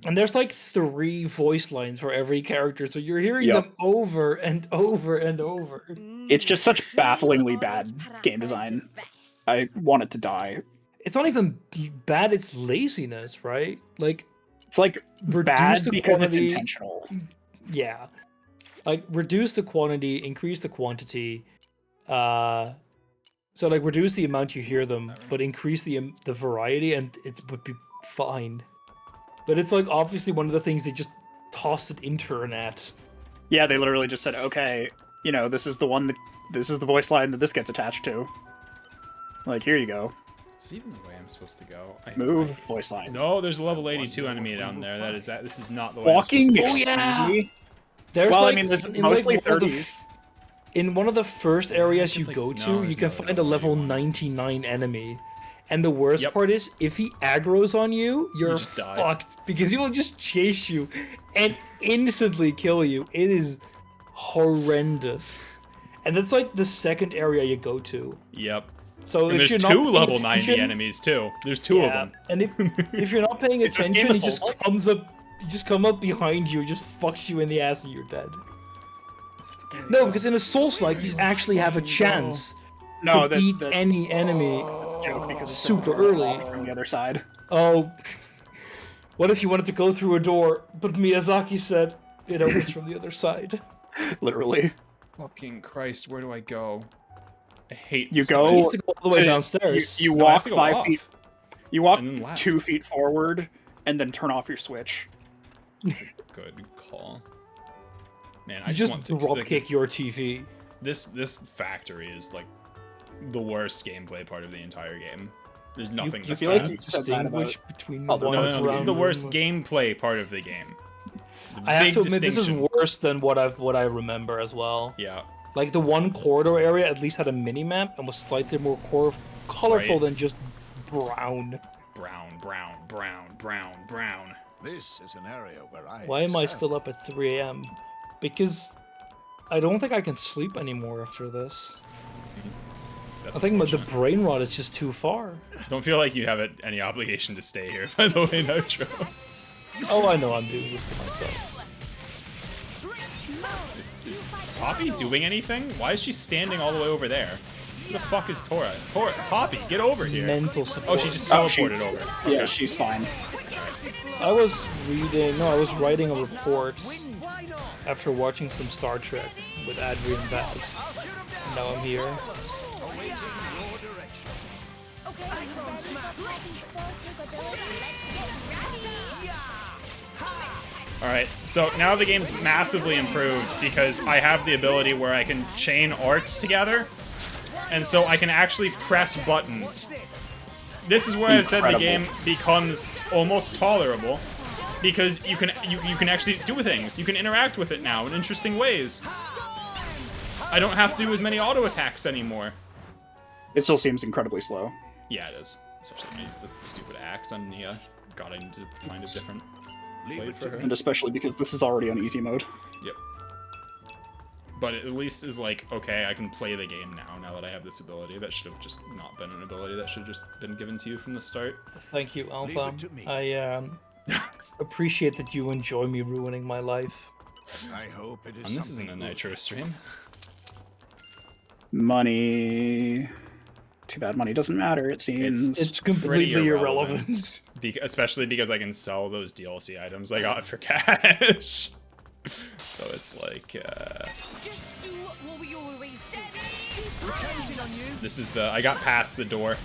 S16: And there's like 3 voice lines for every character, so you're hearing
S15: Yep.
S16: them over and over and over.
S15: It's just such bafflingly bad game design. I want it to die.
S16: It's not even bad, it's laziness, right? Like,
S15: it's like
S16: reduce
S15: bad
S16: the
S15: because it's
S16: quantity.
S15: intentional.
S16: Yeah. Like, reduce the quantity, increase the quantity. So, like, reduce the amount you hear them, but increase the variety, and it would be fine. But it's, like, obviously one of the things they just tossed at internet.
S15: Yeah, they literally just said, okay, you know, this is the one that this is the voice line that this gets attached to. Like, here you go.
S1: Is even the way I'm supposed to go?
S15: Move voice line.
S1: No, there's a level 82 enemy down there. This is not the way
S15: Walking.
S1: I'm supposed to go.
S15: Excuse me.
S16: There's
S15: Well, I
S16: like,
S15: mean, there's
S16: in,
S15: mostly
S16: like, one of the
S15: 30s.
S16: In one of the first areas you go to,
S1: no,
S16: you can
S1: no
S16: find a level 99 enemy. And the worst part is, if he aggroes on you, you're
S1: just die.
S16: fucked. Because he will just chase you and instantly kill you. It is horrendous. And that's like the second area you go to.
S1: Yep.
S16: So
S1: and
S16: if
S1: there's
S16: you're
S1: 2
S16: not paying
S1: level
S16: attention-
S1: 90 enemies too. There's 2 of them.
S16: And if you're not paying
S15: It's just
S16: attention,
S15: Game of
S16: he just
S15: Souls.
S16: comes up just come up behind you and just fucks you in the ass and you're dead. No, because in a Souls-like, you actually have a chance to beat any enemy
S15: joke because it's
S16: super early.
S15: from the other side.
S16: Oh, what if you wanted to go through a door, but Miyazaki said it opens from the other side?
S15: Literally.
S1: Fucking Christ, where do I go? I hate
S15: You
S1: this
S15: go
S1: place.
S16: all the way downstairs.
S15: You
S1: No, I have
S15: walk
S1: to go
S15: 5
S1: off.
S15: feet. You walk
S1: And then left.
S15: 2 feet forward, and then turn off your switch.
S1: That's a good call. Man, I
S16: You
S1: just
S16: just
S1: want to
S16: drop
S1: like,
S16: kick
S1: this-
S16: your TV.
S1: This factory is like the worst gameplay part of the entire game. There's nothing
S16: You
S1: that's
S16: feel like
S1: bad.
S16: you distinguish between
S15: Oh,
S16: one
S1: No, this is the
S16: round
S1: worst
S16: and-
S1: gameplay part of the game. The
S16: I have
S1: big
S16: to admit, this is
S1: distinction.
S16: worse than what I remember as well.
S1: Yeah.
S16: Like the one corridor area at least had a mini map and was slightly more colorful
S1: Right.
S16: than just brown.
S1: Brown.
S11: This is an area where I
S16: Why am I
S11: excel.
S16: still up at 3 a.m.? Because I don't think I can sleep anymore after this.
S1: That's
S16: I think the
S1: unfortunate.
S16: brain rot is just too far.
S1: Don't feel like you have any obligation to stay here, by the way, Nitro.
S16: Oh, I know I'm doing this to myself.
S1: Is Poppy doing anything? Why is she standing all the way over there? Who the fuck is Tora? Poppy, get over here.
S16: Mental support.
S1: Oh, she just teleported over.
S15: Yeah,
S1: Okay.
S15: she's fine.
S16: I was writing a report after watching some Star Trek with Adri and Baz. And now I'm here.
S1: Alright, so now the game's massively improved because I have the ability where I can chain arts together, and so I can actually press buttons. This is where I've said the game becomes almost tolerable, because you can actually do things. You can interact with it now in interesting ways. I don't have to do as many auto attacks anymore.
S15: It still seems incredibly slow.
S1: Yeah, it is. Especially when I use the stupid axe on Nia. God, I need to find a different blade for her.
S15: And especially because this is already on easy mode.
S1: Yep. But it at least is like, okay, I can play the game now that I have this ability. That should have just not been an ability. That should have just been given to you from the start.
S16: Thank you, Alpha. I appreciate that you enjoy me ruining my life.
S11: I hope it is.
S1: And this isn't a Nitro stream.
S15: Money. Too bad money doesn't matter, it seems.
S16: It's
S1: pretty
S16: completely irrelevant.
S1: Especially because I can sell those DLC items I got for cash. So it's like, this is I got past the door.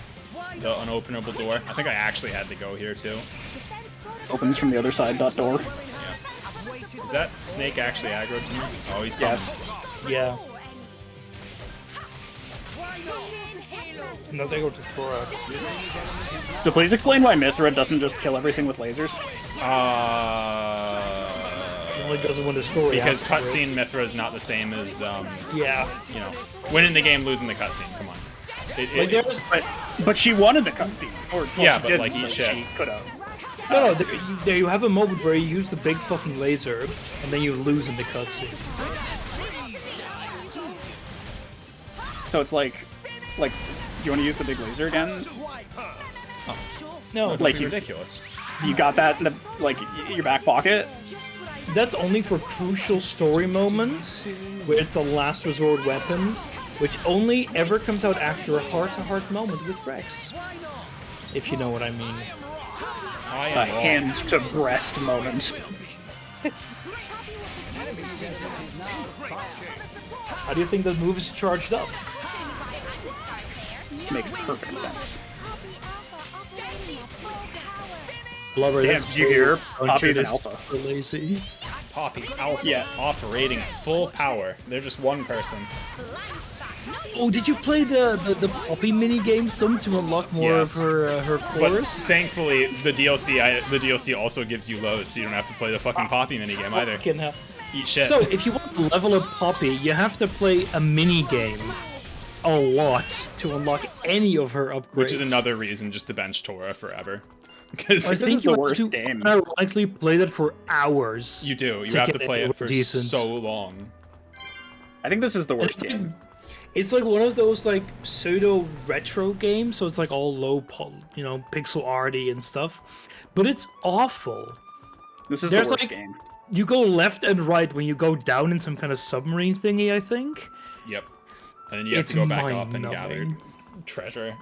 S1: The unopenable door. I think I actually had to go here too.
S15: Opens from the other side, that door.
S1: Yeah. Is that snake actually aggro to me? Oh, he's coming.
S15: Yes.
S16: Yeah. No, they go to Tora.
S15: So please explain why Mithra doesn't just kill everything with lasers?
S16: It only does it when the story
S1: Because
S16: happens, right?
S1: cutscene Mithra is not the same as,
S16: Yeah.
S1: you know, winning the game, losing the cutscene. Come on.
S15: But she wanted the cutscene. Or,
S1: Yeah,
S15: she
S1: but,
S15: did,
S1: like,
S15: so
S1: eat shit.
S15: she could have.
S16: No, there you have a moment where you use the big fucking laser, and then you lose in the cutscene.
S15: So it's like, you want to use the big laser again?
S1: Oh.
S16: No,
S1: Like, ridiculous.
S15: You got that in your back pocket?
S16: That's only for crucial story moments, where it's a last resort weapon, which only ever comes out after a heart-to-heart moment with Rex. If you know what I mean.
S15: A hand-to-breast moment.
S16: How do you think that move is charged up?
S15: Makes perfect sense.
S16: Blubber,
S15: Damn,
S16: this
S15: did you hear?
S16: Uncharted
S15: Poppy's an
S16: is
S15: alpha.
S16: super lazy.
S1: Poppy Alpha operating at full power. They're just one person.
S16: Oh, did you play the Poppy mini game some to unlock more of her
S1: But
S16: chorus?
S1: thankfully, the DLC also gives you lows, so you don't have to play the fucking Poppy minigame either.
S16: Fucking hell.
S1: Eat shit.
S16: So, if you want to level up Poppy, you have to play a mini game a lot to unlock any of her upgrades.
S1: Which is another reason just to bench Tora forever. Because
S16: I think you have to ironically play that for hours.
S1: You do. You
S16: to
S1: have
S16: get
S1: to play it for
S16: decent.
S1: so long.
S15: I think this is the worst
S16: It's like-
S15: game.
S16: It's like one of those like pseudo retro games, so it's like all low, pixel arty and stuff, but it's awful.
S15: This is
S16: There's
S15: the worst
S16: like
S15: game.
S16: you go left and right when you go down in some kind of submarine thingy, I think.
S1: Yep. And then you have to go back up and gather treasure.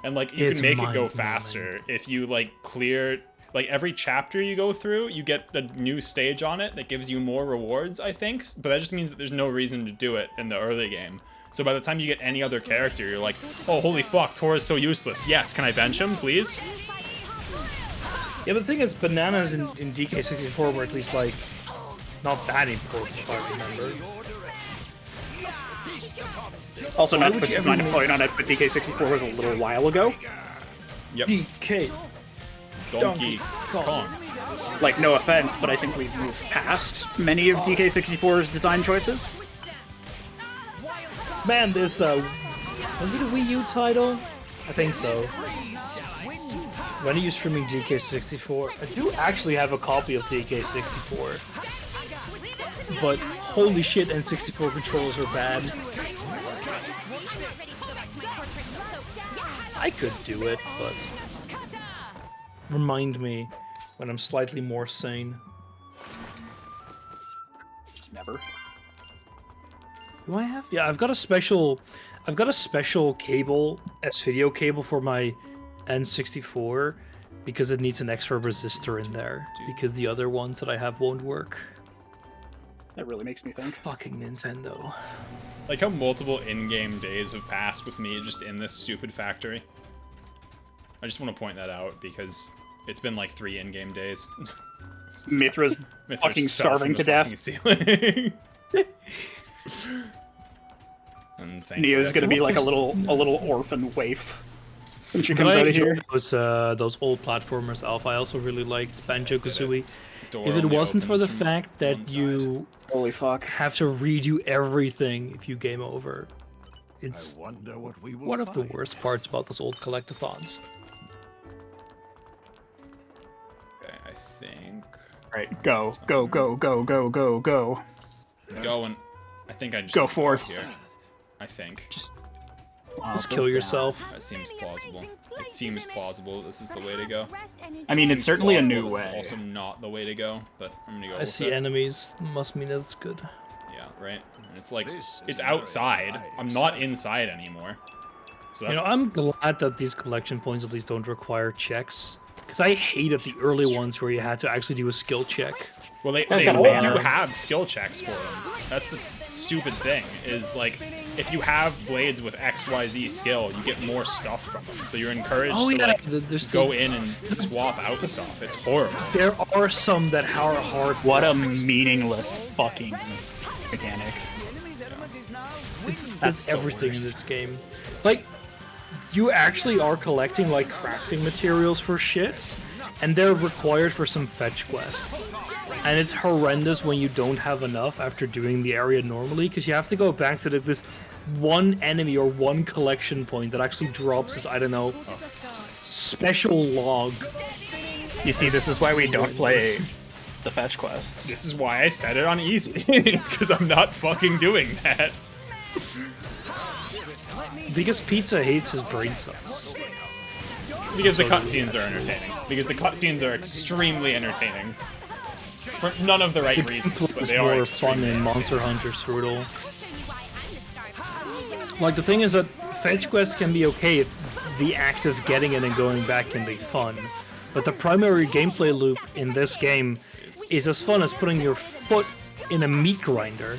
S1: And like you can make it go faster if you like clear like every chapter you go through, you get a new stage on it that gives you more rewards, I think. But that just means that there's no reason to do it in the early game. So by the time you get any other character, you're like, oh, holy fuck, Tora's so useless. Yes, can I bench him, please?
S16: Yeah, but the thing is, bananas in DK64 were at least, like, not that important, if I remember.
S15: Also, not to put too fine a point on it, but DK64 was a little while ago.
S1: Yep.
S16: DK.
S1: Donkey Kong.
S15: Like, no offense, but I think we've moved past many of DK64's design choices.
S16: Man, this, was it a Wii U title? I think so. When are you streaming DK64? I do actually have a copy of DK64. But holy shit, N64 controllers are bad. I could do it, but remind me when I'm slightly more sane.
S15: Just never.
S16: Do I have? Yeah, I've got a special cable, S-video cable for my N64 because it needs an extra resistor in there because the other ones that I have won't work.
S15: That really makes me think.
S16: Fucking Nintendo.
S1: Like how multiple in-game days have passed with me just in this stupid factory. I just want to point that out because it's been like 3 in-game days.
S15: Mithra's fucking starving to death.
S1: Ceiling.
S15: Nia's gonna be like a little orphan waif when she comes out of here.
S16: Those old platformers, Alpha. I also really liked Banjo-Kazooie. If it wasn't for the fact that you
S15: holy fuck
S16: have to redo everything if you game over, it's
S11: I wonder what we will
S16: one of the worst parts about those old collectathons.
S1: Okay, I think.
S15: Right, go.
S1: Going. I think I just
S15: go forth.
S1: Here. I think.
S16: Just kill yourself.
S1: That seems plausible. It seems plausible. This is the way to go.
S15: I mean, it's certainly a new
S1: way.
S15: way.
S1: It's also not the way to go, but I'm gonna go.
S16: I see enemies. Must mean that's good.
S1: Yeah, right. And it's like it's outside. I'm not inside anymore. So that's
S16: I'm glad that these collection points at least don't require checks, because I hated the early ones where you had to actually do a skill check.
S1: Well, they do have skill checks for them. That's the stupid thing, is like, if you have blades with XYZ skill, you get more stuff from them. So you're encouraged to go in and swap out stuff. It's horrible.
S16: There are some that are hard.
S15: What a meaningless fucking mechanic.
S16: That's everything in this game. Like, you actually are collecting, like, crafting materials for shits, and they're required for some fetch quests. And it's horrendous when you don't have enough after doing the area normally, because you have to go back to this one enemy or one collection point that actually drops this, I don't know, special log.
S15: You see, this is why we don't play the fetch quests.
S1: This is why I set it on easy, because I'm not fucking doing that.
S16: Because Pizza hates his brain cells.
S1: Because the cutscenes are entertaining. Because the cutscenes are extremely entertaining. For none of the right reasons, but they are
S16: more fun in Monster Hunter Strudel. Like, the thing is that fetch quests can be okay if the act of getting it and going back can be fun. But the primary gameplay loop in this game is as fun as putting your foot in a meat grinder.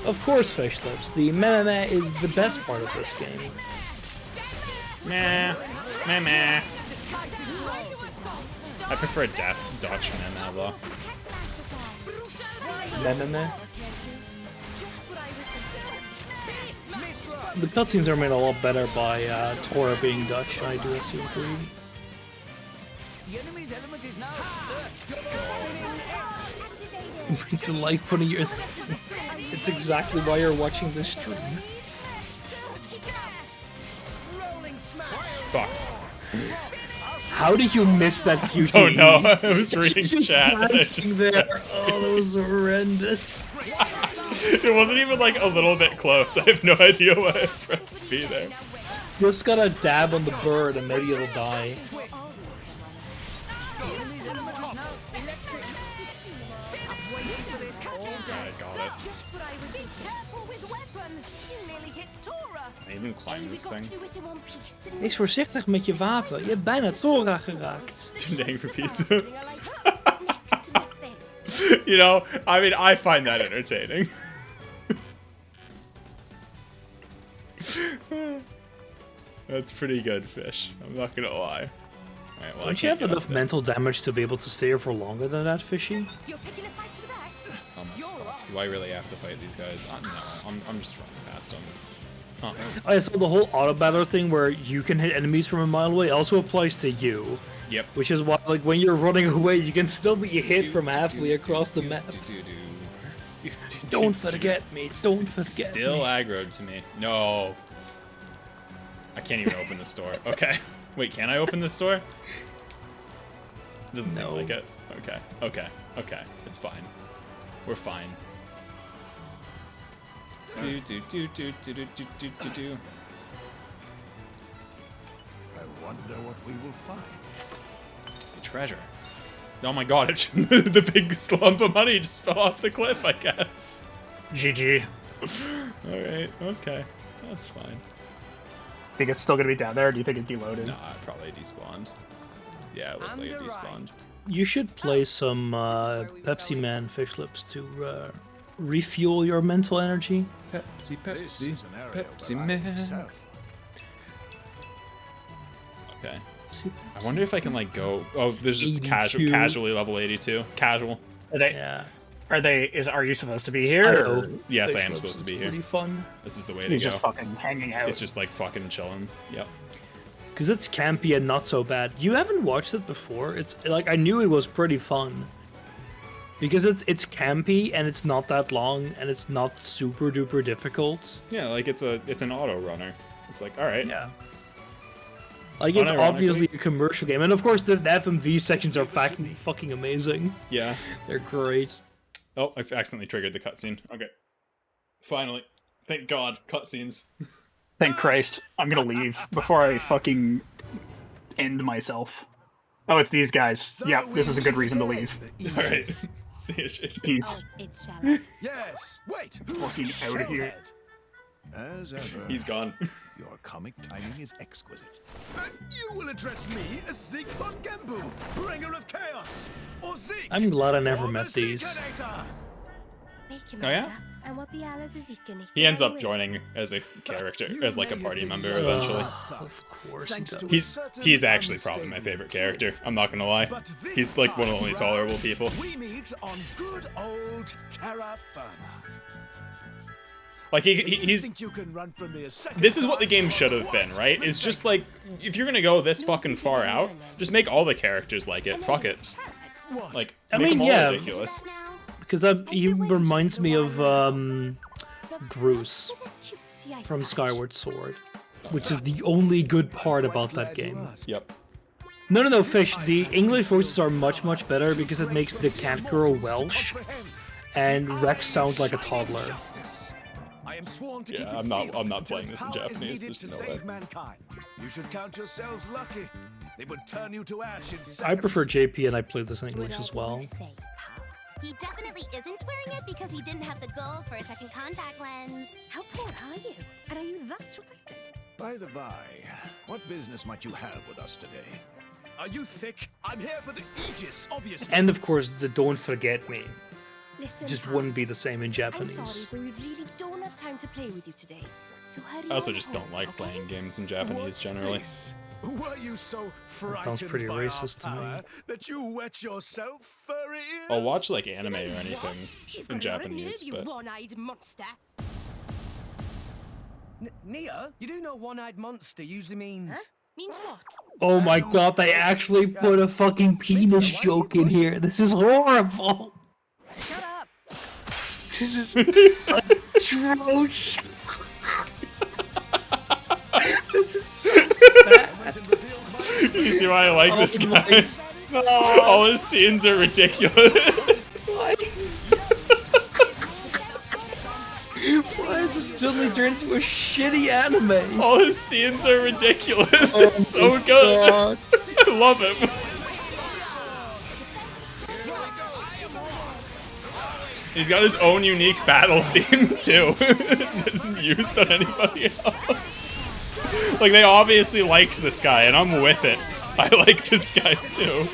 S16: Of course, Fish Lips, the meh is the best part of this game.
S1: Meh. I prefer Dutch meh though.
S16: Meh. The cutscenes are made a lot better by Tora being Dutch, I do assume. You like putting your... It's exactly why you're watching this stream.
S1: Fuck.
S16: How did you miss that QTE?
S1: I don't know. I was reading chat.
S16: There. Oh, that was horrendous.
S1: It wasn't even like a little bit close. I have no idea why I pressed B there.
S16: You just gotta dab on the bird and maybe it'll die.
S2: Just what I was Be careful with weapons! You nearly hit Tora!
S1: Can I even climb this thing?
S16: Wees voorzichtig met je wapen. Je hebt bijna Tora geraakt.
S1: Dang for pizza. You know, I mean, I find that entertaining. That's pretty good, Fish. I'm not gonna lie. Alright, well,
S16: Don't you have enough mental damage to be able to stay here for longer than that, Fishy?
S1: Oh my fuck. Do I really have to fight these guys? No, I'm just running past them. Huh.
S16: Oh, yeah, so the whole auto battler thing where you can hit enemies from a mile away also applies to you.
S1: Yep.
S16: Which is why, like, when you're running away, you can still be hit from halfway across the map. Don't forget me. Don't forget
S1: Still
S16: me.
S1: aggroed to me. No. I can't even open this door. Okay. Wait, can I open this door? Doesn't seem like it. Okay. Okay. Okay. It's fine. We're fine. Do do do do do do do do do do.
S11: I wonder what we will find.
S1: The treasure. Oh my god, the big lump of money just fell off the cliff, I guess.
S15: GG.
S1: Alright, okay. That's fine.
S15: Think it's still gonna be down there, or do you think it deloaded?
S1: Nah, it probably despawned. Yeah, it looks like it despawned.
S16: You should play some Pepsi Man fish lips to refuel your mental energy.
S1: Pepsi, Pepsi, Pepsi Man. Okay. I wonder if I can like go. Oh, there's just casually level 82. Casual.
S15: Are you supposed to be here? Or?
S1: Yes, I am supposed to be here.
S16: Pretty fun.
S1: This is the way to
S15: He's
S1: go.
S15: just fucking hanging out.
S1: It's just like fucking chilling. Yep.
S16: Because it's campy and not so bad. You haven't watched it before. It's like I knew it was pretty fun. Because it's campy and it's not that long and it's not super duper difficult.
S1: Yeah, like it's an auto runner. It's like, all right.
S16: Yeah. Like it's obviously a commercial game, and of course the FMV sections are fucking amazing.
S1: Yeah,
S16: they're great.
S1: Oh, I accidentally triggered the cutscene. Okay, finally, thank God, cutscenes.
S15: Thank Christ. I'm gonna leave before I fucking end myself. Oh, it's these guys. Yeah, this is a good reason to leave.
S1: All right. See you,
S15: Peace.
S11: Yes. Wait.
S15: Fucking out of here.
S11: As ever.
S1: He's gone.
S11: Your comic timing is exquisite. You will address me as Zeke von Gembu, bringer of chaos, or Zeke.
S16: I'm glad I never met these.
S1: Oh yeah? He ends up joining as a character, as like a party member eventually.
S16: Of course he does.
S1: He's actually probably my favorite character. I'm not gonna lie. He's like one of the only tolerable people.
S11: We meet on good old Terra Firma.
S1: Like he's. This is what the game should have been, right? It's just like if you're gonna go this fucking far out, just make all the characters like it. Fuck it. Like make them all ridiculous.
S16: Because he reminds me of Bruce from Skyward Sword, which is the only good part about that game.
S1: Yep.
S16: No, Fish. The English voices are much better because it makes the cat girl Welsh, and Rex sound like a toddler.
S1: Yeah, I'm not playing this in Japanese. There's no way.
S11: You should count yourselves lucky. They would turn you to ash in seconds.
S16: I prefer JP, and I played this in English as well.
S3: He definitely isn't wearing it because he didn't have the gold for a second contact lens. How poor are you? And are you that short-sighted?
S11: By the by, what business might you have with us today? Are you thick? I'm here for the Aegis, obviously.
S16: And of course, the Don't Forget Me.
S4: Listen,
S16: Just
S4: pal,
S16: wouldn't be the same in
S4: I'm
S16: Japanese.
S4: sorry, but we really don't have time to play with you today. So hurry
S1: I also
S4: on
S1: just
S4: home,
S1: don't like
S4: okay?
S1: playing games in Japanese generally.
S11: Were you so frightened
S16: sounds pretty
S11: by
S16: racist
S11: our
S16: to me.
S11: power that you wet yourself, furry ears?
S1: I'll watch like anime or anything in Japanese,
S4: you
S1: but
S4: one-eyed monster.
S6: Nia, you do know one-eyed monster usually means...
S4: Huh? Means what?
S16: Oh my god, they actually put a fucking penis joke in here. This is horrible.
S4: Shut up.
S16: This is atrocious. This is so bad.
S1: you see why I like this guy? All his scenes are ridiculous.
S16: Why is it suddenly turned into a shitty anime?
S1: All his scenes are ridiculous. It's so good. I love him. He's got his own unique battle theme too. It isn't used on anybody else. Like, they obviously liked this guy, and I'm with it. I like this guy too.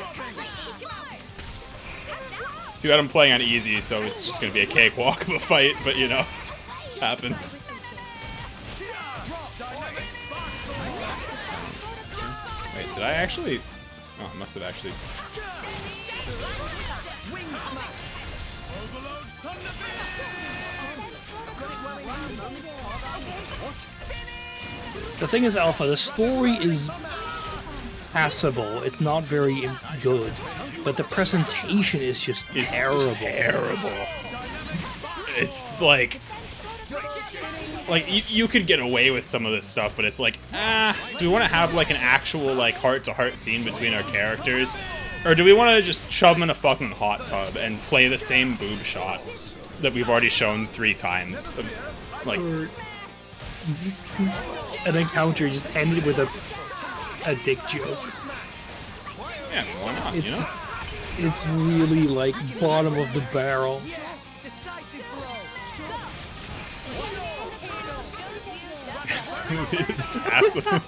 S1: Too bad I'm playing on easy, so it's just gonna be a cakewalk of a fight, but you know, it happens. Wait, did I actually? Oh, I must have actually.
S16: The thing is, Alpha, the story is passable. It's not very good, but the presentation is just terrible.
S1: Terrible. It's like you could get away with some of this stuff, but it's like, do we want to have like an actual like heart-to-heart scene between our characters, or do we want to just shove them in a fucking hot tub and play the same boob shot that we've already shown 3 times? Like,
S16: an encounter just ended with a dick joke.
S1: Yeah, I mean, why not, you know?
S16: It's really like bottom of the barrel.
S1: It's passive.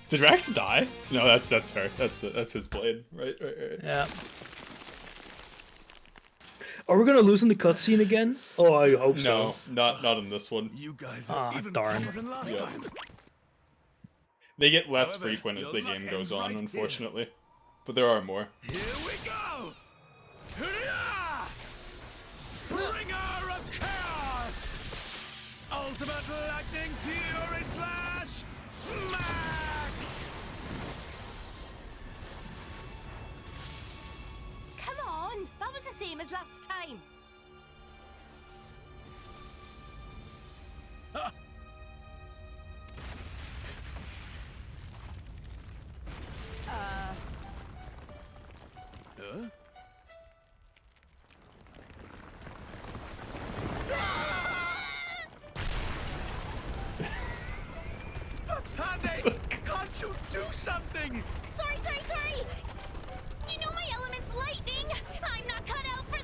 S1: Did Rex die? No, that's her. That's his blade. Right.
S16: Yeah. Are we gonna lose in the cutscene again? Oh, I hope so.
S1: No, not in this one.
S18: You guys are even
S16: darn.
S18: tougher than last time.
S1: They get less frequent as the game goes on, unfortunately. But there are more.
S18: Here we go! Hurrah! Bringer of Chaos! Ultimate Lightning Fury Slash! Max!
S4: Come on! That was the same as last time.
S18: Sunday! Can't you do something?
S3: Sorry! You know my element's lightning! I'm not cut out for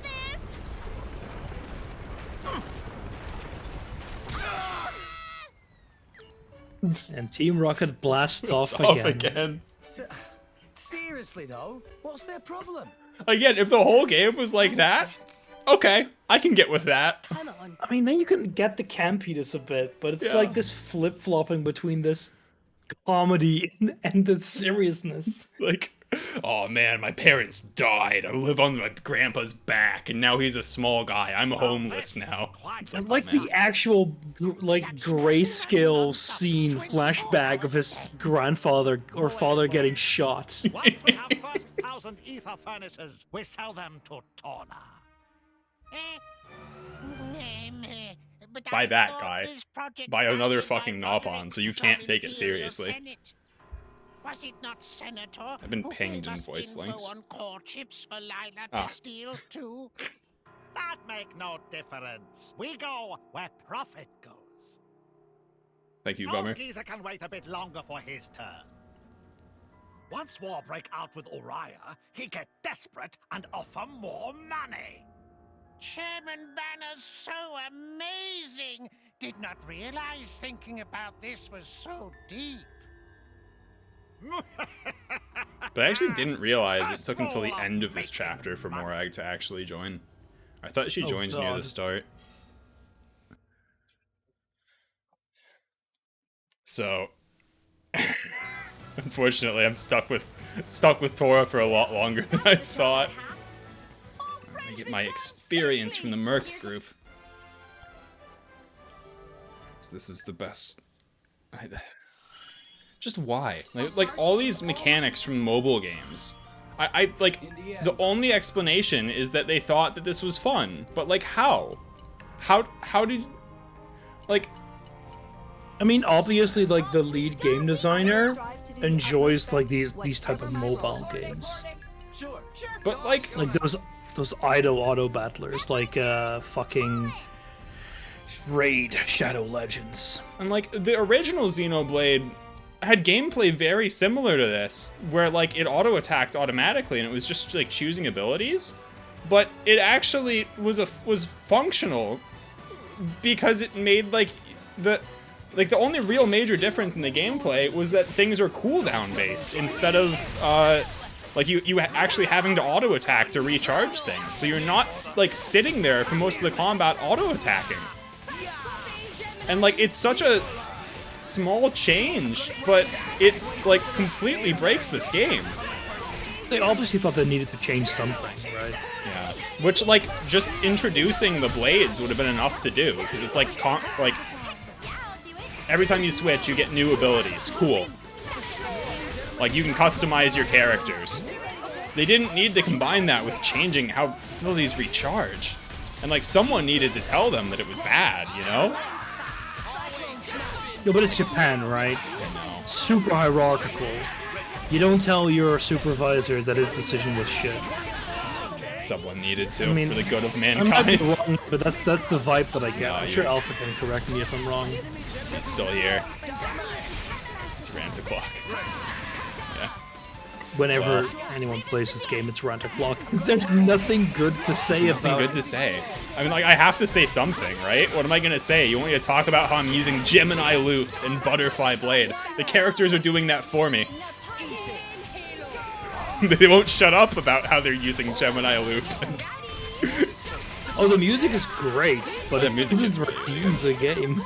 S3: this!
S16: And Team Rocket blasts off again.
S6: Seriously though, what's their problem?
S1: Again, if the whole game was like that, okay, I can get with that.
S16: I mean, then you can get the campiness a bit, but it's like this flip-flopping between this comedy and the seriousness.
S1: Like, oh man, my parents died. I live on my grandpa's back, and now he's a small guy. I'm homeless now. It's
S16: Like the actual, like, grayscale scene flashback of his grandfather or father getting shot.
S19: Once we have first 1,000 ether furnaces, we sell them to Torna.
S1: By that guy. By another fucking Nopon, so you can't take it seriously.
S5: Was it not Senator?
S1: I've been
S5: who
S1: pinged
S5: gave
S1: in
S5: us
S1: voice
S5: info
S1: links.
S5: on core chips for Lila
S1: Ah.
S5: to steal too?
S19: That make no difference. We go where profit goes.
S1: Thank you,
S19: Our
S1: Bummer.
S19: geezer can wait a bit longer for his turn. Once war break out with Uriah, he get desperate and offer more money.
S5: Chairman Banner's so amazing. Did not realize thinking about this was so deep.
S1: But I actually didn't realize it took until the end of this chapter for Morag to actually join. I thought she joined near the
S16: God.
S1: start. So, unfortunately, I'm stuck with Tora for a lot longer than I thought. I get my experience from the Merc group. So this is the best. Just why? Like all these mechanics from mobile games. I like the only explanation is that they thought that this was fun, but like how? How did like?
S16: I mean, obviously, like the lead game designer enjoys like these type of mobile games.
S1: But like
S16: those idle auto battlers, like fucking Raid Shadow Legends.
S1: And like the original Xenoblade had gameplay very similar to this, where like it auto-attacked automatically and it was just like choosing abilities, but it actually was functional because it made like the only real major difference in the gameplay was that things are cooldown based instead of like you actually having to auto-attack to recharge things. So you're not like sitting there for most of the combat auto-attacking. And like it's such a small change, but it like completely breaks this game.
S16: They obviously thought they needed to change something, right?
S1: Yeah. Which like just introducing the blades would have been enough to do, because it's like every time you switch you get new abilities. Cool. Like you can customize your characters. They didn't need to combine that with changing how abilities recharge. And like someone needed to tell them that it was bad, you know?
S16: No, but it's Japan, right? Super hierarchical. You don't tell your supervisor that his decision was shit.
S1: Someone needed to,
S16: I mean,
S1: for the good of
S16: I
S1: mankind.
S16: might be wrong, but that's the vibe that I get.
S1: No,
S16: I'm sure Alpha can correct me if I'm wrong.
S1: He's still here. It's rant o'clock. Yeah.
S16: Whenever anyone plays this game, it's rant o'clock. There's nothing good to say
S1: There's nothing
S16: about
S1: good to say. I mean, like, I have to say something, right? What am I gonna say? You want me to talk about how I'm using Gemini Loop and Butterfly Blade? The characters are doing that for me. They won't shut up about how they're using Gemini Loop.
S16: Oh, the music is great, but
S1: the music is
S16: redeems the game.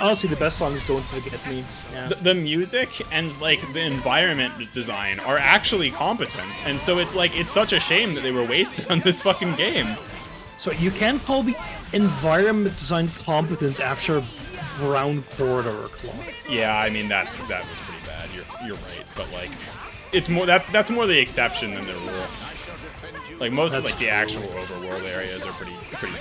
S16: Honestly, the best song is Don't Forget Me. Yeah.
S1: The music and like the environment design are actually competent, and so it's like it's such a shame that they were wasted on this fucking game.
S16: So you can't call the environment design competent after Brown Corridor clock.
S1: Yeah, I mean that was pretty bad. You're right, but like it's more that's more the exception than the rule. Like most of like the actual overworld areas are pretty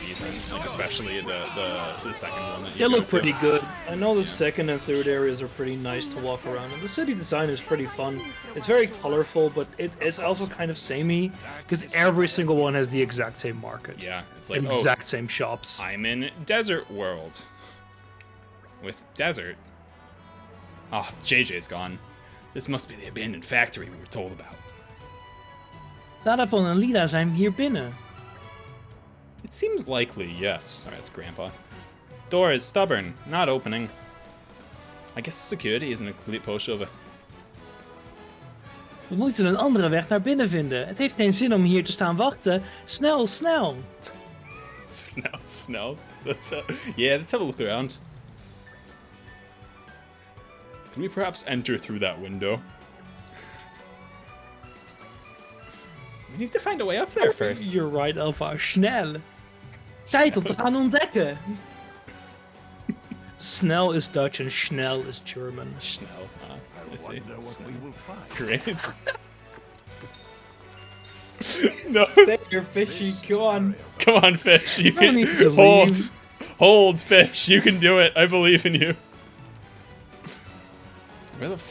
S1: decent, like especially the second one that you
S16: They
S1: go
S16: look
S1: to.
S16: pretty good. I know the second and third areas are pretty nice to walk around, and the city design is pretty fun. It's very colorful, but it's also kind of samey because every single one has the exact same market.
S1: Yeah, it's like
S16: exact same shops.
S1: I'm in Desert World with desert. Oh, JJ's gone. This must be the abandoned factory we were told about.
S16: Daarop en Lila zijn hier binnen.
S1: It seems likely, yes. Alright, it's Grandpa. Door is stubborn, not opening. I guess security isn't a complete pushover.
S16: We moeten een andere weg naar binnen vinden. Het heeft geen zin om hier te staan wachten. Snel, snel.
S1: Snel. Let's let's have a look around. Can we perhaps enter through that window? We need to find a way up there first.
S16: You're right, Alpha. Snel. Tijd om te gaan ontdekken. Snel is Dutch and Schnell is German.
S1: Schnell, I see.
S11: Great.
S1: No.
S16: Stay here, fishy. Come on.
S1: Come on, fish. You
S16: don't need to
S1: hold.
S16: leave.
S1: Hold, fish. You can do it. I believe in you.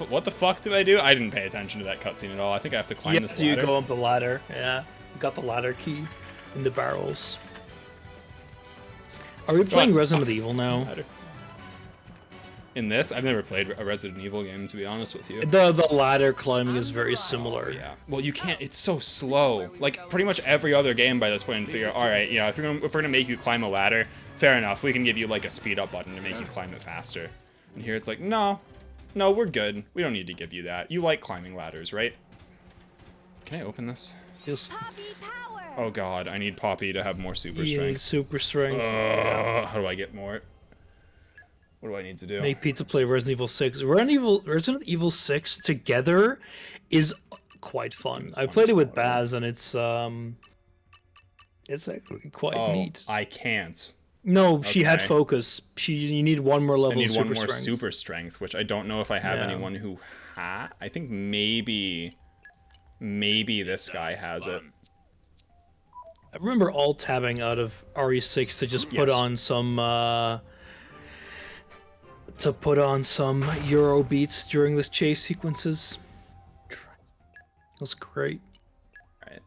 S1: What the fuck did I do? I didn't pay attention to that cutscene at all. I think I have to climb this ladder.
S16: You go up the ladder. Yeah. You got the ladder key in the barrels. Are we playing Resident Evil now?
S1: In this, I've never played a Resident Evil game, to be honest with you.
S16: The ladder climbing is very similar.
S1: Yeah. Well, you can't. It's so slow. Like pretty much every other game by this point, and figure, all right, yeah, if we're gonna make you climb a ladder, fair enough. We can give you like a speed up button to make you climb it faster. And here it's like, no, we're good. We don't need to give you that. You like climbing ladders, right? Can I open this?
S16: Yes.
S1: Oh god, I need Poppy to have more super
S16: You
S1: strength.
S16: need super strength.
S1: How do I get more? What do I need to do?
S16: Make Pizza play Resident Evil 6. Resident Evil 6 together is quite fun. I played it with Baz, and it's actually quite neat.
S1: I can't.
S16: No, she had
S1: Okay.
S16: focus. You need one more level
S1: I need
S16: of super
S1: one more
S16: strength.
S1: super strength, which I don't know if I have
S16: Yeah.
S1: anyone who I think maybe this guy has it.
S16: I remember alt-tabbing out of RE6 to just put on some Euro beats during the chase sequences. That was great.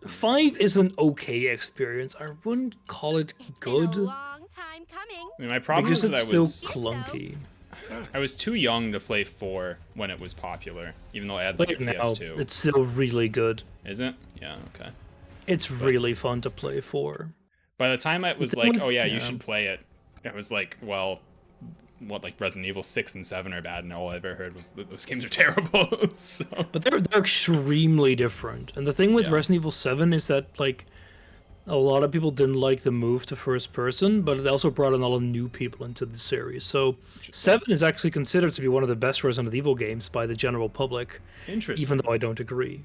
S16: 5 is an okay experience. I wouldn't call it good.
S1: I mean, my problem
S16: because
S1: is
S16: it's
S1: that I was
S16: still clunky.
S1: I was too young to play 4 when it was popular, even though I had
S16: Play
S1: the
S16: it now.
S1: PS2.
S16: It's still really good.
S1: Is it? Yeah, okay.
S16: It's really fun to play for.
S1: By the time it was
S16: The
S1: like,
S16: thing
S1: oh
S16: with-
S1: yeah, you should play it, it was like, well, what, like Resident Evil 6 and 7 are bad, and all I ever heard was that those games are terrible. So.
S16: But they're extremely different. And the thing with Resident Evil 7 is that, like, a lot of people didn't like the move to first person, but it also brought in a lot of new people into the series. So 7 is actually considered to be one of the best Resident Evil games by the general public.
S1: Interesting.
S16: Even though I don't agree.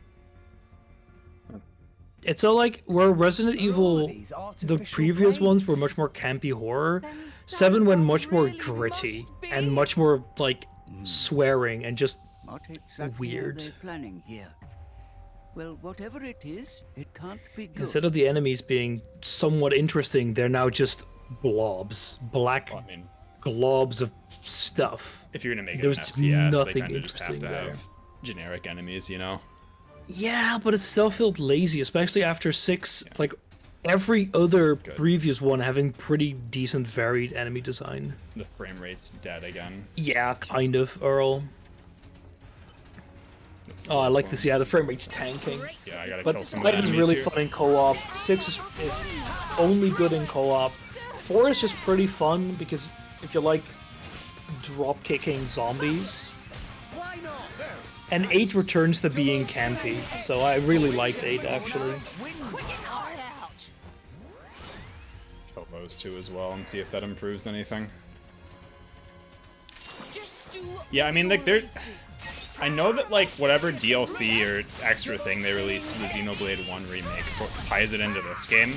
S16: It's so like where Resident Evil, the previous ones were much more campy horror. 7 went much more gritty and much more like swearing and just
S13: What exactly
S16: weird.
S13: are they planning here? Well, whatever it is, it can't be good.
S16: Instead of the enemies being somewhat interesting, they're now just blobs, black globs of stuff.
S1: If you're gonna make it
S16: There's
S1: an
S16: just
S1: FPS,
S16: nothing
S1: they kind of just have
S16: interesting
S1: to
S16: there.
S1: have generic enemies, you know?
S16: Yeah, but it still felt lazy, especially after 6. Like every other previous one having pretty decent varied enemy design.
S1: The frame rate's dead again.
S16: Yeah, kind of, Earl. Oh, I like this. Yeah, the frame rate's tanking.
S1: Yeah, I gotta
S16: But
S1: kill some of the
S16: 5 is
S1: enemies
S16: really
S1: here.
S16: fun in co-op. 6 is only good in co-op. 4 is just pretty fun because if you like drop-kicking zombies. And 8 returns to being campy, so I really liked 8 actually.
S1: Kill those two as well and see if that improves anything. Yeah, I mean, like, they're... I know that, like, whatever DLC or extra thing they released in the Xenoblade 1 remake sort of ties it into this game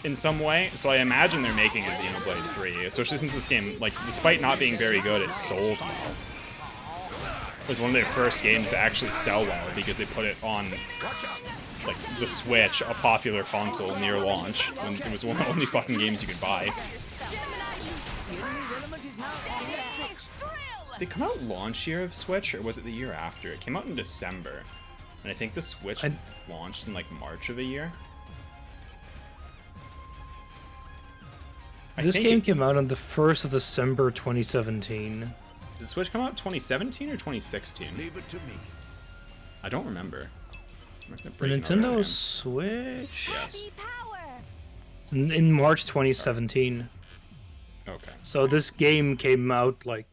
S1: in some way, so I imagine they're making a Xenoblade 3, especially since this game, like, despite not being very good, it sold well. It was one of their first games to actually sell well because they put it on, like, the Switch, a popular console near launch, when it was one of the only fucking games you could buy. Did it come out launch year of Switch, or was it the year after? It came out in December, and I think the Switch launched in, like, March of a year.
S16: This game came out on the 1st of December 2017.
S1: Did the Switch come out 2017 or 2016?
S11: Leave it to me.
S1: I don't remember. I'm gonna
S16: The
S1: break another
S16: Nintendo
S1: game.
S16: Switch?
S1: Yes.
S16: In March 2017.
S1: Okay.
S16: So this game came out like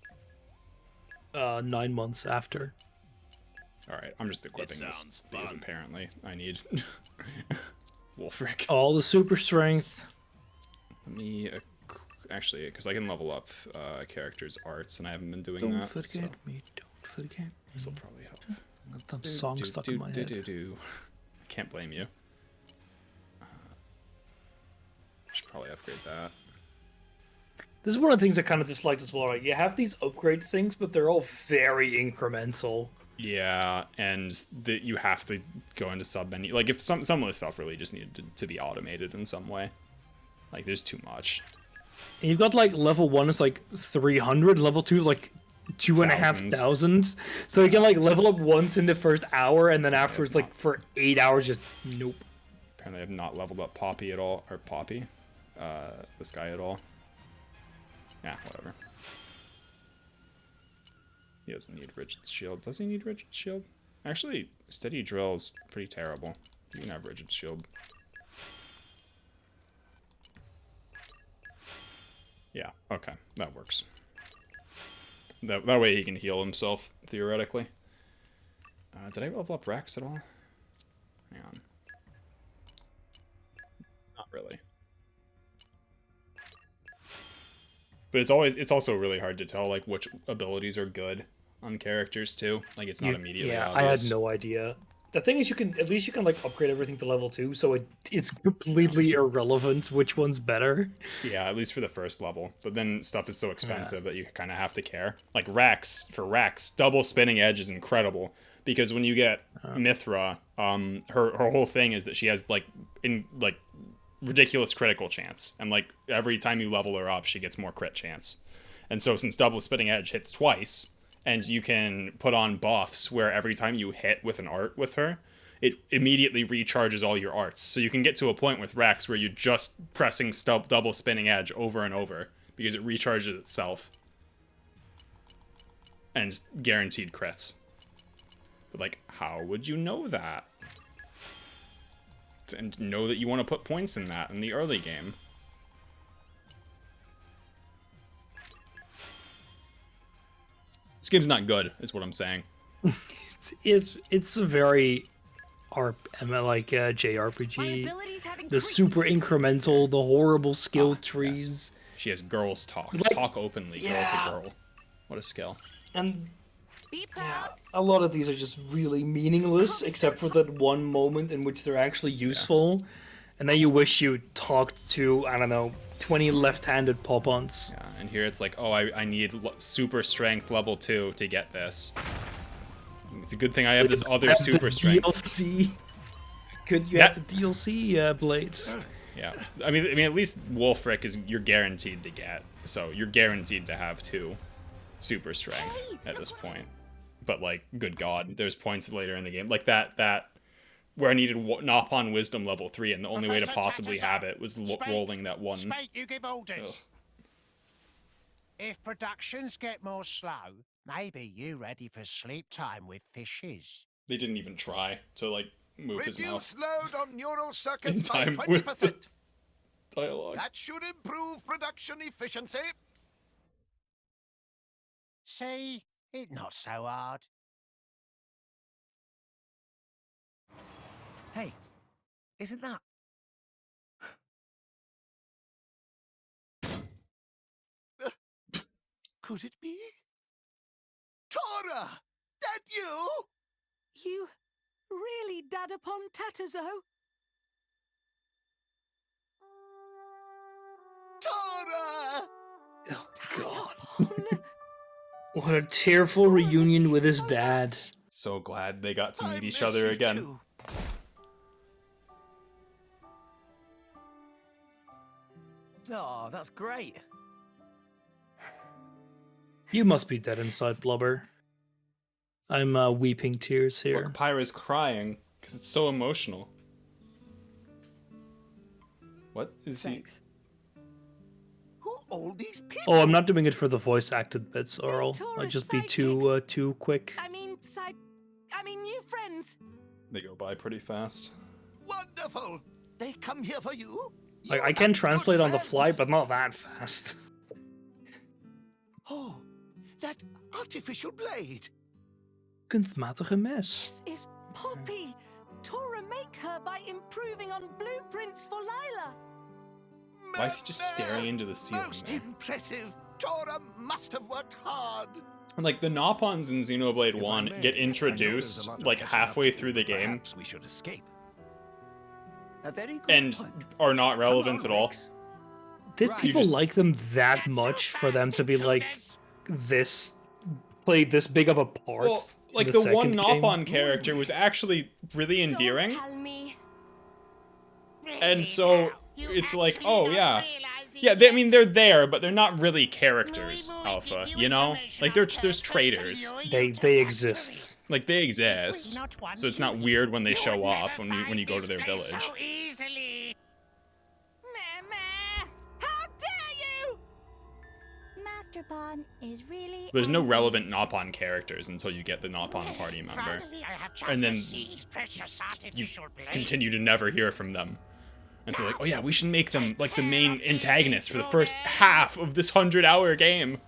S16: 9 months after.
S1: Alright, I'm just equipping this because apparently I need Wolfric.
S16: All the super strength.
S1: Let me actually, because I can level up a character's arts, and I haven't been doing
S16: Don't
S1: that.
S16: forget
S1: so
S16: me, don't forget me.
S1: this will probably help.
S16: Got that song stuck in my head.
S1: I can't blame you. Should probably upgrade that.
S16: This is one of the things I kind of disliked as well. Right? You have these upgrade things, but they're all very incremental.
S1: Yeah, and that you have to go into sub menu. Like, if some of this stuff really just needed to be automated in some way. Like, there's too much.
S16: And you've got like level 1 is like 300, level 2 is like 2,500. So you can like level up once in the first hour, and then afterwards, like for 8 hours, just nope.
S1: Apparently, I have not leveled up Poppy at all, or Poppy, this guy at all. Yeah, whatever. He doesn't need Rigid Shield. Does he need Rigid Shield? Actually, Steady Drill is pretty terrible. You can have Rigid Shield. Yeah, okay, that works. That way he can heal himself, theoretically. Did I level up Rex at all? Hang on. Not really. But it's also really hard to tell, like, which abilities are good on characters, too. Like, it's not immediately
S16: Yeah,
S1: obvious.
S16: I had no idea. The thing is, at least you can like upgrade everything to level 2, so it's completely irrelevant which one's better.
S1: Yeah, at least for the first level. But then stuff is so expensive that you kind of have to care. Like Rex, for Rex, double spinning edge is incredible because when you get Mithra, her whole thing is that she has like ridiculous critical chance, and like every time you level her up, she gets more crit chance. And so since double spinning edge hits twice, and you can put on buffs where every time you hit with an art with her, it immediately recharges all your arts. So you can get to a point with Rex where you're just pressing double spinning edge over and over because it recharges itself. and just guaranteed crits. But like, how would you know that? And know that you want to put points in that in the early game. This game's not good, is what I'm saying.
S16: It's a very JRPG. The super incremental, the horrible skill trees.
S1: Yes. She has girls talk.
S16: Like,
S1: talk openly, girl to girl. What a skill.
S16: And a lot of these are just really meaningless, except for that one moment in which they're actually useful. And then you wish you talked to, I don't know, 20 left-handed pop-ons.
S1: Yeah, and here it's like, oh, I need super strength level 2 to get this. It's a good thing I have this other super strength.
S16: DLC. Could you have the DLC blades?
S1: Yeah, I mean, at least Wolfric you're guaranteed to get, so you're guaranteed to have 2 super strength at this point. But like, good God, there's points later in the game like that where I needed Nopon Wisdom level 3, and the only way to possibly have it was rolling that one.
S5: Spate, you give orders.
S1: Ugh.
S5: If productions get more slow, maybe you ready for sleep time with fishes.
S1: They didn't even try to like move his mouth
S18: load on neural
S1: in
S18: circuits by
S1: time
S18: 20%.
S1: with the dialogue.
S18: That should improve production efficiency.
S5: See, it's not so hard.
S6: Hey, isn't that...
S18: Could it be? Tora! That you?
S2: You really Dadapon Tatazo?
S18: Tora!
S16: Oh, God. What a tearful reunion with his dad.
S1: So glad they got to meet each other again.
S6: Too. Oh, that's great.
S16: You must be dead inside, Blubber. I'm weeping tears here.
S1: Look, Pyra's crying because it's so emotional. What is
S2: Thanks.
S18: Who all these people?
S16: Oh, I'm not doing it for the voice acted bits, Earl. I'd just be too quick.
S2: I mean, new friends.
S1: They go by pretty fast.
S18: Wonderful. They come here for you?
S16: Like, I can translate on the fly, but not that fast.
S18: Oh, that artificial blade.
S16: Kunstmatige mes.
S2: This is Poppy. Tora make her by improving on blueprints for Lila.
S1: Why is he just staring into the ceiling
S18: Most
S1: there?
S18: impressive. Tora must have worked hard.
S1: And like the Nopons in Xenoblade 1 get introduced like halfway through the game
S6: We should escape. A very good
S1: and
S6: point.
S1: are not relevant at all.
S16: Did people like them that much for them to be like this, played this big of a part?
S1: Well, like
S16: in
S1: the
S16: second
S1: one
S16: game?
S1: Nopon character was actually really endearing. And so it's like, oh yeah. Yeah, I mean, they're there, but they're not really characters, Alpha, you know? Like, there's traitors.
S16: They exist.
S1: Like, they exist. So it's not weird when they show up, when you go to their village.
S5: So easily.
S2: How dare you!
S3: Master Bon is really...
S1: There's no relevant Nopon characters until you get the Nopon party member.
S5: Finally, I have chance
S1: And then
S5: to seize precious
S1: you
S5: artificial blade.
S1: continue to never hear from them. And so like, oh yeah, we should make them like the main antagonist for the first half of this 100-hour game.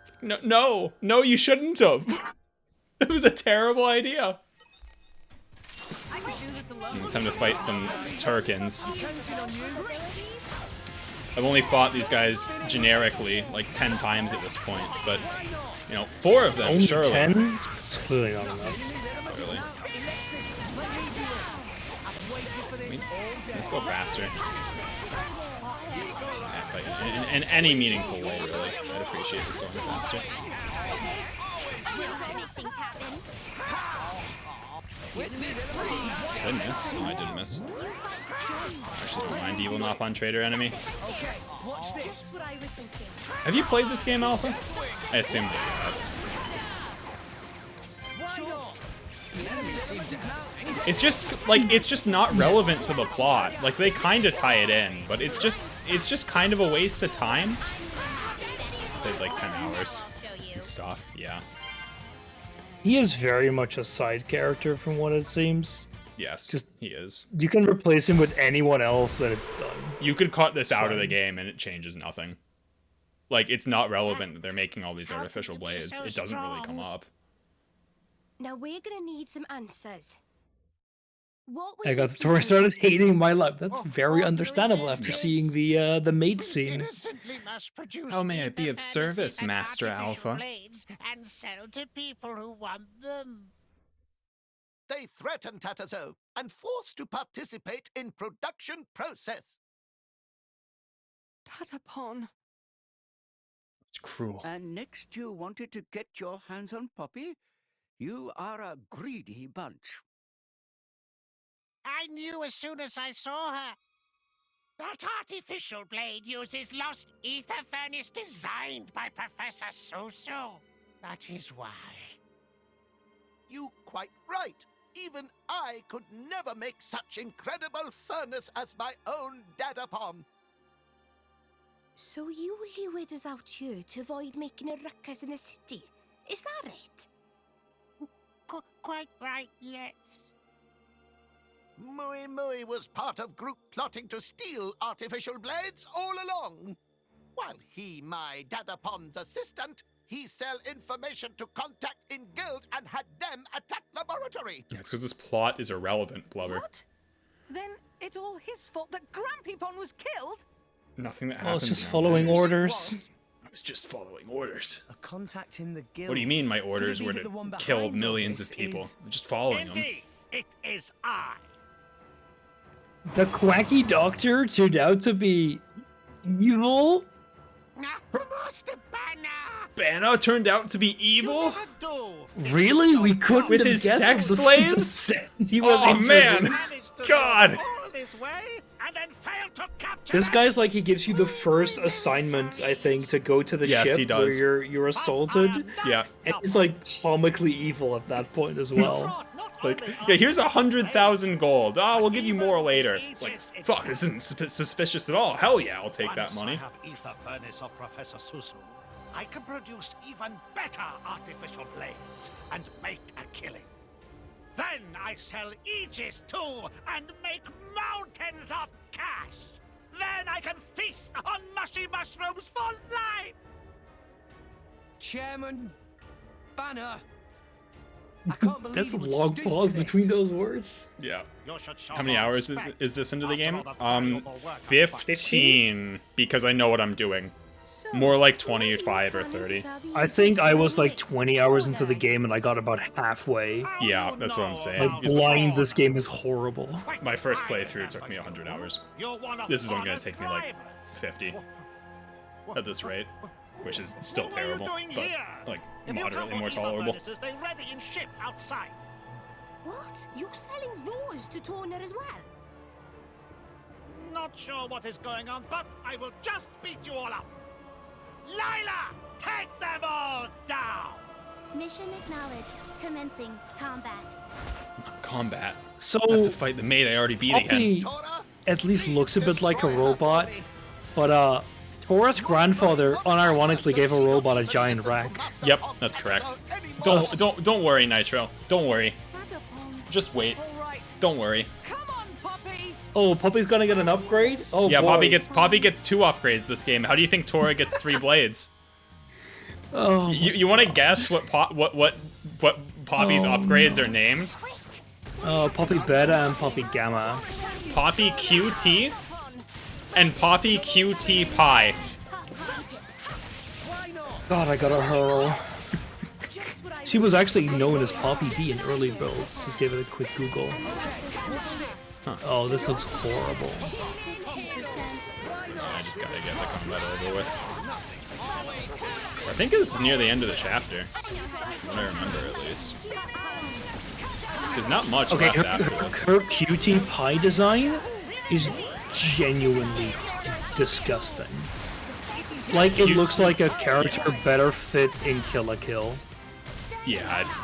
S1: It's like, no, you shouldn't have. It was a terrible idea. Time to fight some Turkins. I've only fought these guys generically like 10 times at this point, but you know, 4 of them,
S16: Only
S1: surely.
S16: 10? It's clearly not enough.
S1: Really. Let's go faster. Yeah, but in any meaningful way, really. I'd appreciate this going faster. Did I miss? No, I didn't miss. Actually, don't mind evil Nopon traitor enemy. Have you played this game, Alpha? I assume that you have. It's just not relevant to the plot. Like, they kind of tie it in, but it's just kind of a waste of time. Played like 10 hours. stuffed, yeah.
S16: He is very much a side character from what it seems.
S1: Yes,
S16: Just
S1: he is.
S16: You can replace him with anyone else and it's done.
S1: You could cut this out of the game and it changes nothing. Like, it's not relevant that they're making all these artificial blades. It doesn't really come up.
S4: Now we're gonna need some answers. What were
S16: I
S4: you
S16: got the Tori
S4: thinking?
S16: started hating my life. That's very understandable after seeing the maid scene.
S1: How may I be of service,
S5: and
S1: Master
S5: artificial
S1: Alpha?
S5: blades and sell to people who want them.
S18: They threaten Tatazo and force to participate in production process.
S2: Tatapon.
S1: It's cruel.
S13: And next you wanted to get your hands on Poppy? You are a greedy bunch.
S5: I knew as soon as I saw her. That artificial blade uses lost ether furnace designed by Professor Susu. That is why.
S18: You quite right. Even I could never make such incredible furnace as my own Dadapon.
S4: So you lured us out here to avoid making a ruckus in the city. Is that it?
S5: Quite right, yes.
S18: Mui Mui was part of group plotting to steal artificial blades all along. While he, my Dadapon's assistant, he sell information to contact in guild and had them attack laboratory.
S1: Yeah, it's because this plot is irrelevant, Blubber.
S2: What? Then it's all his fault that Grampypon was killed?
S1: Nothing that
S16: Oh,
S1: happens.
S16: it's just
S1: now
S16: following
S1: matters.
S16: orders.
S1: I was just following orders.
S6: A contact in the guild.
S1: What do you mean my orders
S6: Could it
S1: were
S6: be that the one
S1: to kill
S6: behind all
S1: millions
S6: this
S1: of people?
S6: is-
S1: I'm just following them.
S19: Indeed, it is I.
S16: The quacky doctor turned out to be evil?
S5: Master Banner!
S1: Banner turned out to be evil?
S16: Really? We couldn't
S1: With
S16: have
S1: his
S16: guessed
S1: sex
S16: the
S1: slaves?
S16: sentence he was
S1: Oh man!
S16: introduced.
S1: God!
S19: All this way and then failed to capture
S16: This guy's like he gives you the first assignment, I think, to go to the
S1: Yes,
S16: ship
S1: he does.
S16: where you're assaulted.
S1: Yeah.
S16: And he's like comically evil at that point as well.
S1: Like, yeah, here's 100,000 gold. Oh, we'll give you more later. It's like, fuck, this isn't suspicious at all. Hell yeah, I'll take that
S19: Once
S1: money.
S19: I have ether furnace of Professor Susu, I can produce even better artificial blades and make a killing. Then I sell Aegis too and make mountains of cash. Then I can feast on mushy mushrooms for life.
S6: Chairman Banner. I can't believe
S16: That's a
S6: you would
S16: long
S6: stoop
S16: pause
S6: to this.
S16: between those words.
S1: Yeah.
S19: You should show
S1: How many
S19: more
S1: hours
S19: respect
S1: is this into the game?
S19: after all the valuable work I've done.
S1: 15, because I know what I'm doing. More like 25 or 30.
S16: I think I was like 20 hours into the game and I got about halfway.
S1: Yeah, that's what I'm saying.
S16: Like, blind, this game is horrible.
S1: My first playthrough took me 100 hours. This is only going to take me like 50 at this rate, which is still terrible, but like moderately more tolerable.
S19: They ready in ship outside.
S4: What? You're selling those to Torna as well?
S19: Not sure what is going on, but I will just beat you all up. Lila, take them all down.
S3: Mission acknowledged. Commencing combat.
S1: Combat.
S16: So,
S1: I have to fight the maid I already beat again.
S16: Poppy at least looks a bit like a robot, but Tora's grandfather unironically gave a robot a giant rack.
S1: Yep, that's correct. Don't worry, Nitro. Don't worry. Just wait. Don't worry.
S16: Oh, Poppy's gonna get an upgrade? Oh
S1: Yeah,
S16: boy.
S1: Poppy gets 2 upgrades this game. How do you think Tora gets 3 blades?
S16: Oh.
S1: You want to guess what Poppy's upgrades are named?
S16: Poppy Beta and Poppy Gamma.
S1: Poppy QT and Poppy QT Pi.
S16: God, I gotta hurl. She was actually known as Poppy D in early builds. Just gave it a quick Google. Huh. Oh, this looks horrible.
S1: Yeah, I just gotta get the combat over with. I think this is near the end of the chapter. What I remember, at least. There's not much left after this.
S16: Her QT Pie design is genuinely disgusting. Like, it looks like a character better fit in Kill la Kill.
S1: Yeah, it's...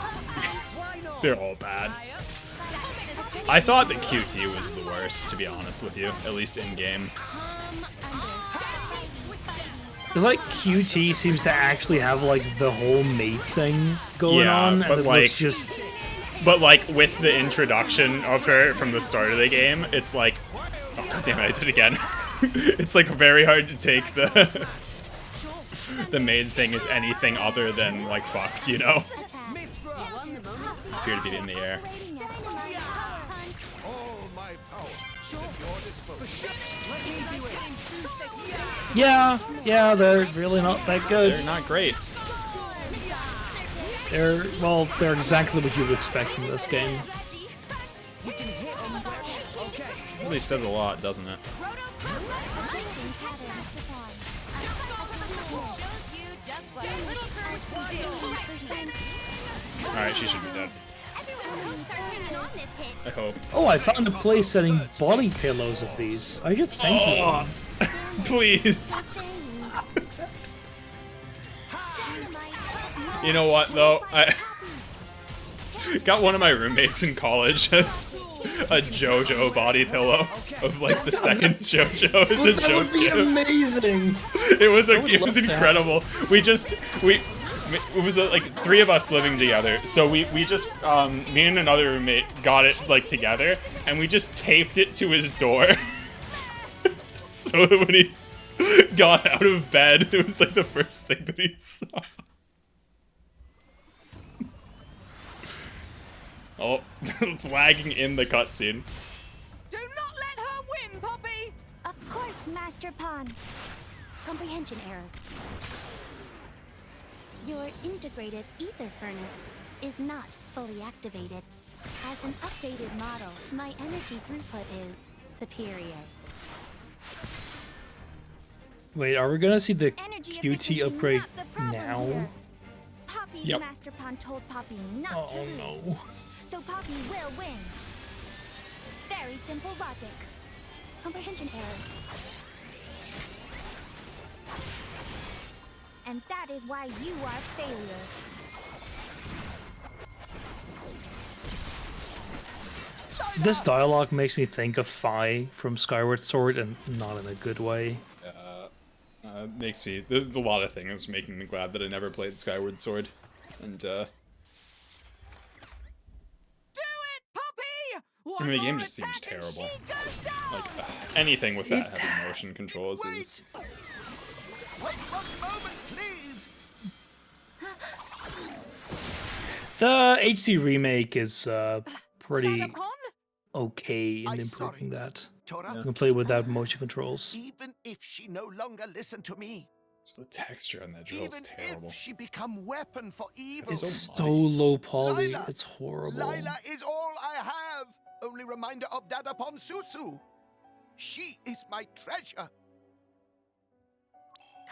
S1: They're all bad. I thought that QT was the worst, to be honest with you. At least in-game.
S16: It's like QT seems to actually have like the whole mate thing going on,
S1: but
S16: and it
S1: like,
S16: looks just.
S1: But like with the introduction of her from the start of the game, it's like, oh god damn it, I did it again. It's like very hard to take the the maid thing as anything other than like fucked, you know? Appear to be in the air.
S16: Yeah, they're really not that good.
S1: They're not great.
S16: They're exactly what you would expect from this game.
S1: Really says a lot, doesn't it? Alright, she should be dead. I hope.
S16: Oh, I found a place selling body pillows of these. I should send you one.
S1: Please. You know what, though? I got one of my roommates in college a JoJo body pillow of like the second JoJo as a joke.
S16: That would be amazing.
S1: It was incredible. It was like 3 of us living together, so we just me and another roommate got it like together, and we just taped it to his door, so that when he got out of bed, it was like the first thing that he saw. Oh, it's lagging in the cutscene.
S2: Do not let her win, Poppy!
S3: Of course, Master Pawn. Comprehension error. Your integrated ether furnace is not fully activated. As an updated model, my energy throughput is superior.
S16: Wait, are we gonna see the QT upgrade now?
S3: Poppy's
S1: Yep.
S3: Master Pawn told Poppy not to lose.
S16: No.
S3: So Poppy will win. Very simple logic. Comprehension error. And that is why you are failure.
S16: This dialogue makes me think of Fi from Skyward Sword, and not in a good way.
S1: Makes me. There's a lot of things making me glad that I never played Skyward Sword, and I mean, the game just seems terrible. Like anything with that heavy motion controls is.
S16: The HD remake is pretty okay in improving that. You can play without motion controls.
S18: Even if she no longer listened to me,
S1: Just the texture on that drill is terrible.
S18: if she become weapon for evil,
S16: It's so low poly. It's horrible.
S18: Lila is all I have. Only reminder of Dadapon Susu. She is my treasure.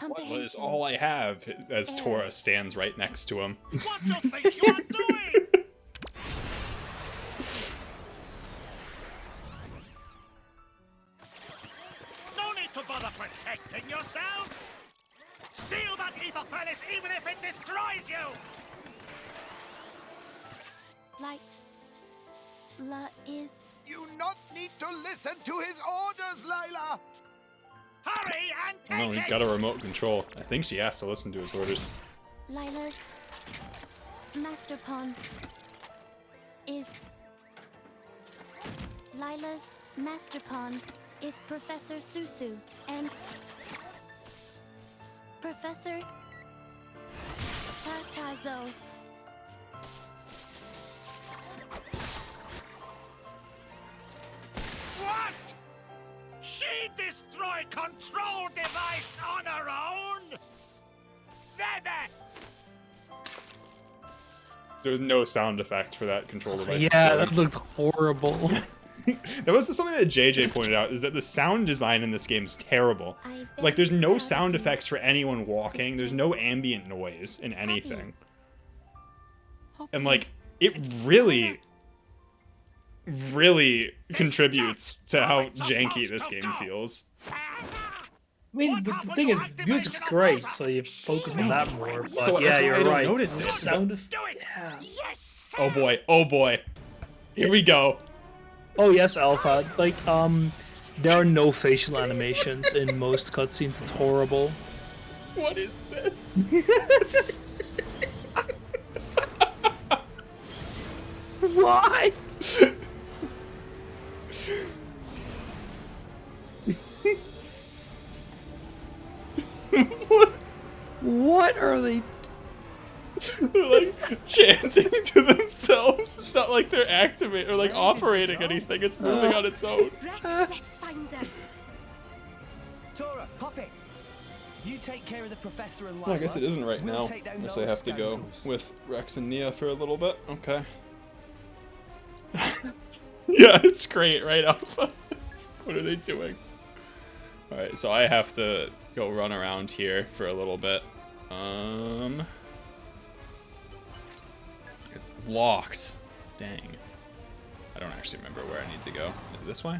S1: What is all I have? As Tora stands right next to him.
S19: What do you think you are doing? No need to bother protecting yourself. Steal that ether furnace even if it destroys you.
S3: La is...
S18: You not need to listen to his orders, Lila.
S19: Hurry and take
S1: No, he's got a remote control. I think she has to listen to his orders.
S3: Lila's Master Pawn is... Lila's Master Pawn is Professor Susu and Professor Tartazo.
S19: What? She destroyed control device on her own? Never!
S1: There's no sound effect for that control device.
S16: Yeah, that looked horrible.
S1: That was something that JJ pointed out, is that the sound design in this game is terrible. Like, there's no sound effects for anyone walking. There's no ambient noise in anything. And, like, it really contributes to how janky this game feels.
S16: I mean, the thing is, the music's great, so you focus on that more. But
S1: So
S16: yeah,
S1: that's why
S16: you're
S1: I don't
S16: right.
S1: notice
S16: The
S1: it.
S16: sound of...
S19: Yes.
S1: Oh boy, oh boy. Here we go.
S16: Oh yes, Alpha. Like, there are no facial animations in most cutscenes. It's horrible.
S1: What is this?
S16: Why? What are they?
S1: They're like chanting to themselves. It's not like they're activating or like operating anything. It's moving on its own.
S4: Rex, let's find her.
S6: Tora, Poppy, you take care of the professor and
S1: Well, I guess it isn't right
S6: We'll
S1: now.
S6: take
S1: I
S6: down
S1: guess I
S6: those
S1: have to go
S6: scoundrels.
S1: with Rex and Nia for a little bit. Okay. Yeah, it's great, right, Alpha? What are they doing? Alright, so I have to go run around here for a little bit. It's locked. Dang. I don't actually remember where I need to go. Is it this way?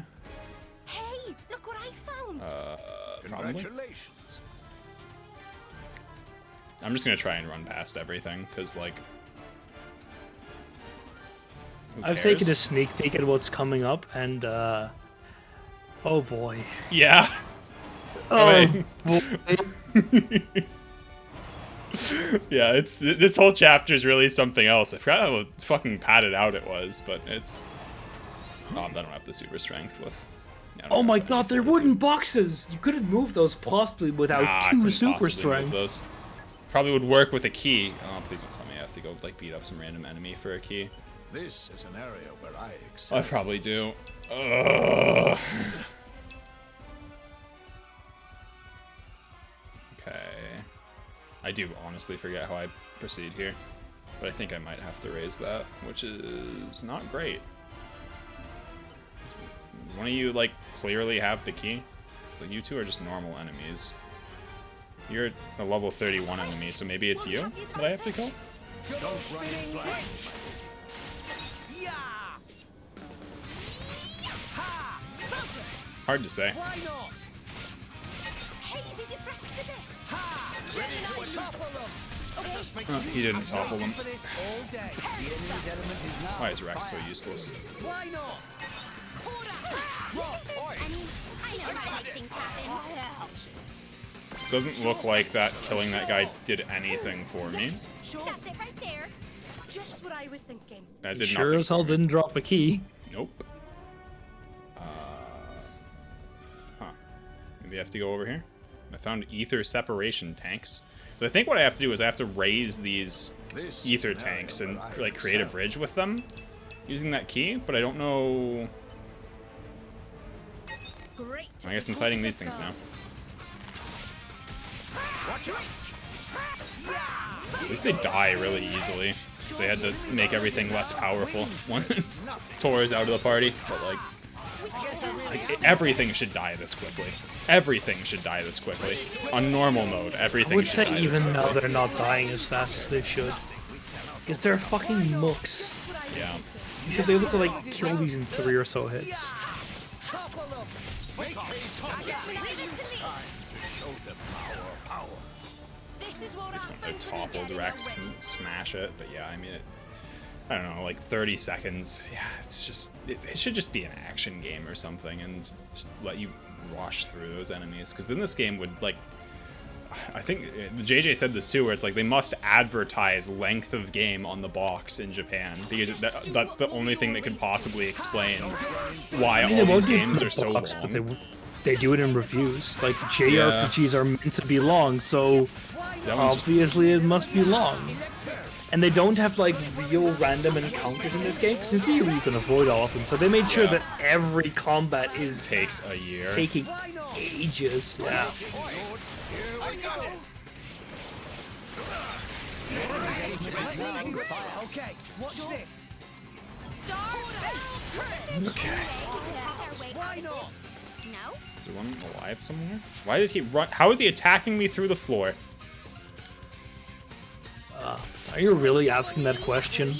S4: Hey, look what I found.
S1: Probably.
S11: Congratulations.
S1: I'm just gonna try and run past everything, because, like... who
S16: I've
S1: cares?
S16: taken a sneak peek at what's coming up, and oh boy.
S1: Yeah.
S16: Oh.
S1: Yeah, it's this whole chapter is really something else. I forgot how fucking padded out it was, but it's. Oh, I don't have the super strength with. Yeah, I don't
S16: Oh
S1: know
S16: my
S1: if I
S16: god,
S1: need
S16: they're
S1: fortitude.
S16: wooden boxes! You couldn't move those possibly without
S1: Nah, I
S16: two
S1: couldn't
S16: super
S1: possibly move
S16: strength.
S1: those. Probably would work with a key. Oh, please don't tell me I have to go like beat up some random enemy for a key.
S11: This is an area where I excel.
S1: I probably do. Ugh. Okay. I do honestly forget how I proceed here, but I think I might have to raise that, which is not great. One of you, like, clearly have the key? Like, you two are just normal enemies. You're a level 31 enemy, so maybe it's you that I have to kill?
S11: Don't run in blind.
S1: Hard to say.
S4: Hey, they deflected it.
S1: Oh, he didn't topple them. Why is Rex so useless?
S6: Why not?
S4: I know how to make things happen.
S1: Doesn't look like that killing that guy did anything for me.
S4: That's it right there. Just what I was thinking.
S1: That
S16: You
S1: did
S16: sure
S1: nothing
S16: as hell
S1: for me.
S16: didn't drop a key.
S1: Nope. Huh. Maybe I have to go over here. I found ether separation tanks. So I think what I have to do is I have to raise these ether tanks and like create a bridge with them using that key, but I don't know.
S2: Great.
S1: I guess I'm fighting these things now. At least they die really easily, because they had to make everything less powerful when Tora's out of the party. But like everything should die this quickly. Everything should die this quickly. On normal mode,
S16: I
S1: everything
S16: would
S1: should
S16: say
S1: die
S16: even
S1: this
S16: now
S1: quickly.
S16: they're not dying as fast as they should. Because they're fucking mooks.
S1: Yeah.
S16: You should be able to like kill these in 3 or so hits.
S1: At least when I toppled Rex can smash it, but yeah, I mean, I don't know, like 30 seconds. Yeah, it's just, it should just be an action game or something and just let you rush through those enemies. Because then this game would, like, I think JJ said this too, where it's like they must advertise length of game on the box in Japan, because that's the only thing that could possibly explain why
S16: I mean,
S1: all
S16: they
S1: these
S16: won't do it in
S1: games
S16: the
S1: are so
S16: box,
S1: long.
S16: but they do it in reviews. Like, JRPGs are meant to be long, so
S1: That one's just-
S16: obviously it must be long. And they don't have, like, real random encounters in this game, because in theory you can avoid all of them. So they made sure
S1: Yeah.
S16: that every combat is
S1: takes a year.
S16: taking ages. Yeah.
S6: Okay, watch this.
S1: Okay.
S6: Why not?
S4: No?
S1: Is there one alive somewhere? Why did he run? How is he attacking me through the floor?
S16: Are you really asking that question?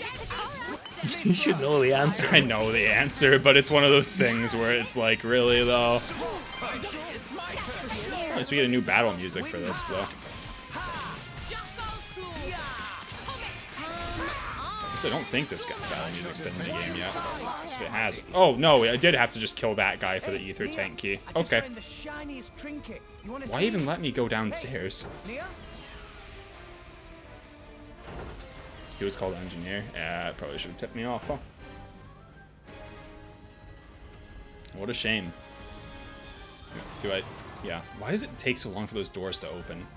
S16: You should know the answer.
S1: I know the answer, but it's one of those things where it's like, really though? At least we get a new battle music for this though. So I don't think this guy battle music's been in the game yet. So it has. Oh no, I did have to just kill that guy for the ether tank key. Okay. Why even let me go downstairs? He was called engineer. Yeah, probably should have tipped me off, huh? What a shame. Yeah. Why does it take so long for those doors to open?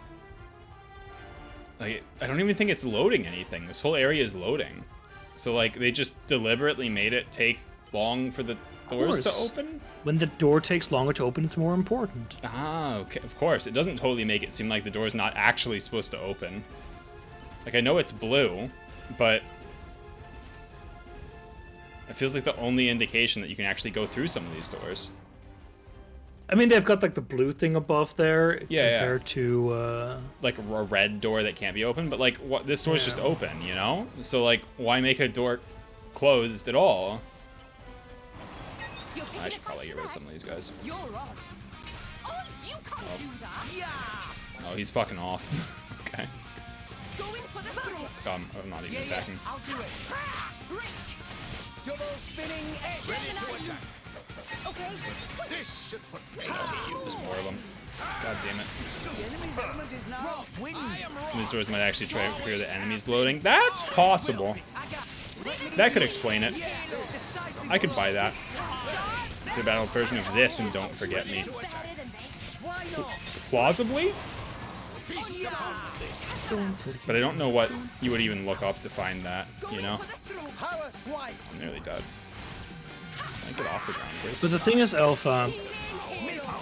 S1: Like, I don't even think it's loading anything. This whole area is loading. So, like, they just deliberately made it take long for the doors to open?
S16: When the door takes longer to open, it's more important.
S1: Ah, okay. Of course. It doesn't totally make it seem like the door's not actually supposed to open. Like, I know it's blue, but it feels like the only indication that you can actually go through some of these doors.
S16: I mean, they've got like the blue thing above there
S1: compared
S16: to
S1: like a red door that can't be open, but like what this door's just open, you know? So like why make a door closed at all? I should probably get rid of some of these guys. Oh, he's fucking off. Okay. I'm not even attacking.
S6: I'll do it. Double spinning edge. Ready to attack.
S3: Okay.
S19: This should put
S1: There's more of them. God damn it.
S6: The enemy's element is now wind.
S1: These doors might actually try to clear the enemies loading. That's possible. That could explain it. I could buy that. It's a battle version of this and Don't Forget Me. Plausibly? But I don't know what you would even look up to find that, you know? I'm nearly dead. Can I get off the ground, please?
S16: But the thing is, Alpha,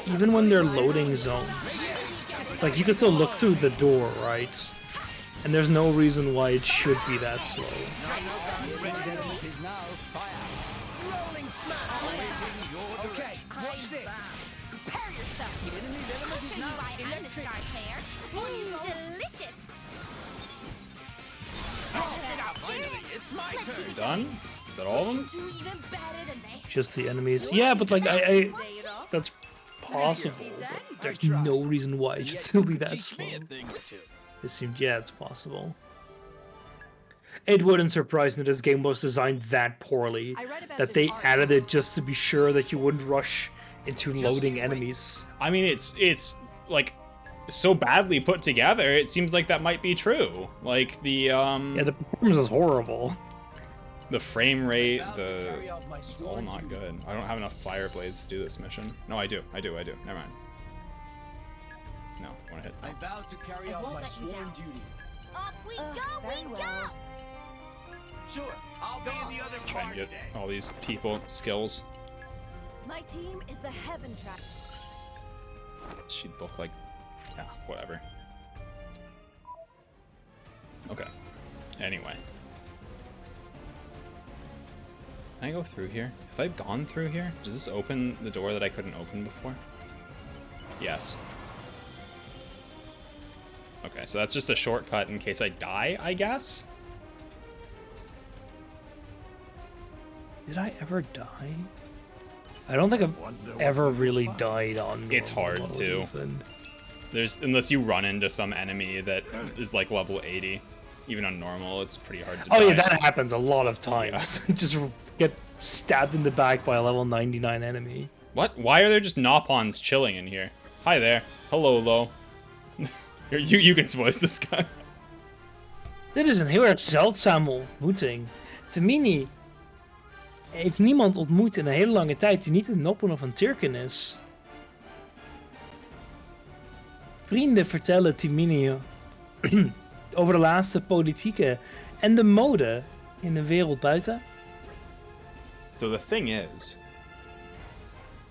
S16: even when they're loading zones, like you can still look through the door, right? And there's no reason why it should be that slow.
S6: Okay, watch this.
S3: Prepare yourself. The enemy's element is now electric. Delicious.
S19: It's my turn.
S1: You done? Is that all of them?
S16: Just the enemies. Yeah, but like I that's possible. But there's no reason why it should still be that slow. It seemed, yeah, it's possible. It wouldn't surprise me this game was designed that poorly that they added it just to be sure that you wouldn't rush into loading enemies.
S1: I mean, it's like so badly put together. It seems like that might be true. Like the
S16: yeah, the performance is horrible.
S1: The frame rate, it's all not good. I don't have enough fire blades to do this mission. No, I do. Never mind. No, I want to hit.
S6: I vow to carry out my sworn duty.
S3: Off we go,
S6: Sure, I'll be in the other
S1: Try and get all these people skills.
S2: My team is the Heaven Trap.
S1: She'd look like, yeah, whatever. Okay. Anyway. Can I go through here? Have I gone through here? Does this open the door that I couldn't open before? Yes. Okay, so that's just a shortcut in case I die, I guess?
S16: Did I ever die? I don't think I've ever really died on.
S1: It's hard to. Unless you run into some enemy that is like level 80. Even on normal, it's pretty hard to die.
S16: Oh yeah, that happens a lot of times. Yeah. Just get stabbed in the back by a level 99 enemy.
S1: What? Why are there just Nopons chilling in here? Hi there. Hello, Lo. you can voice this guy.
S16: Dit is een heel erg zeldzame ontmoeting. Tamini heeft niemand ontmoet in een hele lange tijd die niet een Noppon of een Turken is. Vrienden vertellen Tamini over de laatste politieke en de mode in de wereld buiten.
S1: So the thing is...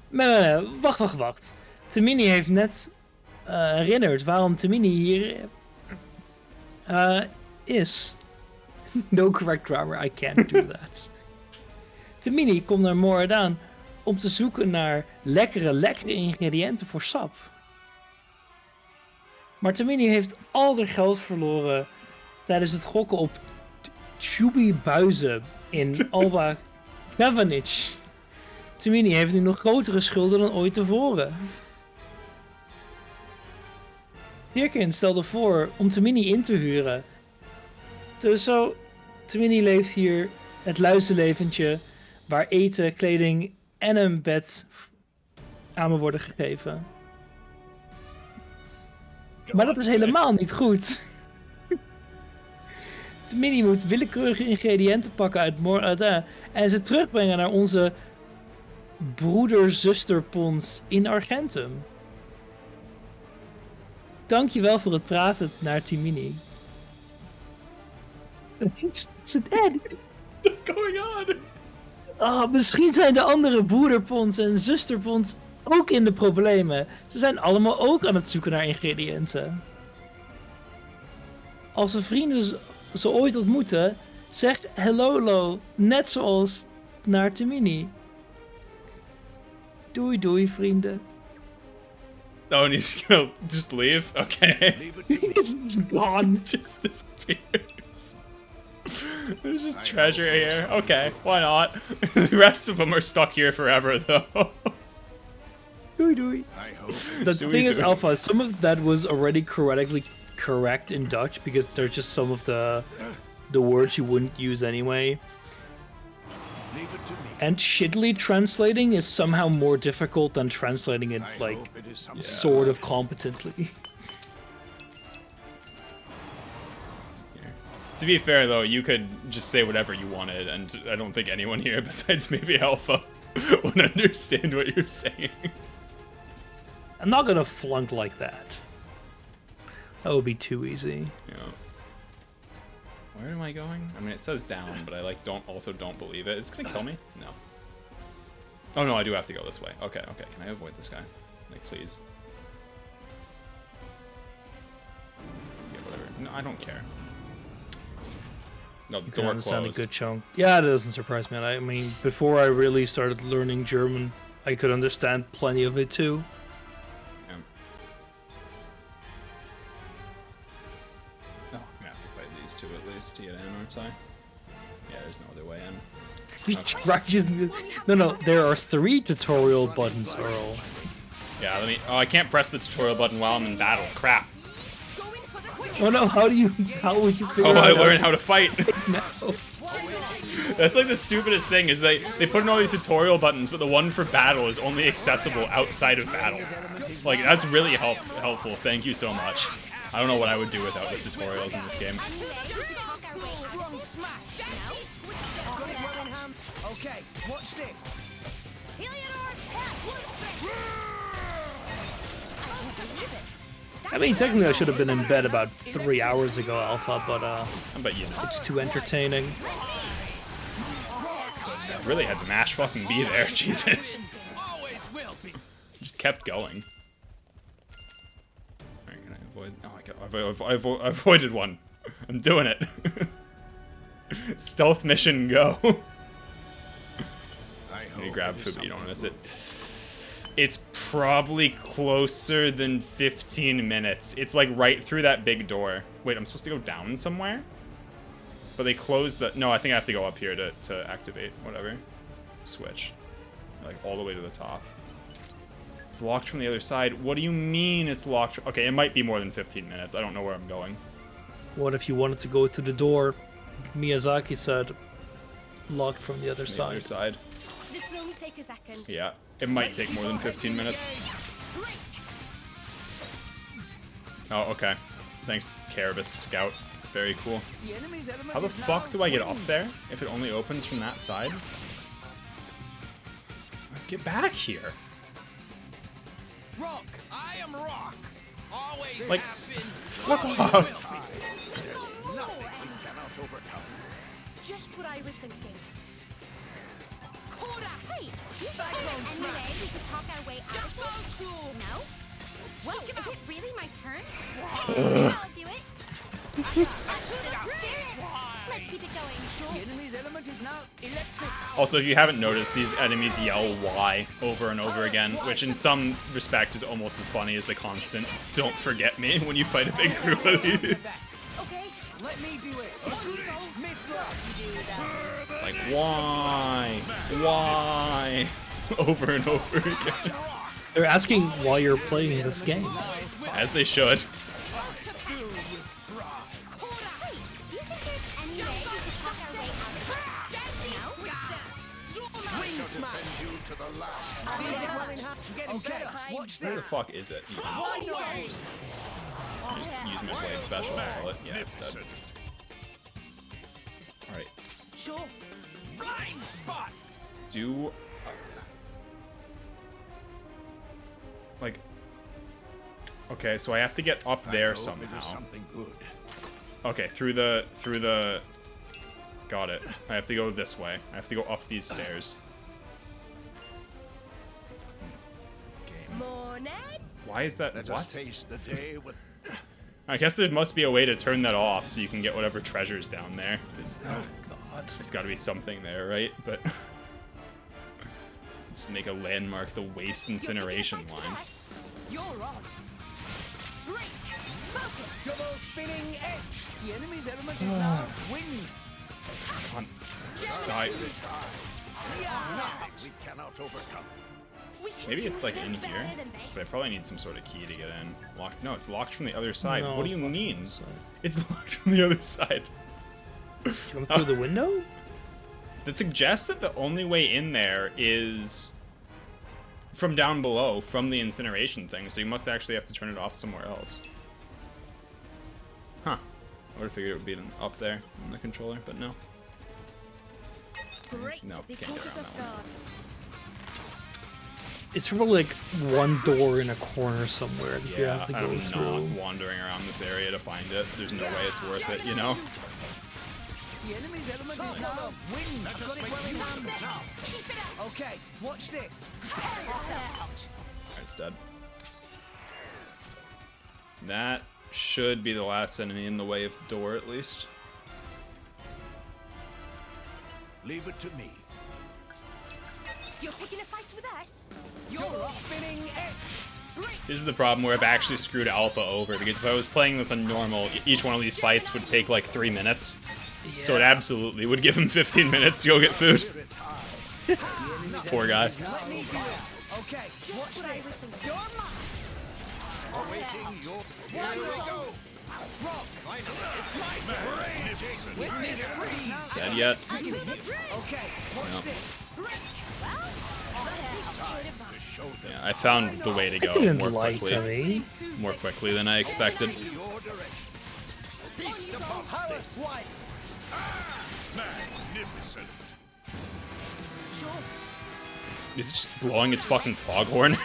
S16: Maar wacht. Tamini heeft net herinnerd waarom Tamini hier is. No correct grammar, I can't do that. Tamini komt naar Moradaan om te zoeken naar lekkere ingrediënten voor sap. Maar Tamini heeft al haar geld verloren tijdens het gokken op Chubi buizen in Alba Gavanich. Tamini heeft nu nog grotere schulden dan ooit tevoren. Dirkin stelde voor om Tamini in te huren. Tamini leeft hier het luizenleventje waar eten, kleding en een bed aan me worden gegeven. Maar dat is helemaal niet goed. Tamini moet willekeurige ingrediënten pakken uit Mor-Ada en ze terugbrengen naar onze broeder-zusterpons in Argentum. Dankjewel voor het praten naar Timini. What's
S1: going on?
S16: Misschien zijn de andere broederpons en zusterpons ook in de problemen. Ze zijn allemaal ook aan het zoeken naar ingrediënten. Als we vrienden ze ooit ontmoeten, zeg hello, net zoals naar Timini. Doei doei, vrienden.
S1: Oh, and he's gonna just leave? Okay.
S16: He's gone.
S1: Just disappears. There's just treasure here. Okay, why not? The rest of them are stuck here forever, though.
S16: Doei doei. The thing is, Alpha, some of that was already correctly correct in Dutch because they're just some of the words you wouldn't use anyway. And shittily translating is somehow more difficult than translating it like sort of competently.
S1: To be fair, though, you could just say whatever you wanted, and I don't think anyone here, besides maybe Alpha, would understand what you're saying.
S16: I'm not gonna flunk like that. That would be too easy.
S1: Yeah. Where am I going? I mean, it says down, but I like don't believe it. Is it gonna kill me? No. Oh no, I do have to go this way. Okay, okay. Can I avoid this guy? Like, please. Yeah, whatever. No, I don't care. No, the
S16: You can
S1: door
S16: understand
S1: closed.
S16: a good chunk. Yeah, it doesn't surprise me. I mean, before I really started learning German, I could understand plenty of it too.
S1: Yeah. Oh, I'm gonna have to fight these two at least to get in, aren't I? Yeah, there's no other way in. Okay.
S16: No, there are 3 tutorial buttons, Earl.
S1: Yeah, let me. Oh, I can't press the tutorial button while I'm in battle. Crap.
S16: Oh no, how would you figure
S1: Oh,
S16: out
S1: I
S16: how
S1: learned
S16: to-
S1: how to fight.
S16: No.
S1: That's like the stupidest thing is they put in all these tutorial buttons, but the one for battle is only accessible outside of battle. Like, that's really helpful. Thank you so much. I don't know what I would do without the tutorials in this game.
S6: Okay, watch this.
S16: I mean, technically I should have been in bed about 3 hours ago, Alpha, but
S1: I bet you know.
S16: it's too entertaining.
S1: I really had to mash fucking B there, Jesus. Just kept going. Alright, can I avoid? Oh, I avoided one. I'm doing it. Stealth mission, go. You grab food, but you don't want to miss it. It's probably closer than 15 minutes. It's like right through that big door. Wait, I'm supposed to go down somewhere? But they closed the... No, I think I have to go up here to activate whatever. Switch. Like all the way to the top. It's locked from the other side. What do you mean it's locked? Okay, it might be more than 15 minutes. I don't know where I'm going.
S16: What if you wanted to go to the door? Miyazaki said, locked from the other
S1: The
S16: side.
S1: other side.
S4: This will only take a second.
S1: Yeah, it might take more than 15 minutes. Oh, okay. Thanks, Caribus Scout. Very cool. How the fuck do I get up there if it only opens from that side? Get back here.
S6: Rock, I am Rock. Always
S1: Like, fuck off.
S6: There's nothing we cannot overcome.
S4: Just what I was thinking. Hey, anyway, we could talk our way out of this. No? Whoa, is it really my turn? I'll do it. Let's keep it going.
S6: The enemy's element is now electric.
S1: Also, if you haven't noticed, these enemies yell Y over and over again, which in some respect is almost as funny as the constant "Don't forget me" when you fight a big group of these.
S6: Okay, let me do it.
S1: Like, why? Why? Over and over again.
S16: They're asking why you're playing this game.
S1: As they should.
S6: Okay, watch
S1: Where the
S6: this.
S1: fuck is it? Just use my blade special and call it. Yeah, it's dead. Alright.
S2: Sure.
S19: Blind spot.
S1: Do... like... Okay, so I have to get up there somehow.
S11: Something good.
S1: Okay, through the... Got it. I have to go this way. I have to go up these stairs.
S2: Morning.
S1: Why is that?
S11: Let
S1: What?
S11: us face the day with.
S1: I guess there must be a way to turn that off so you can get whatever treasure's down there.
S16: Oh god.
S1: There's got to be something there, right? But let's make a landmark the waste incineration line.
S2: You're on. Break. Focus.
S6: Double spinning edge. The enemy's element is now wind.
S1: Come on, just die.
S11: Nothing we cannot overcome.
S1: Maybe it's like in here, but I probably need some sort of key to get in. Locked? No, it's locked from the other side.
S16: No,
S1: What do you
S16: it's locked
S1: mean?
S16: from the side.
S1: It's locked from the other side.
S16: Come through the window?
S1: That suggests that the only way in there is from down below, from the incineration thing, so you must actually have to turn it off somewhere else. Huh. I would have figured it would be up there in the controller, but no.
S2: Great.
S1: No,
S2: The
S1: can't get
S2: quarters
S1: around
S2: of
S1: that one.
S2: guard.
S16: It's probably like one door in a corner somewhere that you have to go
S1: I'm
S16: through.
S1: not wandering around this area to find it. There's no way it's worth it, you know?
S6: The enemy's element is now wind. I've got it well in hand now. Okay, watch this.
S1: Alright, it's dead. That should be the last enemy in the way of the door, at least.
S11: Leave it to me.
S4: You're picking a fight with us?
S6: You're spinning edge.
S1: This is the problem where I've actually screwed Alpha over, because if I was playing this on normal, each one of these fights would take like 3 minutes. So it absolutely would give him 15 minutes to go get food. Poor guy.
S6: Okay, watch this. You're mine.
S11: Awaiting your. Here we go.
S6: Rock. It's my turn. Witness freeze.
S1: Dead yet?
S6: Okay, watch
S1: No.
S6: this.
S1: Yeah, I found the way to go
S16: didn't
S1: more
S16: lie
S1: quickly.
S16: to me.
S1: More quickly than I expected.
S11: Your direction. Feast upon
S6: Harris White.
S19: Magnificent.
S2: Sure.
S1: Is it just blowing its fucking foghorn?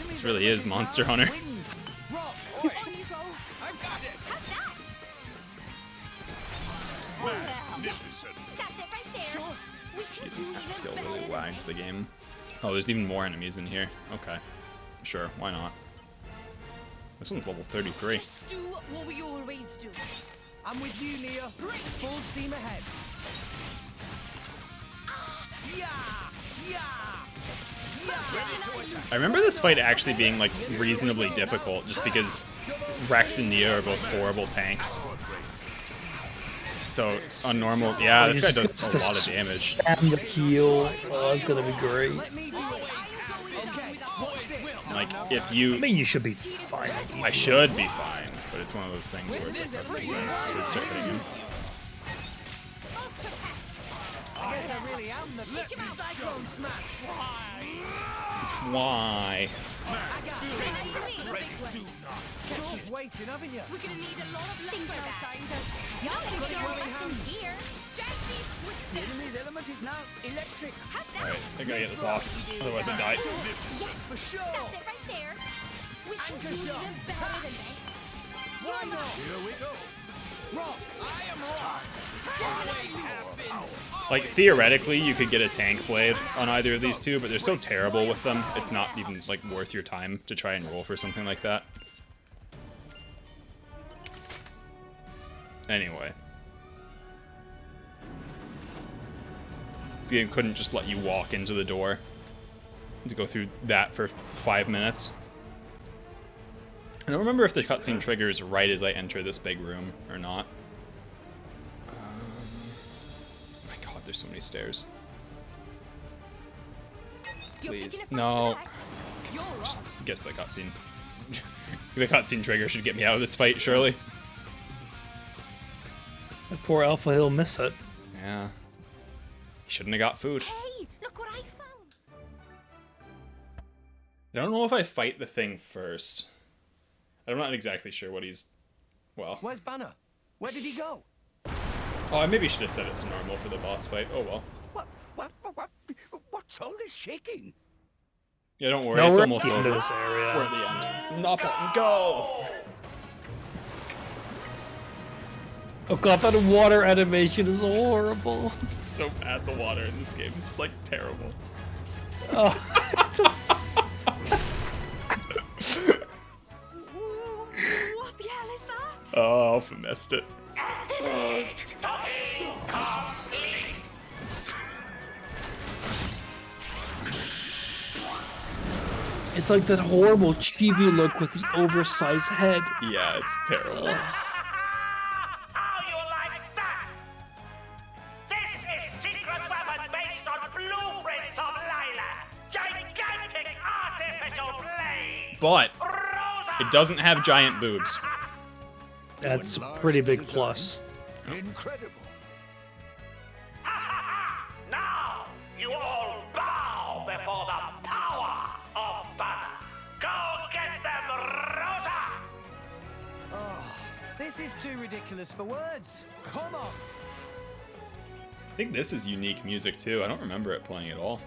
S1: This really is Monster Hunter.
S6: Rock.
S4: On you go.
S19: I've got it.
S4: How's that?
S19: Magnificent.
S4: That's it right there. Sure. We can
S1: Jeez,
S4: do
S1: that
S4: even
S1: skill
S4: better
S1: really
S4: than
S1: lagged the
S4: this.
S1: game. Oh, there's even more enemies in here. Okay. Sure, why not? This one's level 33.
S2: Just do what we always do.
S6: I'm with you, Nia. Full steam ahead. Yeah.
S1: I remember this fight actually being like reasonably difficult just because Rex and Nia are both horrible tanks. So on normal, yeah, this guy does a lot of damage.
S16: And the heal. Oh, that's gonna be great.
S1: Like if you,
S16: I mean, you should be fine.
S1: I should be fine, but it's one of those things where it's like start hitting him.
S6: I guess I really am the Cyclone Smash.
S1: Why?
S6: Short waiting, haven't you?
S2: We're gonna need a lot of
S4: Things
S2: leftover
S4: are
S2: signs.
S4: Y'all gotta get your butts in gear.
S6: The enemy's element is now electric.
S4: How's that?
S1: Alright, I gotta get this off, otherwise I die.
S6: For sure.
S4: That's it right there. We can do even better than this.
S6: Why not?
S11: Here we go.
S6: Rock. I am rock.
S1: Like theoretically, you could get a tank blade on either of these two, but they're so terrible with them, it's not even like worth your time to try and roll for something like that. Anyway. This game couldn't just let you walk into the door to go through that for 5 minutes. I don't remember if the cutscene triggers right as I enter this big room or not. My god, there's so many stairs. Please. No. Just guess the cutscene. The cutscene trigger should get me out of this fight, surely.
S16: That poor Alpha, he'll miss it.
S1: Yeah. He shouldn't have got food.
S4: Hey, look what I found.
S1: I don't know if I fight the thing first. I'm not exactly sure what he's... Well...
S6: Where's Banner? Where did he go?
S1: Oh, I maybe should have said it's normal for the boss fight. Oh well.
S13: What's all this shaking?
S1: Yeah, don't worry,
S16: No,
S1: it's
S16: we're
S1: almost
S16: getting
S1: over.
S16: to this area.
S1: We're at the end. Not button, go!
S16: Oh god, that water animation is horrible.
S1: It's so bad, the water in this game is like terrible.
S16: Oh, it's so...
S2: What the hell is that?
S1: Oh, Alpha messed it.
S16: It's like that horrible chibi look with the oversized head.
S1: Yeah, it's terrible.
S19: How you like that? This is secret weapon based on blueprints of Lila. Gigantic artificial blade.
S1: But it doesn't have giant boobs.
S16: That's a pretty big plus.
S11: Incredible.
S19: Now you all bow before the power of Banner. Go get them, Rosa.
S6: Oh, this is too ridiculous for words. Come on.
S1: I think this is unique music too. I don't remember it playing at all.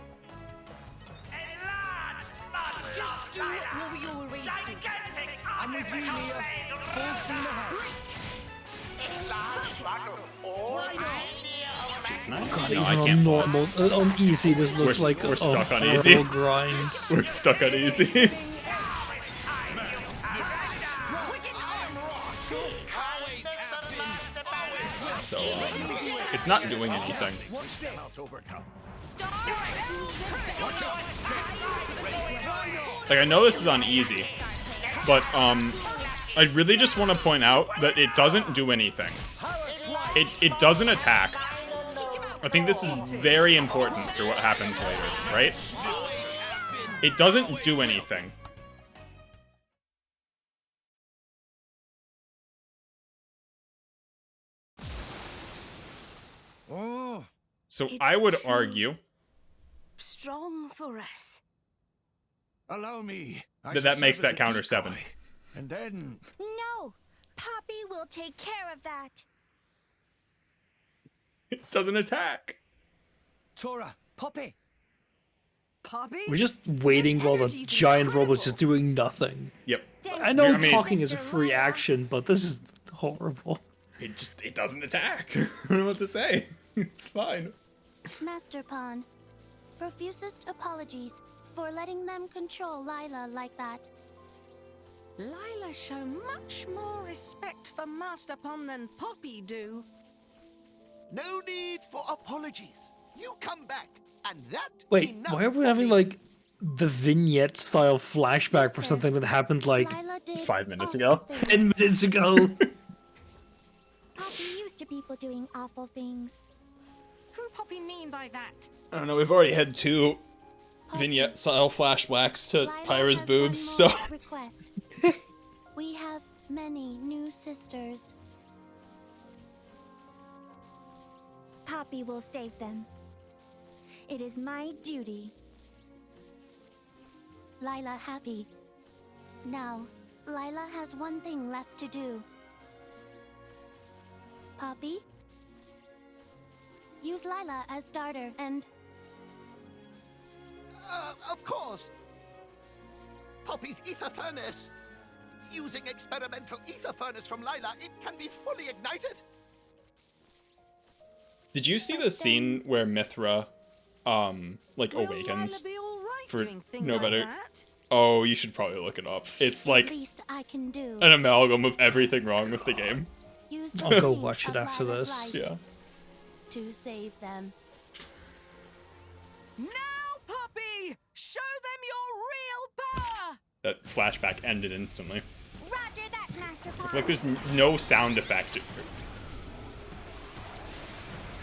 S2: Just do what we always do.
S6: I'm with you, Mia. Full steam ahead.
S16: God,
S1: No, I
S16: even
S1: can't
S16: on
S1: pause.
S16: normal, on easy, this looks like
S1: we're
S16: a
S1: stuck on
S16: horrible
S1: easy.
S16: grind.
S1: We're stuck on easy. So, it's not doing anything. Like, I know this is on easy, but, I really just want to point out that it doesn't do anything. It doesn't attack. I think this is very important for what happens later, right? It doesn't do anything.
S6: Oh,
S1: So
S2: It's
S1: I would
S2: too-
S1: argue
S2: Strong for us.
S11: Allow me. I
S1: that
S11: shall
S1: that makes
S11: serve as
S1: that
S11: a
S1: counter
S11: decoy,
S1: 7.
S11: And then
S3: No! Poppy will take care of that.
S1: It doesn't attack.
S6: Tora, Poppy.
S2: Poppy?
S16: We're just waiting while the
S2: energy's
S16: giant robot's just
S2: incredible.
S16: doing nothing.
S1: Yep.
S16: I know
S1: I mean-
S16: talking is a free action, but this is horrible.
S1: It doesn't attack. I don't know what to say. It's fine.
S3: Master Pawn, profusest apologies for letting them control Lila like that.
S2: Lila show much more respect for Master Pon than Poppy do.
S18: No need for apologies. You come back, and that
S16: Wait,
S18: enough
S16: why are we
S18: for
S16: having
S18: me.
S16: like the vignette style flashback for something that happened like
S3: Lila did
S1: 5 minutes
S3: awful
S1: ago.
S3: things.
S16: 10 minutes ago?
S3: Poppy used to people doing awful things.
S2: Who Poppy mean by that?
S1: I don't know, we've already had 2 vignette style flashbacks to
S3: Lila
S1: Pyra's
S3: has
S1: boobs,
S3: one
S1: so
S3: more request. We have many new sisters. Poppy will save them. It is my duty. Lila happy. Now, Lila has one thing left to do. Poppy? Use Lila as starter and...
S18: Of course. Poppy's ether furnace. Using experimental ether furnace from Lila, it can be fully ignited.
S1: did you see the scene where Mithra like awakens
S2: Lila be all right
S1: for
S2: doing things
S1: no
S2: like
S1: better?
S2: that?
S1: Oh, you should probably look it up. It's like
S3: least I can do.
S1: an amalgam of everything wrong with the game.
S3: Use the
S16: I'll go
S3: means
S16: watch it
S3: of
S16: after
S3: Lila's
S16: this.
S3: life
S1: Yeah.
S3: to save them.
S2: Now, Poppy! Show them your real power!
S1: That flashback ended instantly.
S3: Roger that, Master
S1: It's like there's no sound effect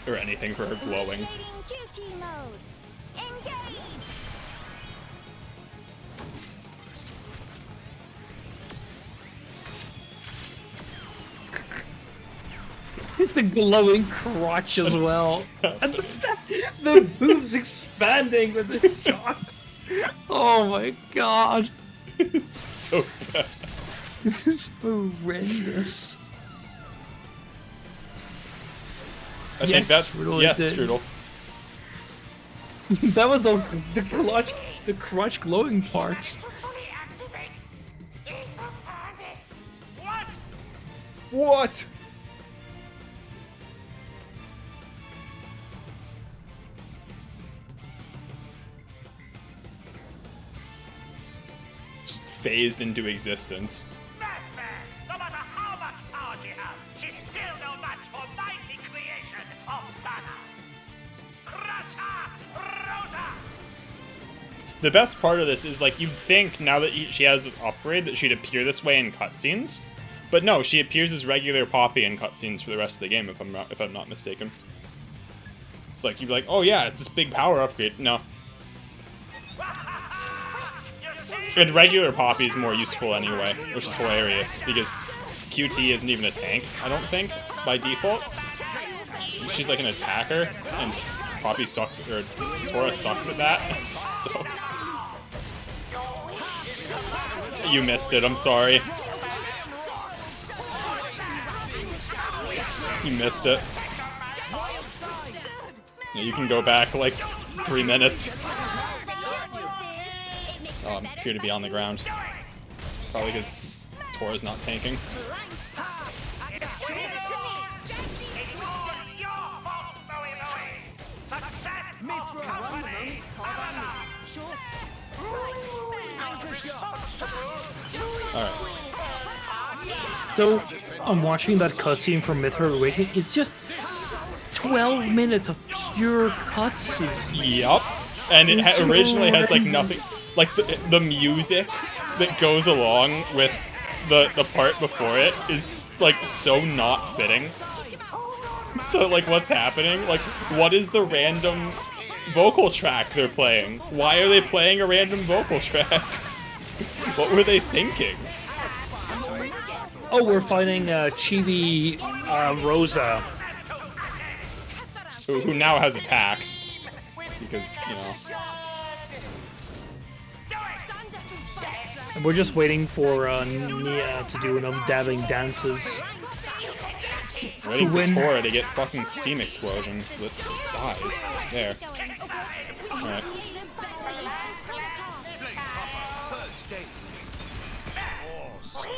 S1: or anything for her glowing.
S3: Initiating QT mode. Engage!
S16: The glowing crotch as well. And the boobs expanding with the shock. Oh my god.
S1: It's so bad.
S16: This is horrendous.
S1: I think that's
S16: Strudel,
S1: yes,
S16: it did.
S1: Strudel.
S16: That was the crutch glowing part.
S1: What? Just phased into existence.
S19: No matter how much power she has, she's still no match for mighty creation of Banner. Rosa!
S1: The best part of this is, like, you'd think now that she has this upgrade that she'd appear this way in cutscenes, but no, she appears as regular Poppy in cutscenes for the rest of the game. If I'm not mistaken, it's like you'd be like, oh yeah, it's this big power upgrade. No, and regular Poppy is more useful anyway, which is hilarious because QT isn't even a tank. I don't think by default. She's like an attacker, and Poppy sucks, or Tora sucks at that. So you missed it. I'm sorry. You missed it. Yeah, you can go back like 3 minutes. Appear to be on the ground. Probably because Tora's not tanking. Alright.
S16: So, I'm watching that cutscene from Mythril Awakening. It's just 12 minutes of pure cutscene.
S1: Yup. And it originally has like nothing, like the music that goes along with the part before it is like so not fitting. So like what's happening? Like what is the random vocal track they're playing? Why are they playing a random vocal track? What were they thinking?
S16: Oh, we're fighting Chibi Rosa.
S1: Who now has attacks. Because, you know.
S16: And we're just waiting for Nia to do enough dabbing dances.
S1: Waiting for Tora to get fucking steam explosions so that it dies. There. Alright.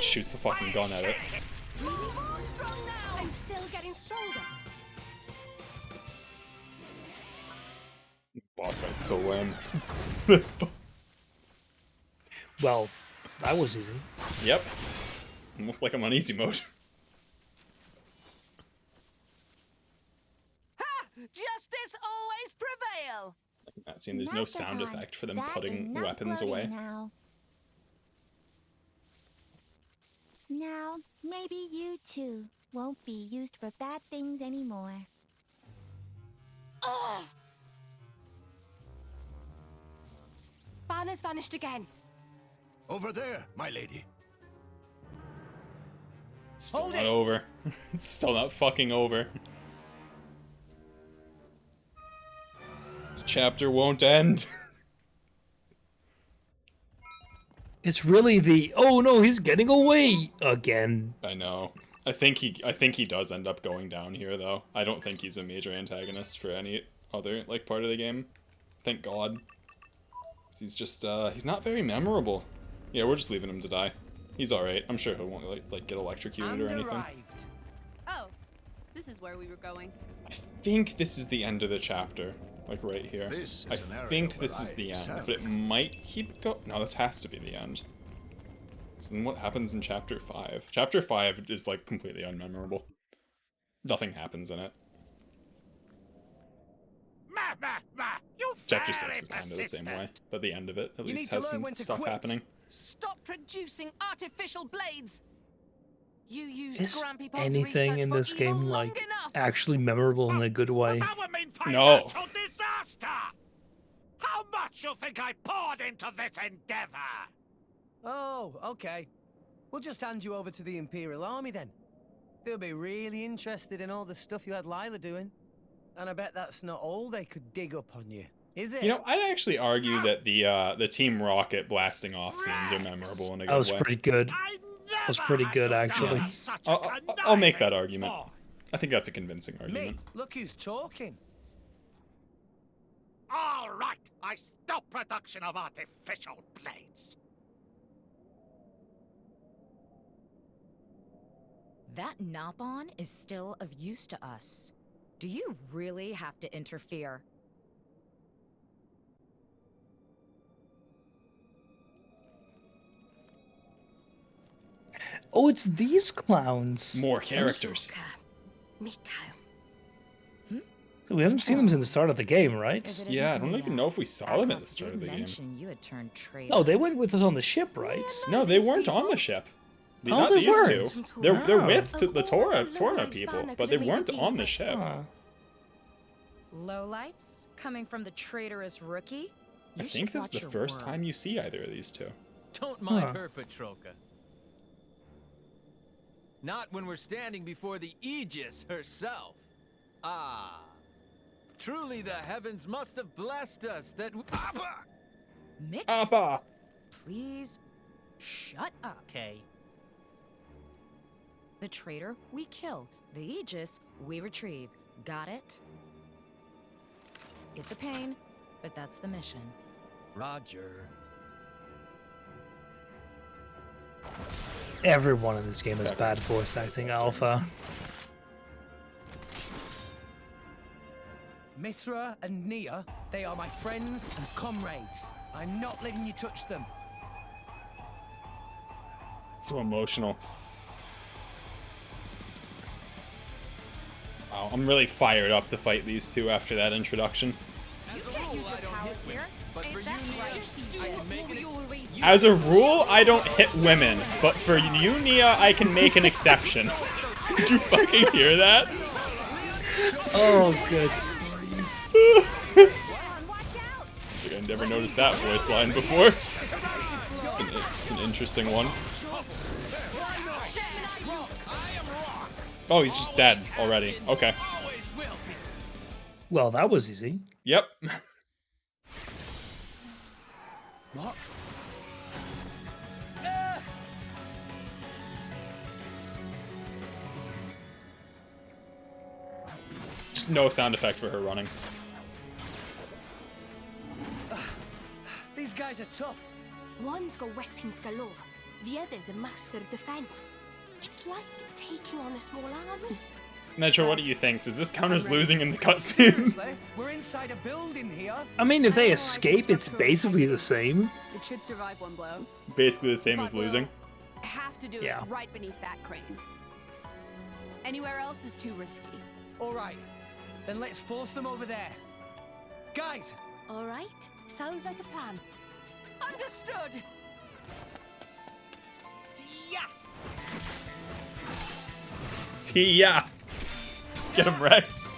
S1: Shoots the fucking gun at it.
S4: I'm still getting stronger.
S1: Boss fight's so lame.
S16: Well, that was easy.
S1: Yep. Almost like I'm on easy mode.
S2: Justice always prevail.
S1: That scene, there's no sound effect for them putting weapons away.
S3: Now, maybe you too won't be used for bad things anymore.
S2: Ugh!
S4: Banner's vanished again.
S11: Over there, my lady.
S1: It's still not over. It's still not fucking over. This chapter won't end.
S16: It's really the oh no, he's getting away again.
S1: I know. I think he does end up going down here though. I don't think he's a major antagonist for any other like part of the game. Thank God. He's just he's not very memorable. Yeah, we're just leaving him to die. He's alright. I'm sure he won't like get electrocuted or anything.
S7: Oh, this is where we were going.
S1: I think this is the end of the chapter. Like right here. I think this is the end, but it might keep going. No, this has to be the end. So then what happens in chapter 5? Chapter 5 is like completely unmemorable. Nothing happens in it. Chapter 6 is kind of the same way, but the end of it at least has some stuff happening.
S2: Stop producing artificial blades. You used
S16: Is
S2: Grampy Pod's
S16: anything
S2: research
S16: in
S2: for
S16: this
S2: evil
S16: game
S2: long
S16: like
S2: enough.
S16: actually memorable in a good way?
S1: No.
S19: Disaster! How much you think I poured into this endeavor?
S6: Oh, okay. We'll just hand you over to the Imperial Army then. They'll be really interested in all the stuff you had Lila doing. And I bet that's not all they could dig up on you. Is it?
S1: You know, I'd actually argue that the Team Rocket blasting off scenes are memorable in a good
S16: That was
S1: way.
S16: pretty good. That was pretty good, actually.
S1: I'll make that argument. I think that's a convincing argument.
S6: Me, look who's talking.
S19: All right, I stop production of artificial blades.
S20: That Nopon is still of use to us. Do you really have to interfere?
S16: Oh, it's these clowns.
S1: More characters.
S16: We haven't seen them since the start of the game, right?
S1: Yeah, I don't even know if we saw them at the start of the game.
S20: You had turned traitor.
S16: No, they went with us on the ship, right?
S1: No, they weren't on the ship.
S16: Oh,
S1: Not
S16: they
S1: these
S16: weren't.
S1: two. They're with the Torna people, but they weren't on the ship.
S20: Lowlifes coming from the traitorous rookie.
S1: I think this is the first time you see either of these two.
S21: Don't mind her, Petroka. Not when we're standing before the Aegis herself. Ah. Truly the heavens must have blessed us that Abba!
S20: Mitch,
S1: Abba!
S20: please shut up.
S21: Okay.
S20: The traitor we kill. The Aegis we retrieve. Got it? It's a pain, but that's the mission.
S21: Roger.
S16: Everyone in this game is bad voice acting, Alpha.
S6: Mithra and Nia, they are my friends and comrades. I'm not letting you touch them.
S1: So emotional. Wow, I'm really fired up to fight these two after that introduction. As a rule, I don't hit women, but for you, Nia, I can make an exception. Did you fucking hear that?
S16: Oh, good.
S1: I never noticed that voice line before. It's an interesting one. Oh, he's just dead already. Okay.
S16: Well, that was easy.
S1: Yep.
S6: What?
S1: Just no sound effect for her running.
S6: These guys are tough.
S4: One's got weapons galore, the other's a master of defense. It's like taking on a small army.
S1: Metro, what do you think? Does this count as losing in the cutscene?
S6: We're inside a building here.
S16: I mean, if they escape, it's basically the same.
S7: It should survive one blow.
S1: Basically the same as losing.
S7: Have to do
S16: Yeah.
S7: it right beneath that crane. Anywhere else is too risky.
S6: All right, then let's force them over there. Guys!
S4: All right, sounds like a plan.
S2: Understood!
S1: Yeah. Get him, Rex.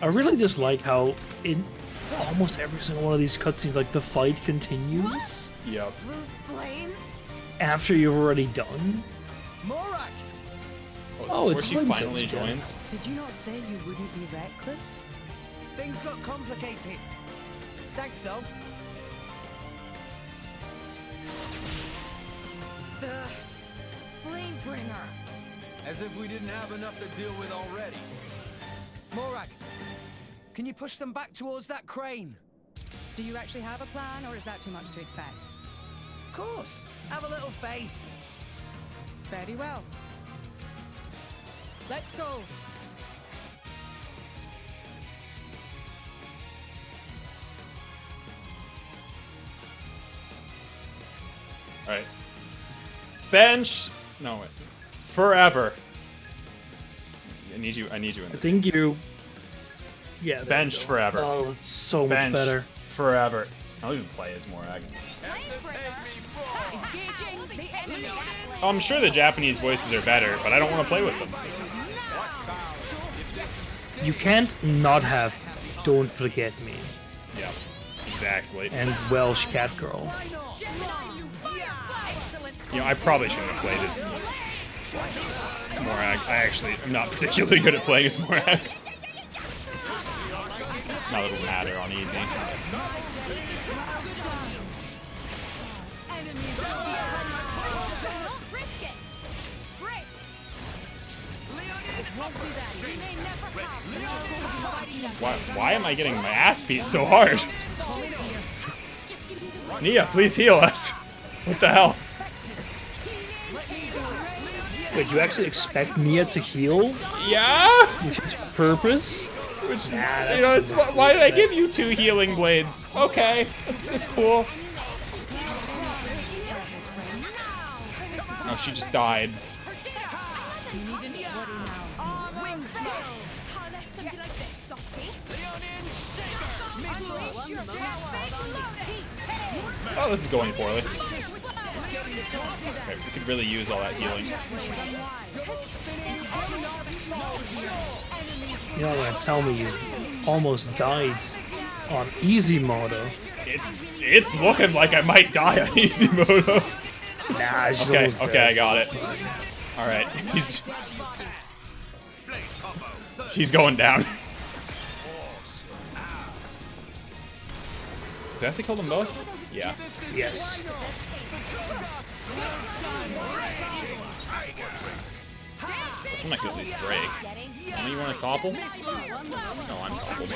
S16: I really just like how in almost every single one of these cutscenes, like, the fight continues.
S1: Yep.
S2: Blue flames?
S16: After you've already done.
S6: Morak!
S16: Oh, it's
S1: she
S16: Flint
S1: finally
S16: again.
S1: joins.
S12: Did you not say you wouldn't be reckless?
S6: Things got complicated. Thanks, though.
S20: The Flamebringer.
S21: As if we didn't have enough to deal with already.
S6: Morak, can you push them back towards that crane?
S12: Do you actually have a plan, or is that too much to expect?
S6: Of course. Have a little faith.
S12: Very well. Let's go.
S1: Alright. Bench. No, wait. Forever. I need you in
S16: I
S1: this.
S16: think you. Yeah. there
S1: Bench
S16: you go.
S1: forever.
S16: Oh, it's so much
S1: Bench
S16: better.
S1: forever. I'll even play as Morag. Oh, I'm sure the Japanese voices are better, but I don't want to play with them.
S16: You can't not have Don't Forget Me
S1: Yeah, exactly.
S16: and Welsh Cat Girl.
S1: You know, I probably shouldn't have played as Morag. I actually am not particularly good at playing as Morag. Not that it'll matter on easy. Why am I getting my ass beat so hard? Nia, please heal us. What the hell?
S16: Wait, you actually expect Nia to heal?
S1: Yeah?
S16: Which is purpose?
S1: Which is, you know, it's why did I give you 2 healing blades? Okay, that's cool. Oh, she just died. Oh, this is going poorly. Okay, we could really use all that healing.
S16: You're not gonna tell me you almost died on easy modo.
S1: It's looking like I might die on easy modo.
S16: Nah,
S1: okay, I got it. All right, he's going down. Do I have to kill them both? Yeah.
S16: Yes.
S1: This one I could at least break. Oh, you want to topple? No, I'm toppled.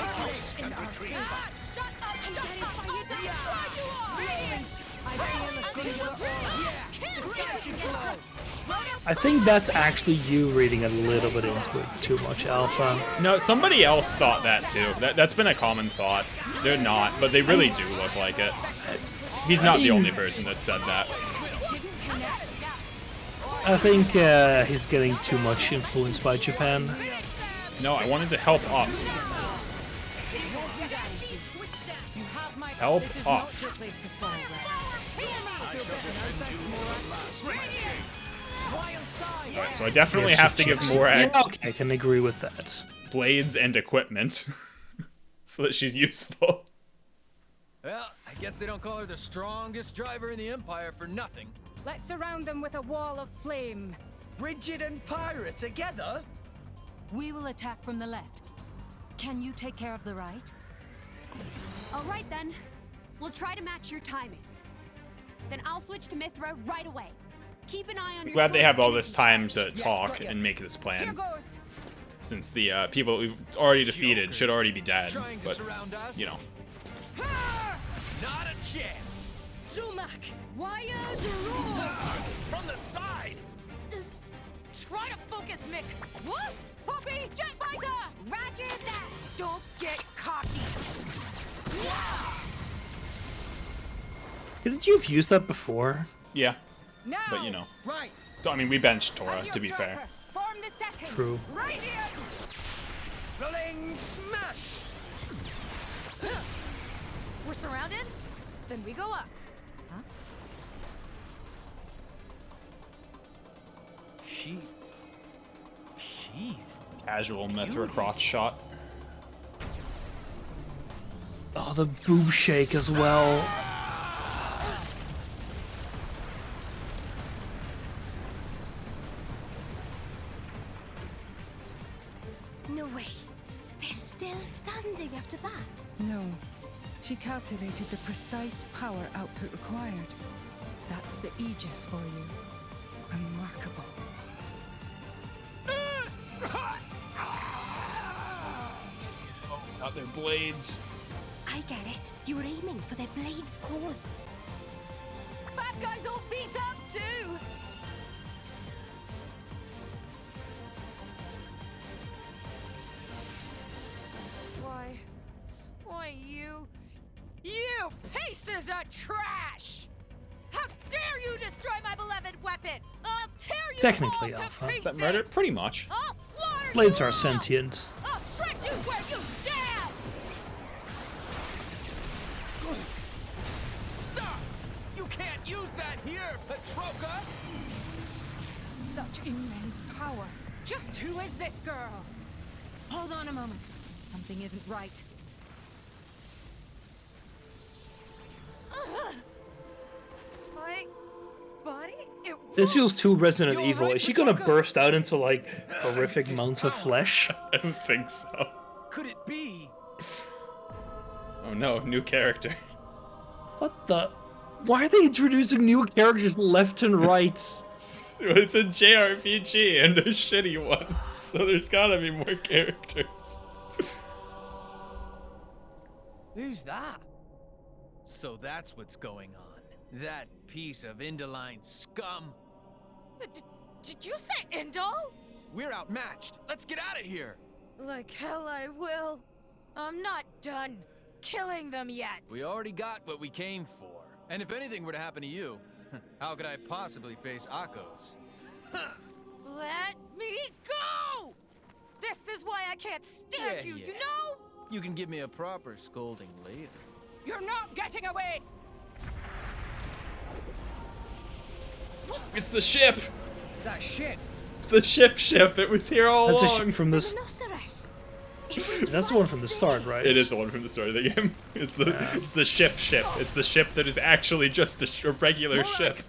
S16: I think that's actually you reading a little bit into it too much, Alpha.
S1: No, somebody else thought that too. That's been a common thought. They're not, but they really do look like it. He's not the only person that said that.
S16: I think he's getting too much influenced by Japan.
S1: No, I wanted to help up. Help up. Alright, so I definitely have to give more
S16: okay, I can agree with that.
S1: Blades and equipment so that she's useful.
S21: Well, I guess they don't call her the strongest driver in the Empire for nothing.
S8: Let's surround them with a wall of flame.
S6: Bridget and Pyra together?
S8: We will attack from the left. Can you take care of the right?
S4: All right, then. We'll try to match your timing. Then I'll switch to Mithra right away. Keep an eye on your
S1: Glad they have all this
S4: sword
S1: time to talk and make this plan. Since the people that we've already defeated should already be dead, but, you know.
S21: Not a chance!
S8: Zumak, wired roar!
S21: From the side!
S8: Try to focus, Mick! What? Poppy, jet fighter! Roger that! Don't get cocky!
S16: Didn't you have used that before?
S1: Yeah.
S8: Now,
S1: but, you know.
S8: Right.
S1: I mean, we benched Tora, to be fair.
S8: Form the second.
S16: True.
S8: Radiance!
S6: Rolling smash!
S8: We're surrounded? Then we go up. Huh?
S6: She's
S1: Casual Mithra crotch shot.
S16: Oh, the boob shake as well.
S3: No way. They're still standing after that.
S12: No. She calculated the precise power output required. That's the Aegis for you. Remarkable.
S1: Got their blades.
S3: I get it. You were aiming for their blade's cause.
S8: Bad guys all beat up too! Why you pieces of trash! How dare you destroy my beloved weapon! I'll tear you
S16: Technically,
S8: all to
S16: Alpha.
S8: pieces!
S1: Is that murder? Pretty much.
S8: I'll slaughter
S16: Blades
S8: you
S16: are
S8: all!
S16: sentient.
S8: I'll strike you where you stand!
S21: Stop! You can't use that here, Petroka!
S8: Such immense power. Just who is this girl?
S14: Hold on a moment. Something isn't right.
S2: My
S8: body? It
S16: This feels too Resident
S8: You
S16: Evil.
S8: alright,
S16: Is she gonna
S8: Pachoka?
S16: burst out into like horrific amounts of flesh?
S1: I don't think so.
S21: Could it be?
S1: Oh no, new character.
S16: What the? Why are they introducing new characters left and right?
S1: It's a JRPG and a shitty one, so there's gotta be more characters.
S21: Who's that? So that's what's going on. That piece of Indoline scum.
S8: Did you say Indol?
S21: We're outmatched. Let's get out of here.
S8: Like hell I will. I'm not done killing them yet.
S21: We already got what we came for. And if anything were to happen to you, how could I possibly face Akos?
S8: Let me go! This is why I can't stand you,
S21: Yeah.
S8: you know?
S21: You can give me a proper scolding later.
S8: You're not getting away!
S1: It's the ship!
S6: That ship!
S1: It's the ship! It was here all
S16: That's a
S1: along!
S16: ship from this. That's the one from the start, right?
S1: It is the one from the start of the game. It's the ship. It's the ship that is actually just a regular ship.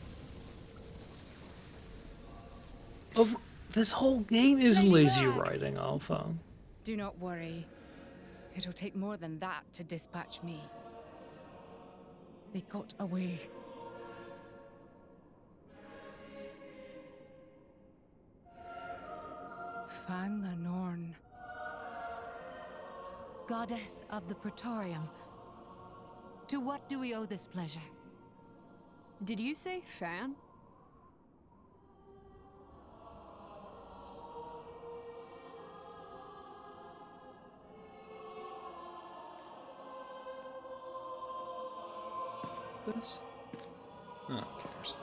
S16: Oh, this whole game is lazy writing, Alpha.
S12: Do not worry. It'll take more than that to dispatch me. They got away. Fan the Norn. Goddess of the Praetorium. To what do we owe this pleasure?
S7: Did you say fan?
S1: What's this? Oh, who cares?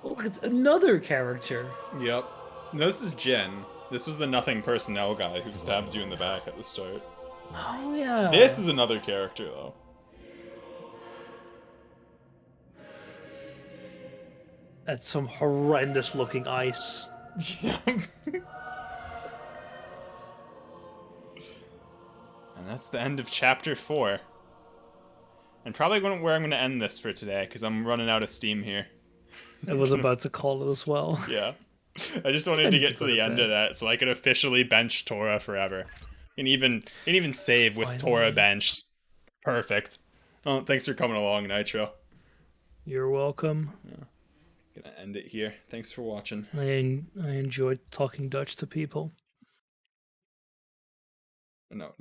S16: Oh, look, it's another character.
S1: Yep. No, this is Jin. This was the nothing personnel guy who stabs you in the back at the start.
S16: Oh, yeah.
S1: This is another character, though.
S16: That's some horrendous looking ice.
S1: Yeah. And that's the end of chapter 4. And probably where I'm going to end this for today, because I'm running out of steam here.
S16: I was about to call it as well.
S1: Yeah. I just wanted to get to the end of that so I could officially bench Tora forever. And even save with Tora benched. Perfect. Oh, thanks for coming along, Nitro.
S16: You're welcome.
S1: Yeah. Gonna end it here. Thanks for watching.
S16: I enjoyed talking Dutch to people.
S1: No.